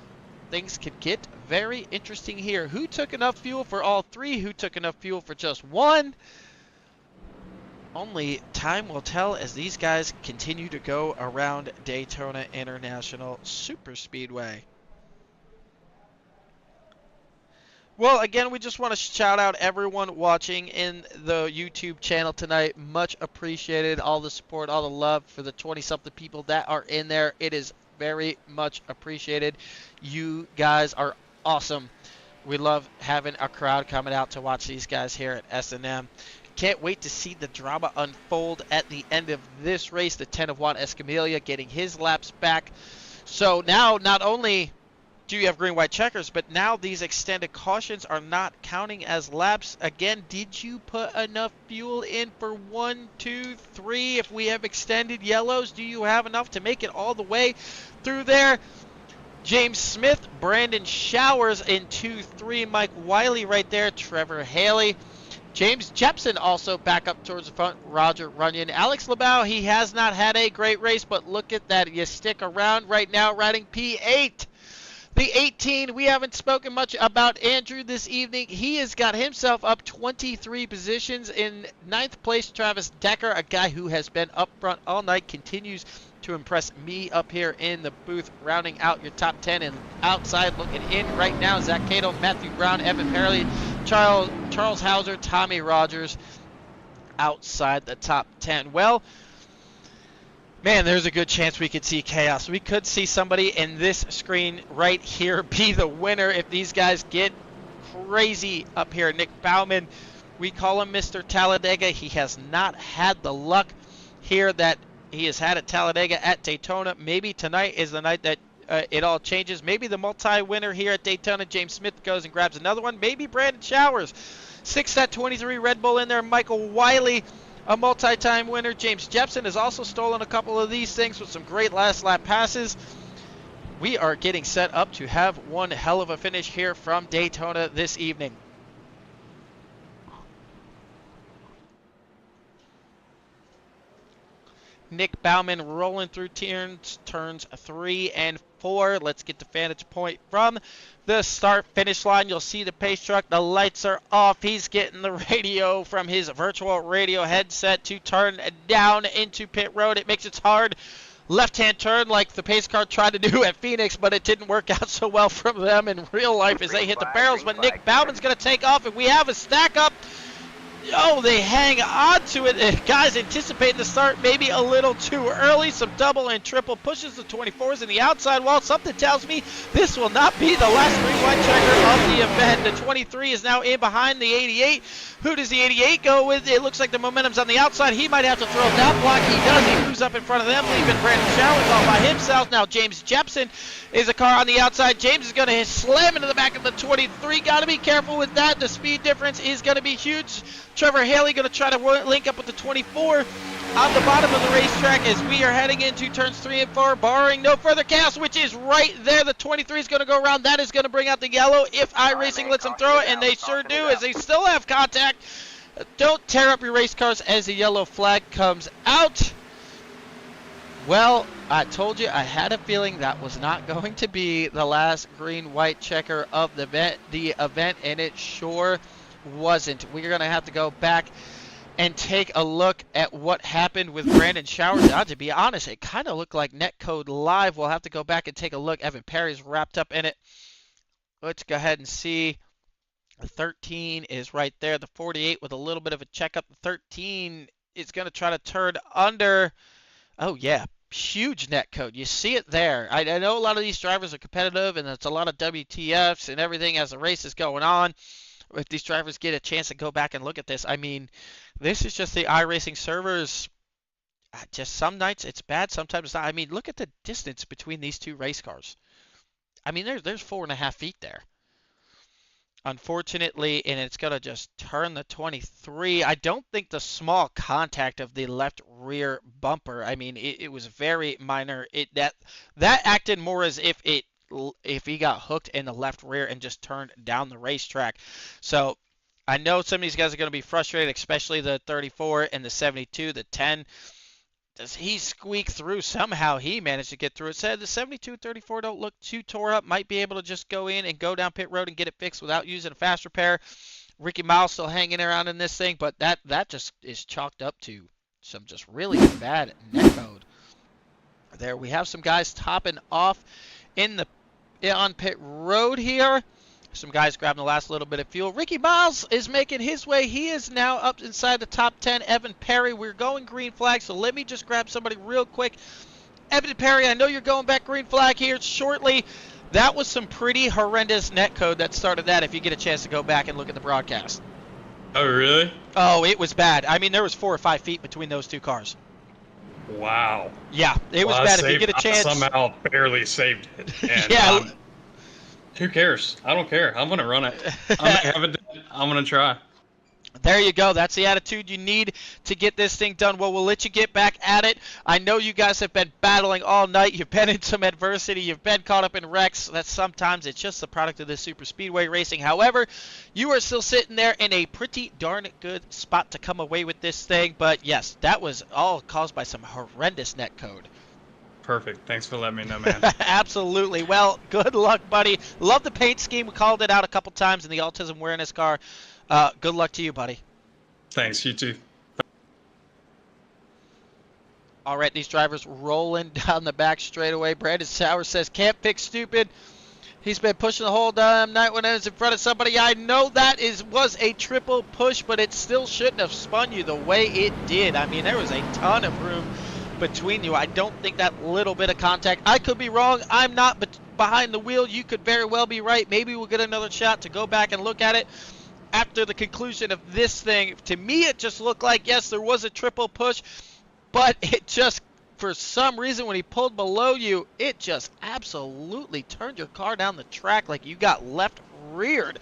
things could get very interesting here. Who took enough fuel for all 3? Who took enough fuel for just 1? Only time will tell as these guys continue to go around Daytona International Superspeedway. Well, again, we just want to shout out everyone watching in the YouTube channel tonight. Much appreciated. All the support, all the love for the 20-something people that are in there. It is very much appreciated. You guys are awesome. We love having a crowd coming out to watch these guys here at S&M. Can't wait to see the drama unfold at the end of this race. The 10 of Juan Escamilla getting his laps back. So now not only do you have green-white checkers, but now these extended cautions are not counting as laps. Again, did you put enough fuel in for 1, 2, 3? If we have extended yellows, do you have enough to make it all the way through there? James Smith, Brandon Showers in 2, 3. Mike Wiley right there. Trevor Haley. James Jepson also back up towards the front. Roger Runyon. Alex Labau, he has not had a great race, but look at that. You stick around right now riding P8. The 18, we haven't spoken much about Andrew this evening. He has got himself up 23 positions. In 9th place, Travis Decker, a guy who has been up front all night, continues to impress me up here in the booth, rounding out your top 10. And outside looking in right now, Zach Cato, Matthew Brown, Evan Perley, Charles Hauser, Tommy Rogers outside the top 10. Well, man, there's a good chance we could see chaos. We could see somebody in this screen right here be the winner if these guys get crazy up here. Nick Bauman, we call him Mr. Talladega. He has not had the luck here that he has had at Talladega at Daytona. Maybe tonight is the night that it all changes. Maybe the multi-winner here at Daytona, James Smith, goes and grabs another one. Maybe Brandon Showers. 6 at 23 Red Bull in there. Michael Wiley, a multi-time winner. James Jepson has also stolen a couple of these things with some great last lap passes. We are getting set up to have one hell of a finish here from Daytona this evening. Nick Bauman rolling through turns 3 and 4. Let's get the vantage point from the start finish line. You'll see the pace truck. The lights are off. He's getting the radio from his virtual radio headset to turn down into pit road. It makes it hard. Left-hand turn like the pace car tried to do at Phoenix, but it didn't work out so well from them in real life as they hit the barrels. But Nick Bauman's going to take off, and we have a stack up. Oh, they hang on to it. Guys anticipating the start maybe a little too early. Some double and triple pushes. The 24s in the outside wall. Something tells me this will not be the last green-white checker of the event. The 23 is now in behind the 88. Who does the 88 go with? It looks like the momentum's on the outside. He might have to throw that block. He does. He moves up in front of them, leaving Brandon Showers all by himself. Now James Jepson is a car on the outside. James is going to slam into the back of the 23. Got to be careful with that. The speed difference is going to be huge. Trevor Haley going to try to link up with the 24 on the bottom of the racetrack as we are heading into turns 3 and 4, barring no further chaos, which is right there. The 23 is going to go around. That is going to bring out the yellow if iRacing lets them throw it, and they sure do as they still have contact. Don't tear up your race cars as the yellow flag comes out. Well, I told you I had a feeling that was not going to be the last green-white checker of the event, and it sure wasn't. We're going to have to go back and take a look at what happened with Brandon Showers. Now, to be honest, it kind of looked like Netcode Live. We'll have to go back and take a look. Evan Perry's wrapped up in it. Let's go ahead and see. The 13 is right there. The 48 with a little bit of a checkup. The 13 is going to try to turn under. Oh, yeah. Huge netcode. You see it there. I know a lot of these drivers are competitive, and it's a lot of WTFs and everything as the race is going on. If these drivers get a chance to go back and look at this, I mean, this is just the iRacing servers. Just some nights it's bad, sometimes not. I mean, look at the distance between these two race cars. I mean, there's 4.5 feet there. Unfortunately, and it's going to just turn the 23. I don't think the small contact of the left rear bumper, I mean, it was very minor. That acted more as if he got hooked in the left rear and just turned down the racetrack. So I know some of these guys are going to be frustrated, especially the 34 and the 72, the 10. Does he squeak through? Somehow he managed to get through. It said the 72 34 don't look too tore up. Might be able to just go in and go down pit road and get it fixed without using a fast repair. Ricky Miles still hanging around in this thing, but that just is chalked up to some just really bad netcode. There we have some guys topping off on pit road here. Some guys grabbing the last little bit of fuel. Ricky Miles is making his way. He is now up inside the top 10. Evan Perry, we're going green flag, so let me just grab somebody real quick. Evan Perry, I know you're going back green flag here shortly. That was some pretty horrendous netcode that started that if you get a chance to go back and look at the broadcast. Oh, really? Oh, it was bad. I mean, there was 4 or 5 feet between those two cars. Wow. Yeah, it was bad. If you get a chance. I somehow barely saved it. And yeah. Who cares? I don't care. I'm going to run it. I'm going to try. There you go. That's the attitude you need to get this thing done. Well, we'll let you get back at it. I know you guys have been battling all night. You've been in some adversity. You've been caught up in wrecks. That sometimes it's just the product of this super speedway racing. However, you are still sitting there in a pretty darn good spot to come away with this thing. But yes, that was all caused by some horrendous netcode. Perfect. Thanks for letting me know, man. Absolutely. Well, good luck, buddy. Love the paint scheme. We called it out a couple times in the autism awareness car. Good luck to you, buddy. Thanks. You too. All right, these drivers rolling down the back straightaway. Brandon Sauer says, can't fix stupid. He's been pushing the whole damn night when I was in front of somebody. I know that was a triple push, but it still shouldn't have spun you the way it did. I mean, there was a ton of room between you. I don't think that little bit of contact. I could be wrong. I'm not behind the wheel. You could very well be right. Maybe we'll get another shot to go back and look at it after the conclusion of this thing. To me, it just looked like, yes, there was a triple push, but it just, for some reason, when he pulled below you, it just absolutely turned your car down the track like you got left reared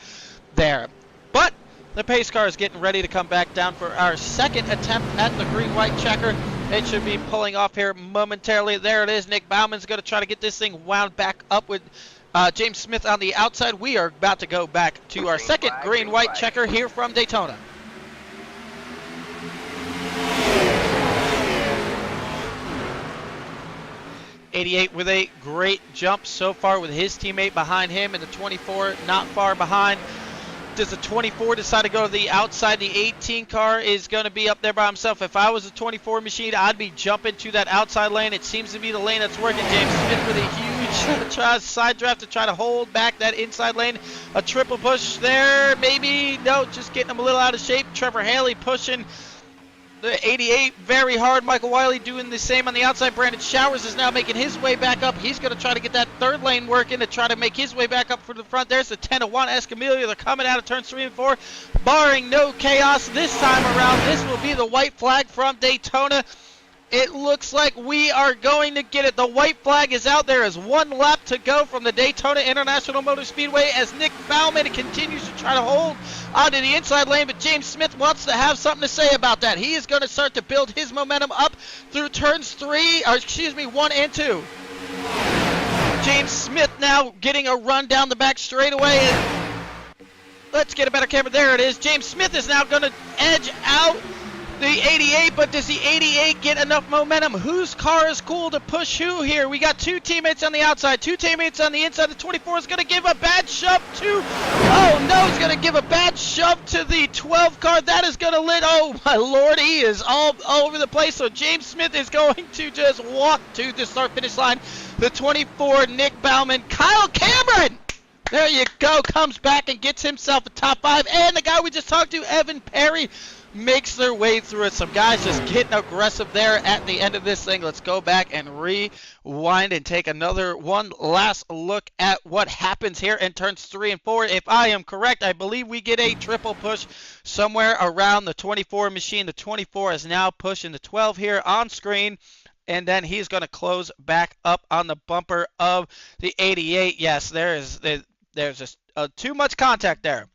there. But the pace car is getting ready to come back down for our second attempt at the green-white checker. It should be pulling off here momentarily. There it is. Nick Bauman's going to try to get this thing wound back up with James Smith on the outside. We are about to go back to our second green-white checker here from Daytona. '88 with a great jump so far with his teammate behind him, and the 24 not far behind. Does the 24 decide to go to the outside? The 18 car is going to be up there by himself. If I was a 24 machine, I'd be jumping to that outside lane. It seems to be the lane that's working. James Smith with a huge tries side draft to try to hold back that inside lane. A triple push there, maybe. No, just getting him a little out of shape. Trevor Haley pushing the 88 very hard. Michael Wiley doing the same on the outside. Brandon Showers is now making his way back up. He's going to try to get that third lane working to try to make his way back up for the front. There's the 10 of 1 Escamilla. They're coming out of turns 3 and 4. Barring no chaos this time around, this will be the white flag from Daytona. It looks like we are going to get it. The white flag is out. There is 1 lap to go from the Daytona International Motor Speedway as Nick Bauman continues to try to hold onto the inside lane, but James Smith wants to have something to say about that. He is going to start to build his momentum up through turns 1 and 2. James Smith now getting a run down the back straightaway. And let's get a better camera. There it is. James Smith is now going to edge out the 88, but does the 88 get enough momentum? Whose car is cool to push who here? We got 2 teammates on the outside, 2 teammates on the inside. The 24 is going to give a bad shove to, oh no, he's going to give a bad shove to the 12 car. That is going to oh my lord, he is all over the place. So James Smith is going to just walk to the start-finish line. The 24, Nick Bauman. Kyle Cameron, there you go, comes back and gets himself a top 5. And the guy we just talked to, Evan Perry, makes their way through it. Some guys just getting aggressive there at the end of this thing. Let's go back and rewind and take one last look at what happens here in turns 3 and 4. If I am correct, I believe we get a triple push somewhere around the 24 machine. The 24 is now pushing the 12 here on screen, and then he's going to close back up on the bumper of the 88. Yes, there's just too much contact there.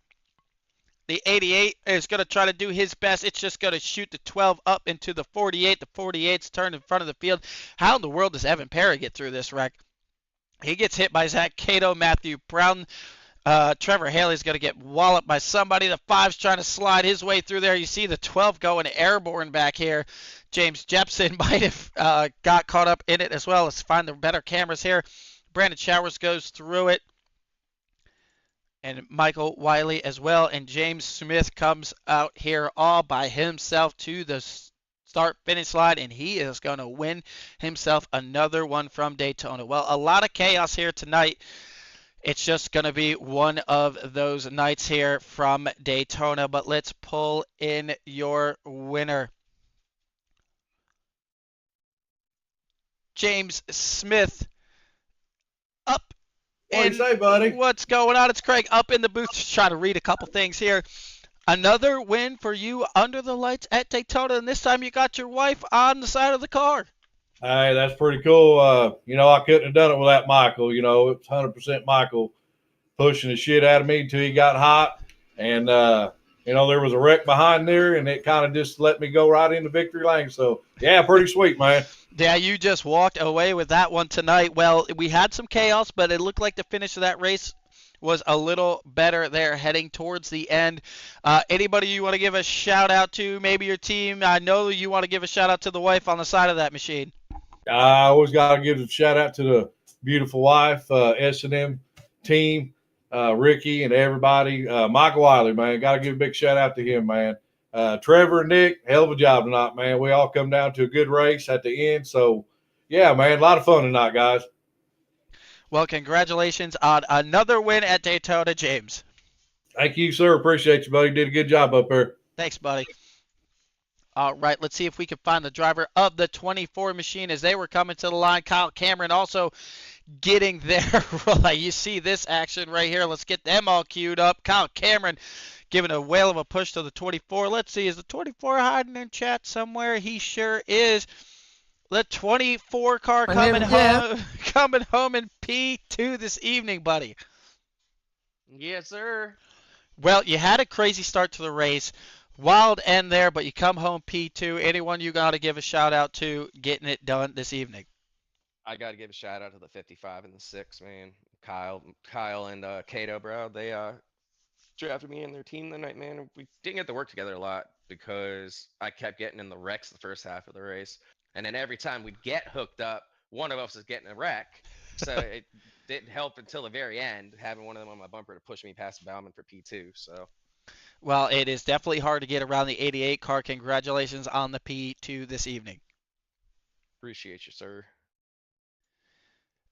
The 88 is going to try to do his best. It's just going to shoot the 12 up into the 48. The 48's turned in front of the field. How in the world does Evan Perry get through this wreck? He gets hit by Zach Cato, Matthew Brown. Trevor Haley's going to get walloped by somebody. The 5's trying to slide his way through there. You see the 12 going airborne back here. James Jepson might have got caught up in it as well. Let's find the better cameras here. Brandon Showers goes through it, and Michael Wiley as well, and James Smith comes out here all by himself to the start-finish line, and he is going to win himself another one from Daytona. Well, a lot of chaos here tonight. It's just going to be one of those nights here from Daytona, but let's pull in your winner. James Smith up. What do you say, buddy? What's going on? It's Craig up in the booth just trying to read a couple things here. Another win for you under the lights at Daytona, and this time you got your wife on the side of the car. Hey, that's pretty cool. I couldn't have done it without Michael. It's 100% Michael pushing the shit out of me until he got hot. And, there was a wreck behind there, and it kind of just let me go right into victory lane. So, yeah, pretty sweet, man. Yeah, you just walked away with that one tonight. Well, we had some chaos, but it looked like the finish of that race was a little better there heading towards the end. Anybody you want to give a shout out to, maybe your team? I know you want to give a shout out to the wife on the side of that machine. I always got to give a shout out to the beautiful wife, S&M team, Ricky and everybody. Michael Wiley, man, got to give a big shout out to him, man. Trevor and Nick, hell of a job tonight, man. We all come down to a good race at the end. So, yeah, man, a lot of fun tonight, guys. Well, congratulations on another win at Daytona, James. Thank you, sir. Appreciate you, buddy. Did a good job up there. Thanks, buddy. All right, let's see if we can find the driver of the 24 machine as they were coming to the line. Kyle Cameron also getting there. You see this action right here. Let's get them all queued up. Kyle Cameron giving a whale of a push to the 24. Let's see, is the 24 hiding in chat somewhere? He sure is. The 24 car coming home in P2 this evening, buddy. Yes, sir. Well, you had a crazy start to the race. Wild end there, but you come home P2. Anyone you got to give a shout out to getting it done this evening? I got to give a shout out to the 55 and the 6, man. Kyle and Cato, bro. They drafted me in their team the night, man. We didn't get to work together a lot because I kept getting in the wrecks the first half of the race. And then every time we'd get hooked up, one of us is getting a wreck. So it didn't help until the very end, having one of them on my bumper to push me past Bauman for P2. So. Well, it is definitely hard to get around the 88 car. Congratulations on the P2 this evening. Appreciate you, sir.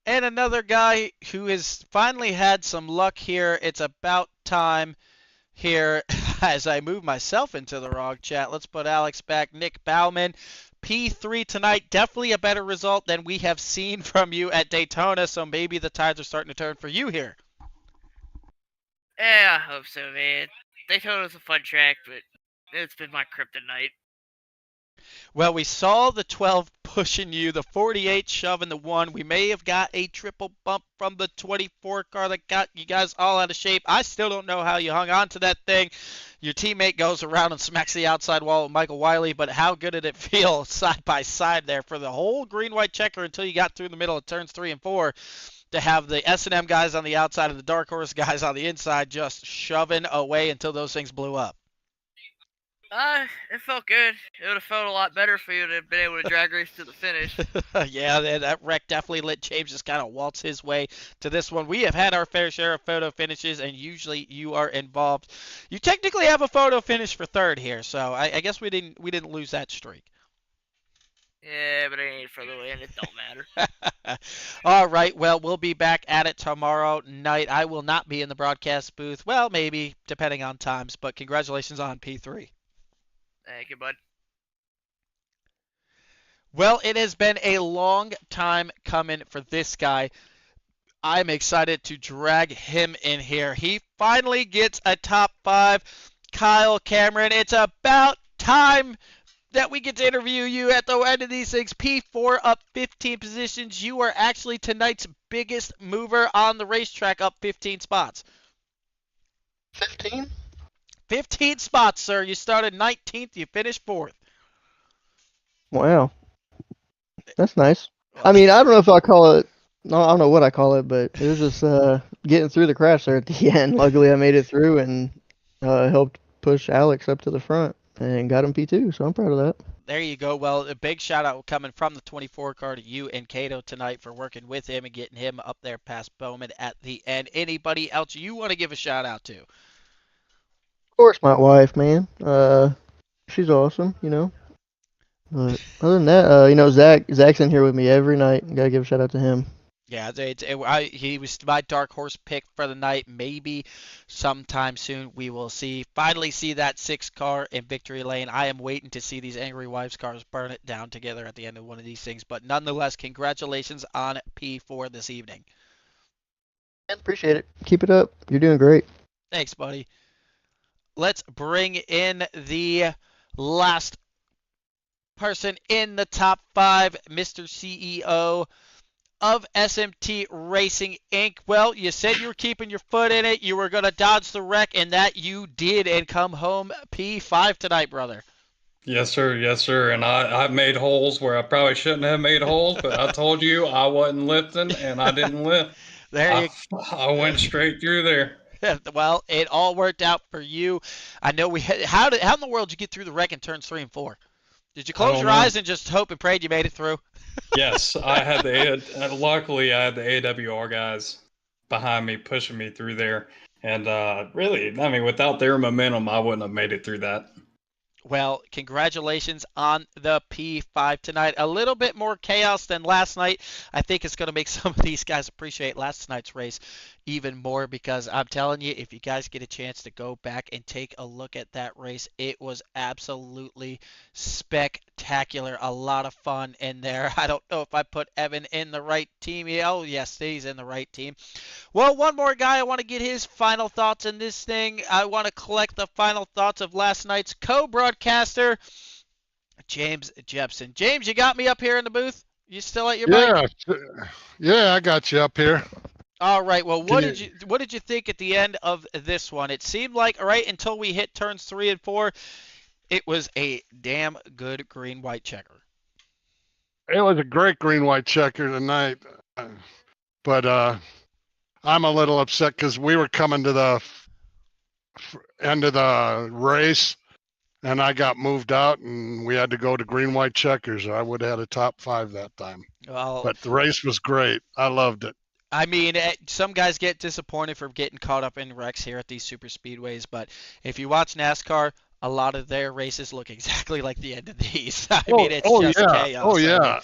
And another guy who has finally had some luck here. It's about time here as I move myself into the wrong chat. Let's put Alex back. Nick Bauman, P3 tonight. Definitely a better result than we have seen from you at Daytona, so maybe the tides are starting to turn for you here. Yeah, I hope so, man. Daytona's a fun track, but it's been my kryptonite. Well, we saw the 12 pushing you, the 48 shoving the 1. We may have got a triple bump from the 24 car that got you guys all out of shape. I still don't know how you hung on to that thing. Your teammate goes around and smacks the outside wall with Michael Wiley, but how good did it feel side by side there for the whole green-white checker until you got through the middle of turns 3 and 4 to have the S&M guys on the outside and the Dark Horse guys on the inside just shoving away until those things blew up? It felt good. It would have felt a lot better if we would have been able to drag race to the finish. Yeah, that wreck definitely let James just kind of waltz his way to this one. We have had our fair share of photo finishes, and usually you are involved. You technically have a photo finish for third here, so I guess we didn't lose that streak. Yeah, but it ain't for the win. It don't matter. All right, well, we'll be back at it tomorrow night. I will not be in the broadcast booth. Well, maybe, depending on times, but congratulations on P3. Thank you, bud. Well, it has been a long time coming for this guy. I'm excited to drag him in here. He finally gets a top 5. Kyle Cameron, it's about time that we get to interview you at the end of these things. P4 up 15 positions. You are actually tonight's biggest mover on the racetrack, up 15 spots. 15? 15 spots, sir. You started 19th. You finished 4th. Wow. That's nice. I mean, I don't know if I call it, no, I don't know what I call it, but it was just getting through the crash there at the end. Luckily, I made it through and helped push Alex up to the front and got him P2, so I'm proud of that. There you go. Well, a big shout out coming from the 24 car to you and Cato tonight for working with him and getting him up there past Bowman at the end. Anybody else you want to give a shout out to? Of course, my wife, man. She's awesome, you know. But other than that, Zach's in here with me every night. Gotta give a shout out to him. Yeah, he was my dark horse pick for the night. Maybe sometime soon we will finally see that 6 car in victory lane. I am waiting to see these Angry Wives cars burn it down together at the end of one of these things. But nonetheless, congratulations on P4 this evening. Appreciate it. Keep it up. You're doing great. Thanks, buddy. Let's bring in the last person in the top 5, Mr. CEO of SMT Racing Inc. Well, you said you were keeping your foot in it. You were going to dodge the wreck, and that you did, and come home P5 tonight, brother. Yes, sir. Yes, sir. And I made holes where I probably shouldn't have made holes, but I told you I wasn't lifting, and I didn't lift. I went straight through there. Well, it all worked out for you. I know we had. How in the world did you get through the wreck in turns 3 and 4? Did you close your eyes and just hope and prayed you made it through? Yes, I had luckily I had the AWR guys behind me pushing me through there, and really, I mean, without their momentum, I wouldn't have made it through that. Well, congratulations on the P5 tonight. A little bit more chaos than last night. I think it's going to make some of these guys appreciate last night's race even more, because I'm telling you, if you guys get a chance to go back and take a look at that race, it was absolutely spectacular. A lot of fun in there. I don't know if I put Evan in the right team. Oh, yes, he's in the right team. Well, one more guy. I want to get his final thoughts in this thing. I want to collect the final thoughts of last night's co-broadcaster, James Jepson. James, you got me up here in the booth? You still at your mic? Yeah, I got you up here. All right. Well, what did you think at the end of this one? It seemed like right until we hit turns 3 and 4, it was a damn good green-white checker. It was a great green-white checker tonight, but I'm a little upset because we were coming to the end of the race, and I got moved out, and we had to go to green-white checkers. I would have had a top 5 that time. Well, but the race was great. I loved it. I mean, some guys get disappointed for getting caught up in wrecks here at these super speedways, but if you watch NASCAR, a lot of their races look exactly like the end of these. I mean, it's just chaos. Oh, yeah.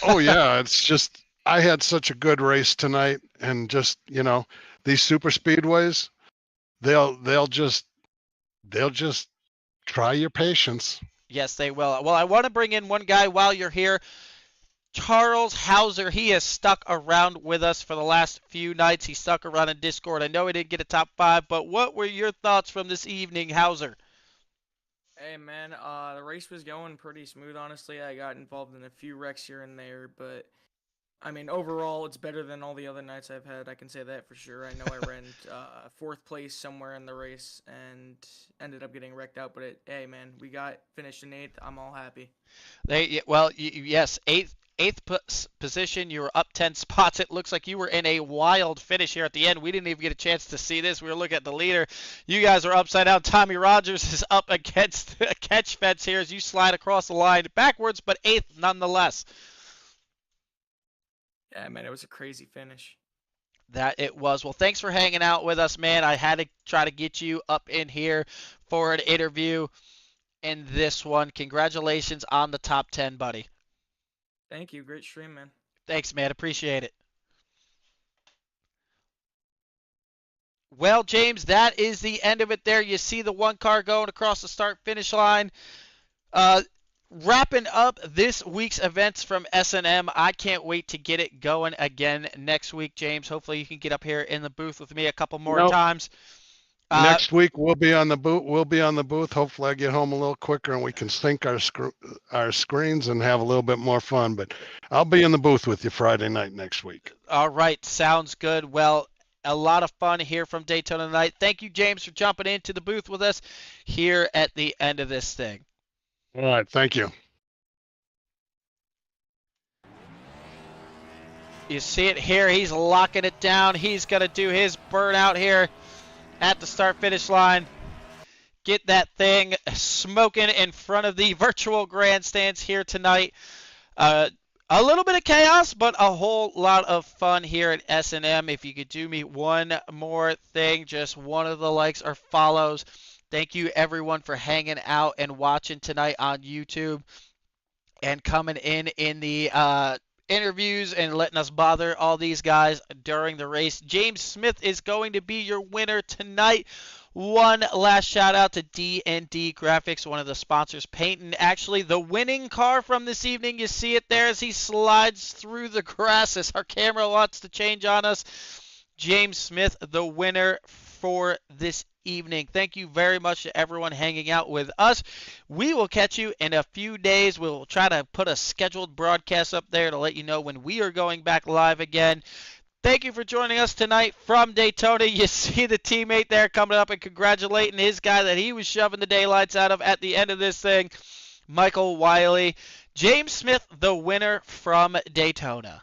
Oh, yeah. It's just I had such a good race tonight, and just these super speedways, they'll just try your patience. Yes, they will. Well, I want to bring in one guy while you're here. Charles Hauser, he has stuck around with us for the last few nights. He stuck around in Discord. I know he didn't get a top 5, but what were your thoughts from this evening, Hauser? Hey man, the race was going pretty smooth, honestly. I got involved in a few wrecks here and there, but I mean, overall, it's better than all the other nights I've had. I can say that for sure. I know I ran 4th place somewhere in the race and ended up getting wrecked out, but hey man, we got finished in 8th. I'm all happy. Yes, 8th position. You were up 10 spots. It looks like you were in a wild finish here at the end. We didn't even get a chance to see this. We were looking at the leader. You guys are upside down. Tommy Rogers is up against a catch fence here as you slide across the line backwards, but 8th nonetheless. Yeah, man, it was a crazy finish. That it was. Well, thanks for hanging out with us, man. I had to try to get you up in here for an interview in this one. Congratulations on the top 10, buddy. Thank you. Great stream, man. Thanks, man. Appreciate it. Well, James, that is the end of it there. You see the one car going across the start-finish line. Wrapping up this week's events from S&M. I can't wait to get it going again next week, James. Hopefully you can get up here in the booth with me a couple more times. Next week we'll be on the booth. Hopefully I get home a little quicker and we can sync our screens and have a little bit more fun. But I'll be in the booth with you Friday night next week. All right, sounds good. Well, a lot of fun here from Daytona tonight. Thank you, James, for jumping into the booth with us here at the end of this thing. All right, thank you. You see it here. He's locking it down. He's going to do his burnout here at the start-finish line. Get that thing smoking in front of the virtual grandstands here tonight. A little bit of chaos, but a whole lot of fun here at S&M. If you could do me one more thing, just one of the likes or follows. Thank you, everyone, for hanging out and watching tonight on YouTube and coming in the interviews and letting us bother all these guys during the race. James Smith is going to be your winner tonight. One last shout out to D&D Graphics, one of the sponsors, painting actually the winning car from this evening. You see it there as he slides through the grass as our camera wants to change on us. James Smith, the winner for this evening. Thank you very much to everyone hanging out with us. We will catch you in a few days. We'll try to put a scheduled broadcast up there to let you know when we are going back live again. Thank you for joining us tonight from Daytona. You see the teammate there coming up and congratulating his guy that he was shoving the daylights out of at the end of this thing, Michael Wiley. James Smith, the winner from Daytona.